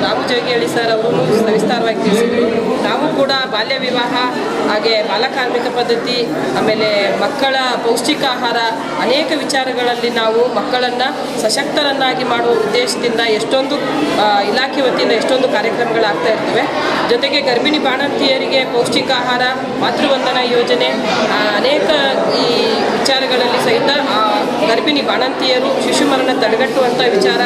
ರಾಮು ಜೋಗಿಹಳ್ಳಿ ಸರ್ ಅವರು ಸವಿಸ್ತಾರವಾಗಿ ತಿಳಿಸಿದರು. ನಾವು ಕೂಡ ಬಾಲ್ಯ ವಿವಾಹ, ಹಾಗೆ ಬಾಲಕಾರ್ಮಿಕ ಪದ್ಧತಿ, ಆಮೇಲೆ ಮಕ್ಕಳ ಪೌಷ್ಟಿಕ ಆಹಾರ, ಅನೇಕ ವಿಚಾರಗಳಲ್ಲಿ ನಾವು ಮಕ್ಕಳನ್ನು ಸಶಕ್ತರನ್ನಾಗಿ ಮಾಡುವ ಉದ್ದೇಶದಿಂದ ಎಷ್ಟೊಂದು ಇಲಾಖೆ ವತಿಯಿಂದ ಎಷ್ಟೊಂದು ಕಾರ್ಯಕ್ರಮಗಳಾಗ್ತಾ ಇರ್ತವೆ. ಜೊತೆಗೆ ಗರ್ಭಿಣಿ ಬಾಣಂತಿಯರಿಗೆ ಪೌಷ್ಟಿಕ ಆಹಾರ, ಮಾತೃವಂದನಾ ಯೋಜನೆ, ಅನೇಕ ಈ ವಿಚಾರಗಳಲ್ಲಿ ಸಹಿತ ಗರ್ಭಿಣಿ ಬಾಣಂತಿಯರು ಶಿಶು ಮರಣ ತಡೆಗಟ್ಟುವಂಥ ವಿಚಾರ,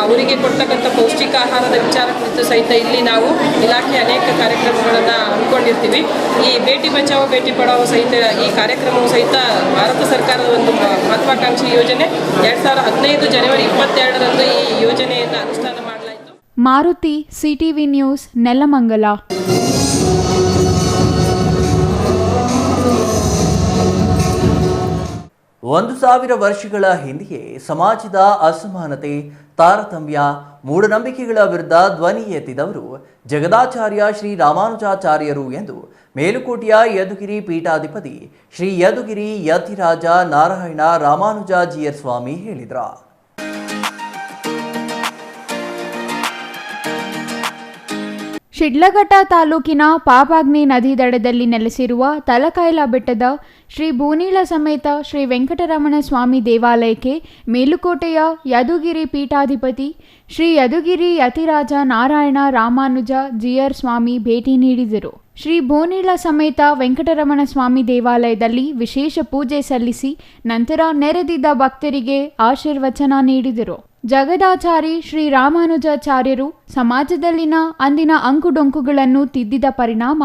ಅವರಿಗೆ ಕೊಡ್ತಕ್ಕಂಥ ಪೌಷ್ಟಿಕ ಆಹಾರದ ವಿಚಾರ ಕುರಿತು ಸಹಿತ ಇಲ್ಲಿ ನಾವು ಇಲಾಖೆ ಅನೇಕ ಕಾರ್ಯಕ್ರಮಗಳನ್ನು ಹಮ್ಮಿಕೊಂಡಿರ್ತೀವಿ. ಈ ಬೇಟಿ ಬಚಾವೋ ಬೇಟಿ ಪಢಾವೋ ಸಹಿತ ಈ ಕಾರ್ಯಕ್ರಮವು ಸಹಿತ ಭಾರತ ಸರ್ಕಾರದ ಒಂದು ಮಹತ್ವಾಕಾಂಕ್ಷಿ ಯೋಜನೆ. 2015 ಜನವರಿ 22ರಂದು ಈ ಯೋಜನೆಯನ್ನು ಅನುಷ್ಠಾನ ಮಾಡಲಾಯಿತು. Maruti, CTV news, Nelamangala. ಒಂದು 1000 ವರ್ಷಗಳ ಹಿಂದೆಯೇ ಸಮಾಜದ ಅಸಮಾನತೆ, ತಾರತಮ್ಯ, ಮೂಢನಂಬಿಕೆಗಳ ವಿರುದ್ಧ ಧ್ವನಿ ಎತ್ತಿದವರು ಜಗದಾಚಾರ್ಯ ಶ್ರೀ ರಾಮಾನುಜಾಚಾರ್ಯರು ಎಂದು ಮೇಲುಕೋಟೆಯ ಯದುಗಿರಿ ಪೀಠಾಧಿಪತಿ ಶ್ರೀ ಯದುಗಿರಿ ಯತಿರಾಜ ನಾರಾಯಣ ರಾಮಾನುಜಾಜಿಯರ್ ಸ್ವಾಮಿ ಹೇಳಿದರು. ಶಿಡ್ಲಘಟ್ಟ ತಾಲೂಕಿನ ಪಾಪಾಗ್ನಿ ನದಿ ದಡದಲ್ಲಿ ನೆಲೆಸಿರುವ ತಲಕಾಯ್ಲ ಬೆಟ್ಟದ ಶ್ರೀ ಭೂನೀಳ ಸಮೇತ ಶ್ರೀ ವೆಂಕಟರಮಣ ಸ್ವಾಮಿ ದೇವಾಲಯಕ್ಕೆ ಮೇಲುಕೋಟೆಯ ಯದುಗಿರಿ ಪೀಠಾಧಿಪತಿ ಶ್ರೀ ಯದುಗಿರಿ ಯತಿರಾಜ ನಾರಾಯಣ ರಾಮಾನುಜ ಜಿಯರ್ ಸ್ವಾಮಿ ಭೇಟಿ ನೀಡಿದರು. ಶ್ರೀ ಭೂನೀಳ ಸಮೇತ ವೆಂಕಟರಮಣ ಸ್ವಾಮಿ ದೇವಾಲಯದಲ್ಲಿ ವಿಶೇಷ ಪೂಜೆ ಸಲ್ಲಿಸಿ ನಂತರ ನೆರೆದಿದ್ದ ಭಕ್ತರಿಗೆ ಆಶೀರ್ವಚನ ನೀಡಿದರು. ಜಗದಾಚಾರಿ ಶ್ರೀ ರಾಮಾನುಜಾಚಾರ್ಯರು ಸಮಾಜದಲ್ಲಿನ ಅಂದಿನ ಅಂಕುಡೊಂಕುಗಳನ್ನು ತಿದ್ದಿದ ಪರಿಣಾಮ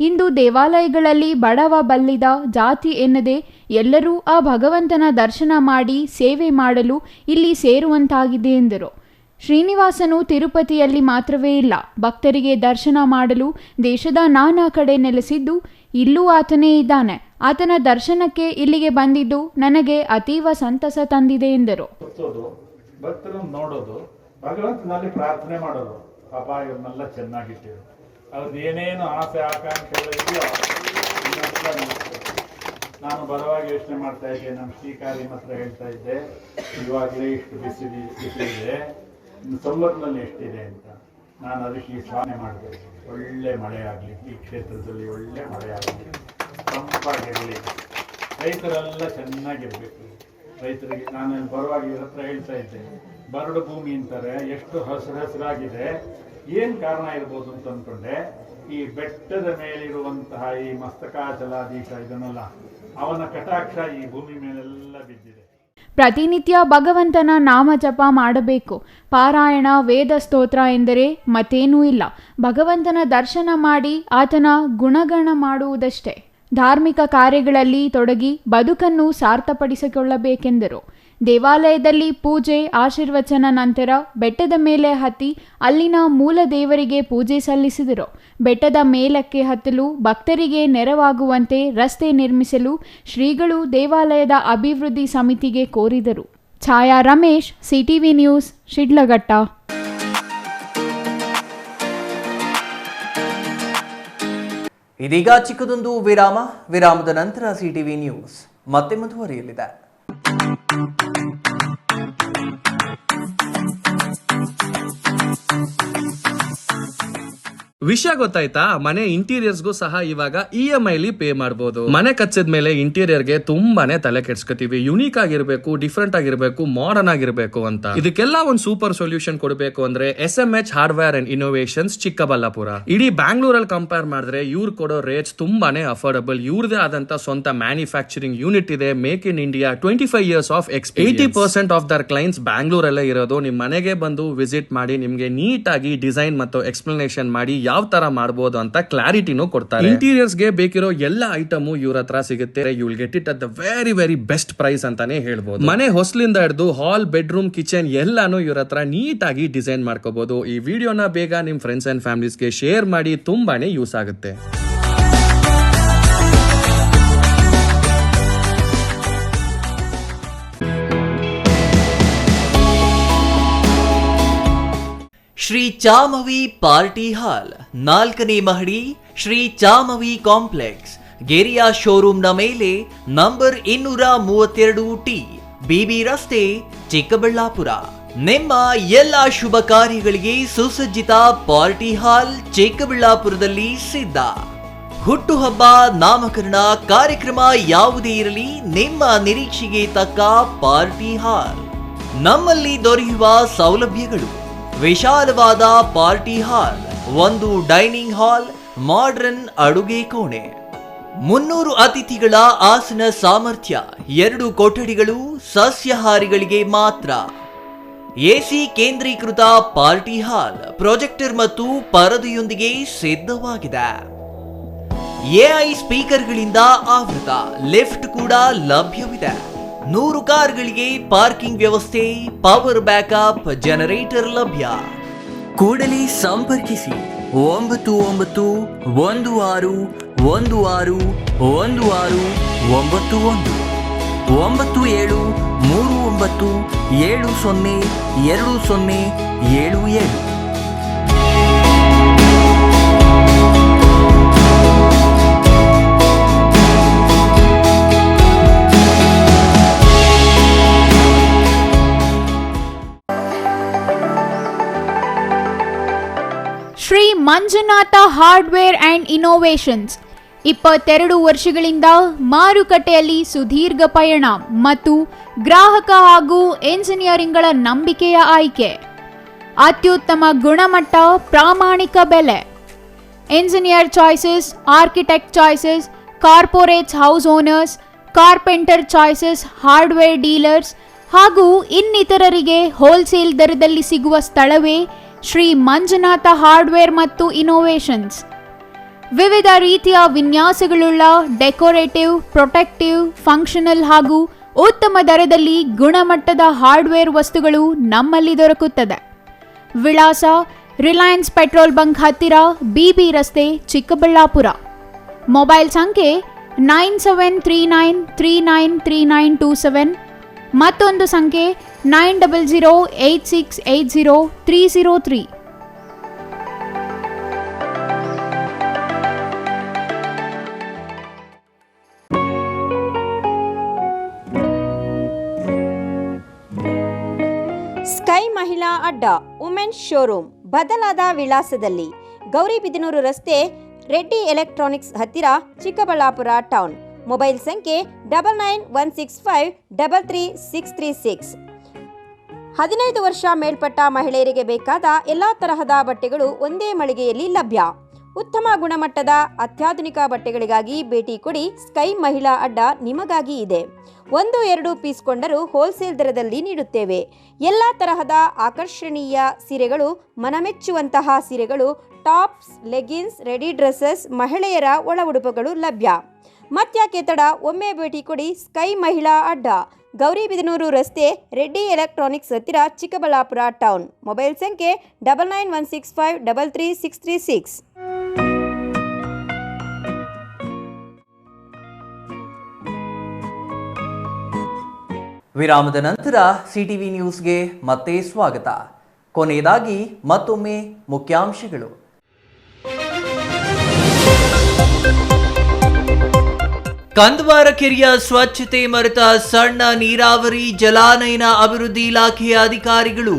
ಇಂದು ದೇವಾಲಯಗಳಲ್ಲಿ ಬಡವ ಬಲ್ಲಿದ ಜಾತಿ ಎನ್ನದೆ ಎಲ್ಲರೂ ಆ ಭಗವಂತನ ದರ್ಶನ ಮಾಡಿ ಸೇವೆ ಮಾಡಲು ಇಲ್ಲಿ ಸೇರುವಂತಾಗಿದೆ ಎಂದರು. ಶ್ರೀನಿವಾಸನು ತಿರುಪತಿಯಲ್ಲಿ ಮಾತ್ರವೇ ಇಲ್ಲ, ಭಕ್ತರಿಗೆ ದರ್ಶನ ಮಾಡಲು ದೇಶದ ನಾನಾ ಕಡೆ ನೆಲೆಸಿದ್ದು ಇಲ್ಲೂ ಆತನೇ ಇದ್ದಾನೆ. ಆತನ ದರ್ಶನಕ್ಕೆ ಇಲ್ಲಿಗೆ ಬಂದಿದ್ದು ನನಗೆ ಅತೀವ ಸಂತಸ ತಂದಿದೆ ಎಂದರು. ಭಕ್ತರನ್ನು ನೋಡೋದು, ಭಗವಂತನಲ್ಲಿ ಪ್ರಾರ್ಥನೆ ಮಾಡೋದು, ಪಾಪ ಇವನ್ನೆಲ್ಲ ಚೆನ್ನಾಗಿಟ್ಟಿರು, ಅವ್ರದ್ದು ಏನೇನು ಆಸೆ ಆಕಾಂಕ್ಷೆಗಳು ಇದೆಯೋ ನಾನು ಬರುವಾಗ ಯೋಚನೆ ಮಾಡ್ತಾ ಇದ್ದೆ, ನಮ್ಮ ಶ್ರೀಕಾರಿ ಮಾತ್ರ ಹೇಳ್ತಾ ಇದ್ದೆ, ಇವಾಗಲೇ ಇಷ್ಟು ಬಿಸಿಲಿದೆ, ಸೊಂಬರ್ನಲ್ಲಿ ಎಷ್ಟಿದೆ ಅಂತ. ನಾನು ಅದಕ್ಕೆ ಈ ಸ್ವಾಮಿ ಮಾಡಿದೆ, ಒಳ್ಳೆ ಮಳೆ ಆಗಲಿ, ಈ ಕ್ಷೇತ್ರದಲ್ಲಿ ಒಳ್ಳೆ ಮಳೆ ಆಗಲಿ, ತಂಪಾಗಿರಲಿ, ರೈತರೆಲ್ಲ ಚೆನ್ನಾಗಿರ್ಬೇಕು. ರೈತರಿಗೆ ನಾನು ಬರುವಾಗ ಇವ್ರ ಹತ್ರ ಹೇಳ್ತಾ ಇದ್ದೆ, ಬರಡು ಭೂಮಿ ಅಂತಾರೆ, ಎಷ್ಟು ಹಸಿರಾಗಿದೆ, ಏನು ಕಾರಣ ಇರ್ಬೋದು ಅಂತ ಅಂದ್ಕೊಂಡೆ. ಈ ಬೆಟ್ಟದ ಮೇಲಿರುವಂತಹ ಈ ಮಸ್ತಕಾಚಲಾಧೀಶ ಇದನ್ನೆಲ್ಲ ಅವನ ಕಟಾಕ್ಷ ಈ ಭೂಮಿ ಮೇಲೆಲ್ಲ ಬಿದ್ದಿದೆ. ಪ್ರತಿನಿತ್ಯ ಭಗವಂತನ ನಾಮ ಜಪ ಮಾಡಬೇಕು. ಪಾರಾಯಣ, ವೇದ ಸ್ತೋತ್ರ ಎಂದರೆ ಮತ್ತೇನೂ ಇಲ್ಲ. ಭಗವಂತನ ದರ್ಶನ ಮಾಡಿ ಆತನ ಗುಣಗಣ ಮಾಡುವುದಷ್ಟೇ. ಧಾರ್ಮಿಕ ಕಾರ್ಯಗಳಲ್ಲಿ ತೊಡಗಿ ಬದುಕನ್ನು ಸಾರ್ಥಪಡಿಸಿಕೊಳ್ಳಬೇಕೆಂದರು. ದೇವಾಲಯದಲ್ಲಿ ಪೂಜೆ ಆಶೀರ್ವಚನ ನಂತರ ಬೆಟ್ಟದ ಮೇಲೆ ಹತ್ತಿ ಅಲ್ಲಿನ ಮೂಲ ದೇವರಿಗೆ ಪೂಜೆ ಸಲ್ಲಿಸಿದರು. ಬೆಟ್ಟದ ಮೇಲಕ್ಕೆ ಹತ್ತಲು ಭಕ್ತರಿಗೆ ನೆರವಾಗುವಂತೆ ರಸ್ತೆ ನಿರ್ಮಿಸಲು ಶ್ರೀಗಳು ದೇವಾಲಯದ ಅಭಿವೃದ್ಧಿ ಸಮಿತಿಗೆ ಕೋರಿದರು. ಛಾಯಾ ರಮೇಶ್, ಸಿಟಿವಿ ನ್ಯೂಸ್, ಶಿಡ್ಲಘಟ್ಟ. ಇದೀಗ ಚಿಕ್ಕದೊಂದು ವಿರಾಮದ ನಂತರ ಸಿಟಿವಿ ನ್ಯೂಸ್ ಮತ್ತೆ ಮುಂದುವರಿಯಲಿದೆ. ವಿಷಯ ಗೊತ್ತಾಯ್ತಾ? ಮನೆ ಇಂಟೀರಿಯರ್ಸ್ಗೂ ಸಹ ಇವಾಗ EMI ಪೇ ಮಾಡಬಹುದು. ಮನೆ ಕಚ್ಚಿದ ಮೇಲೆ ಇಂಟೀರಿಯರ್ಗೆ ತುಂಬಾನೇ ತಲೆ ಕೆಡ್ಸ್ಕೊತೀವಿ. ಯುನೀಕ್ ಆಗಿರ್ಬೇಕು, ಡಿಫ್ರೆಂಟ್ ಆಗಿರ್ಬೇಕು, ಮಾಡರ್ನ್ ಆಗಿರ್ಬೇಕು ಅಂತ. ಇದಕ್ಕೆಲ್ಲ ಒಂದು ಸೂಪರ್ ಸೊಲ್ಯೂಷನ್ ಕೊಡಬೇಕು ಅಂದ್ರೆ SMH hardware and innovations Chikkaballapur. ಇಡೀ ಬ್ಯಾಂಗ್ಳೂರಲ್ಲಿ ಕಂಪೇರ್ ಮಾಡಿದ್ರೆ ಇವ್ರು ಕೊಡೋ ರೇಟ್ಸ್ ತುಂಬಾನೇ ಅಫೋರ್ಡಬಲ್. ಇವ್ರದೇ ಆದಂತ ಸ್ವಂತ ಮ್ಯಾನುಫ್ಯಾಕ್ಚರಿಂಗ್ ಯೂನಿಟ್ ಇದೆ. Make in India 25 years of experience. 80% of their clients ಬ್ಯಾಂಗ್ಳೂರಲ್ಲೇ ಇರೋದು. ನಿಮ್ ಮನೆಗೆ ಬಂದು ವಿಸಿಟ್ ಮಾಡಿ ನಿಮ್ಗೆ ನೀಟ್ ಆಗಿ ಡಿಸೈನ್ ಮತ್ತು ಎಕ್ಸ್ಪ್ಲನೇಷನ್ ಮಾಡಿ ಯಾವ ತರ ಮಾಡಬಹುದು ಅಂತ ಕ್ಲಾರಿಟಿನೂ ಕೊಡ್ತಾರೆ. ಇಂಟೀರಿಯರ್ಸ್ ಗೆ ಬೇಕಿರೋ ಎಲ್ಲ ಐಟಮ್ ಇವ್ರ ಹತ್ರ ಸಿಗುತ್ತೆ. You will get it at the very best price ಅಂತಾನೆ ಹೇಳ್ಬೋದು. ಮನೆ ಹೊಸಲಿಂದ ಹಿಡಿದು ಹಾಲ್, ಬೆಡ್ರೂಮ್, ಕಿಚನ್ ಎಲ್ಲಾನು ಇವ್ರ ಹತ್ರ ನೀಟ್ ಆಗಿ ಡಿಸೈನ್ ಮಾಡ್ಕೋಬಹುದು. ಈ ವಿಡಿಯೋನ ಬೇಗ ನಿಮ್ ಫ್ರೆಂಡ್ಸ್ ಅಂಡ್ ಫ್ಯಾಮಿಲೀಸ್ಗೆ ಶೇರ್ ಮಾಡಿ, ತುಂಬಾನೇ ಯೂಸ್ ಆಗುತ್ತೆ. ಶ್ರೀ ಚಾಮವಿ ಪಾರ್ಟಿ ಹಾಲ್, 4ನೇ ಮಹಡಿ, ಶ್ರೀ ಚಾಮವಿ ಕಾಂಪ್ಲೆಕ್ಸ್, ಗೆರಿಯಾ ಶೋರೂಮ್ನ ಮೇಲೆ, ನಂಬರ್ 232T, BB ರಸ್ತೆ, ಚಿಕ್ಕಬಳ್ಳಾಪುರ. ನಿಮ್ಮ ಎಲ್ಲ ಶುಭ ಕಾರ್ಯಗಳಿಗೆ ಸುಸಜ್ಜಿತ ಪಾರ್ಟಿ ಹಾಲ್ ಚಿಕ್ಕಬಳ್ಳಾಪುರದಲ್ಲಿ ಸಿದ್ಧ. ಹುಟ್ಟುಹಬ್ಬ, ನಾಮಕರಣ, ಕಾರ್ಯಕ್ರಮ ಯಾವುದೇ ಇರಲಿ, ನಿಮ್ಮ ನಿರೀಕ್ಷೆಗೆ ತಕ್ಕ ಪಾರ್ಟಿ ಹಾಲ್. ನಮ್ಮಲ್ಲಿ ದೊರೆಯುವ ಸೌಲಭ್ಯಗಳು: ವಿಶಾಲವಾದ ಪಾರ್ಟಿ ಹಾಲ್, ಒಂದು ಡೈನಿಂಗ್ ಹಾಲ್, ಮಾಡರ್ನ್ ಅಡುಗೆ ಕೋಣೆ, 300 ಅತಿಥಿಗಳ ಆಸನ ಸಾಮರ್ಥ್ಯ, 2 ಕೊಠಡಿಗಳು ಸಸ್ಯಾಹಾರಿಗಳಿಗೆ ಮಾತ್ರ, AC ಕೇಂದ್ರೀಕೃತ ಪಾರ್ಟಿ ಹಾಲ್, ಪ್ರೊಜೆಕ್ಟರ್ ಮತ್ತು ಪರದೆಯೊಂದಿಗೆ ಸಿದ್ಧವಾಗಿದೆ. AI ಸ್ಪೀಕರ್ಗಳಿಂದ ಆವೃತ, ಲಿಫ್ಟ್ ಕೂಡ ಲಭ್ಯವಿದೆ. 100 ಕಾರ್ಗಳಿಗೆ ಪಾರ್ಕಿಂಗ್ ವ್ಯವಸ್ಥೆ, ಪವರ್ ಬ್ಯಾಕಪ್ ಜನರೇಟರ್ ಲಭ್ಯ. ಕೂಡಲೇ ಸಂಪರ್ಕಿಸಿ 9916161691 9739702077. Shri Manjunatha hardware and innovations 22 ವರ್ಷಗಳಿಂದ ಮಾರುಕಟ್ಟೆಯಲ್ಲಿ ಸುದೀರ್ಘ ಪಯಣ ಮತ್ತು ಗ್ರಾಹಕ ಹಾಗೂ ಎಂಜಿನಿಯರಿಂಗ್ಗಳ ನಂಬಿಕೆಯ ಆಯ್ಕೆ. ಅತ್ಯುತ್ತಮ ಗುಣಮಟ್ಟ, ಪ್ರಾಮಾಣಿಕ ಬೆಲೆ. Engineer choices, architect choices, corporates, house owners, carpenter choices, hardware dealers ಹಾಗೂ ಇನ್ನಿತರರಿಗೆ ಹೋಲ್ಸೇಲ್ ದರದಲ್ಲಿ ಸಿಗುವ ಸ್ಥಳವೇ ಶ್ರೀ ಮಂಜುನಾಥ ಹಾರ್ಡ್ವೇರ್ ಮತ್ತು ಇನ್ನೋವೇಷನ್ಸ್. ವಿವಿಧ ರೀತಿಯ ವಿನ್ಯಾಸಗಳುಳ್ಳ ಡೆಕೋರೇಟಿವ್, ಪ್ರೊಟೆಕ್ಟಿವ್, ಫಂಕ್ಷನಲ್ ಹಾಗೂ ಉತ್ತಮ ದರದಲ್ಲಿ ಗುಣಮಟ್ಟದ ಹಾರ್ಡ್ವೇರ್ ವಸ್ತುಗಳು ನಮ್ಮಲ್ಲಿ ದೊರಕುತ್ತದೆ. ವಿಳಾಸ: ರಿಲಯನ್ಸ್ ಪೆಟ್ರೋಲ್ ಬಂಕ್ ಹತ್ತಿರ, BB ರಸ್ತೆ, ಚಿಕ್ಕಬಳ್ಳಾಪುರ. ಮೊಬೈಲ್ ಸಂಖ್ಯೆ 9739393927, ಮತ್ತೊಂದು ಸಂಖ್ಯೆ 9008680303. ಸ್ಕೈ ಮಹಿಳಾ ಅಡ್ಡ, ವುಮೆನ್ಸ್ ಶೋರೂಮ್, ಬದಲಾದ ವಿಳಾಸದಲ್ಲಿ, ಗೌರಿಬಿದನೂರು ರಸ್ತೆ, ರೆಡ್ಡಿ ಎಲೆಕ್ಟ್ರಾನಿಕ್ಸ್ ಹತ್ತಿರ, ಚಿಕ್ಕಬಳ್ಳಾಪುರ ಟೌನ್. ಮೊಬೈಲ್ ಸಂಖ್ಯೆ 9916533636. 15 ವರ್ಷ ಮೇಲ್ಪಟ್ಟ ಮಹಿಳೆಯರಿಗೆ ಬೇಕಾದ ಎಲ್ಲ ತರಹದ ಬಟ್ಟೆಗಳು ಒಂದೇ ಮಳಿಗೆಯಲ್ಲಿ ಲಭ್ಯ. ಉತ್ತಮ ಗುಣಮಟ್ಟದ ಅತ್ಯಾಧುನಿಕ ಬಟ್ಟೆಗಳಿಗಾಗಿ ಭೇಟಿ ಕೊಡಿ. ಸ್ಕೈ ಮಹಿಳಾ ಅಡ್ಡ ನಿಮಗಾಗಿ ಇದೆ. 1-2 ಪೀಸ್ ಕೊಂಡರೂ ಹೋಲ್ಸೇಲ್ ದರದಲ್ಲಿ ನೀಡುತ್ತೇವೆ. ಎಲ್ಲ ತರಹದ ಆಕರ್ಷಣೀಯ ಸೀರೆಗಳು, ಮನಮೆಚ್ಚುವಂತಹ ಸೀರೆಗಳು, ಟಾಪ್ಸ್, ಲೆಗಿನ್ಸ್, ರೆಡಿ ಡ್ರೆಸ್ಸಸ್, ಮಹಿಳೆಯರ ಒಳ ಉಡುಪುಗಳು ಲಭ್ಯ. ಮತ್ಯಾಕೆ ತಡ, ಒಮ್ಮೆ ಭೇಟಿ ಕೊಡಿ. ಸ್ಕೈ ಮಹಿಳಾ ಅಡ್ಡ, ಗೌರಿಬಿದನೂರು ರಸ್ತೆ, ರೆಡ್ಡಿ ಎಲೆಕ್ಟ್ರಾನಿಕ್ಸ್ ಹತ್ತಿರ, ಚಿಕ್ಕಬಳ್ಳಾಪುರ ಟೌನ್. ಮೊಬೈಲ್ ಸಂಖ್ಯೆ 9916533636. ವಿರಾಮದ ನಂತರ ಸಿಟಿವಿ ನ್ಯೂಸ್ಗೆ ಮತ್ತೆ ಸ್ವಾಗತ. ಕೊನೆಯದಾಗಿ ಮತ್ತೊಮ್ಮೆ ಮುಖ್ಯಾಂಶಗಳು. ಕಂದವಾರ ಕೆರೆಯ ಸ್ವಚ್ಛತೆ ಮರೆತ ಸಣ್ಣ ನೀರಾವರಿ ಜಲಾನಯನ ಅಭಿವೃದ್ಧಿ ಇಲಾಖೆಯ ಅಧಿಕಾರಿಗಳು.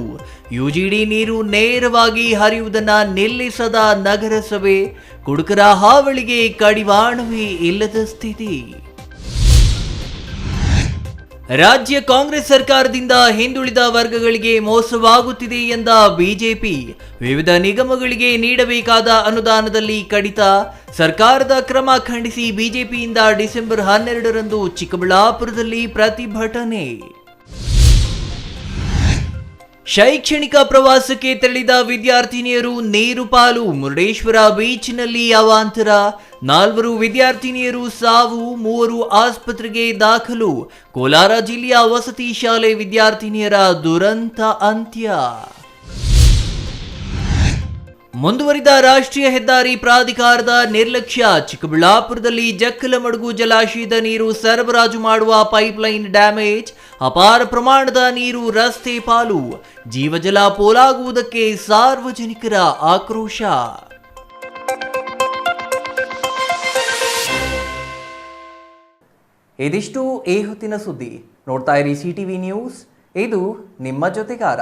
ಯುಜಿಡಿ ನೀರು ನೇರವಾಗಿ ಹರಿಯುವುದನ್ನು ನಿಲ್ಲಿಸದ ನಗರಸಭೆ, ಕುಡುಕರ ಹಾವಳಿಗೆ ಕಡಿವಾಣವೇ ಇಲ್ಲದ ಸ್ಥಿತಿ. ರಾಜ್ಯ ಕಾಂಗ್ರೆಸ್ ಸರ್ಕಾರದಿಂದ ಹಿಂದುಳಿದ ವರ್ಗಗಳಿಗೆ ಮೋಸವಾಗುತ್ತಿದೆ ಎಂದ ಬಿಜೆಪಿ. ವಿವಿಧ ನಿಗಮಗಳಿಗೆ ನೀಡಬೇಕಾದ ಅನುದಾನದಲ್ಲಿ ಕಡಿತ, ಸರ್ಕಾರದ ಕ್ರಮ ಖಂಡಿಸಿ ಬಿಜೆಪಿಯಿಂದ ಡಿಸೆಂಬರ್ 12ರಂದು ಚಿಕ್ಕಬಳ್ಳಾಪುರದಲ್ಲಿ ಪ್ರತಿಭಟನೆ. ಶೈಕ್ಷಣಿಕ ಪ್ರವಾಸಕ್ಕೆ ತೆರಳಿದ ವಿದ್ಯಾರ್ಥಿನಿಯರು ನೀರು ಪಾಲು, ಮುರುಡೇಶ್ವರ ಬೀಚ್ನಲ್ಲಿ ಅವಾಂತರ. 4 ವಿದ್ಯಾರ್ಥಿನಿಯರು ಸಾವು, 3 ಆಸ್ಪತ್ರೆಗೆ ದಾಖಲು. ಕೋಲಾರ ಜಿಲ್ಲೆಯ ವಸತಿ ಶಾಲೆ ವಿದ್ಯಾರ್ಥಿನಿಯರ ದುರಂತ ಅಂತ್ಯ. ಮುಂದುವರಿದ ರಾಷ್ಟ್ರೀಯ ಹೆದ್ದಾರಿ ಪ್ರಾಧಿಕಾರದ ನಿರ್ಲಕ್ಷ್ಯ. ಚಿಕ್ಕಬಳ್ಳಾಪುರದಲ್ಲಿ ಜಕ್ಕಲಮಡುಗು ಜಲಾಶಯದ ನೀರು ಸರಬರಾಜು ಮಾಡುವ ಪೈಪ್ಲೈನ್ ಡ್ಯಾಮೇಜ್, ಅಪಾರ ಪ್ರಮಾಣದ ನೀರು ರಸ್ತೆ ಪಾಲು, ಜೀವಜಲ ಪೋಲಾಗುವುದಕ್ಕೆ ಸಾರ್ವಜನಿಕರ ಆಕ್ರೋಶ. ಇದಿಷ್ಟು ಈ ಹೊತ್ತಿನ ಸುದ್ದಿ. ನೋಡ್ತಾ ಇರಿ ಸಿಟಿವಿ ನ್ಯೂಸ್, ಇದು ನಿಮ್ಮ ಜೊತೆಗಾರ.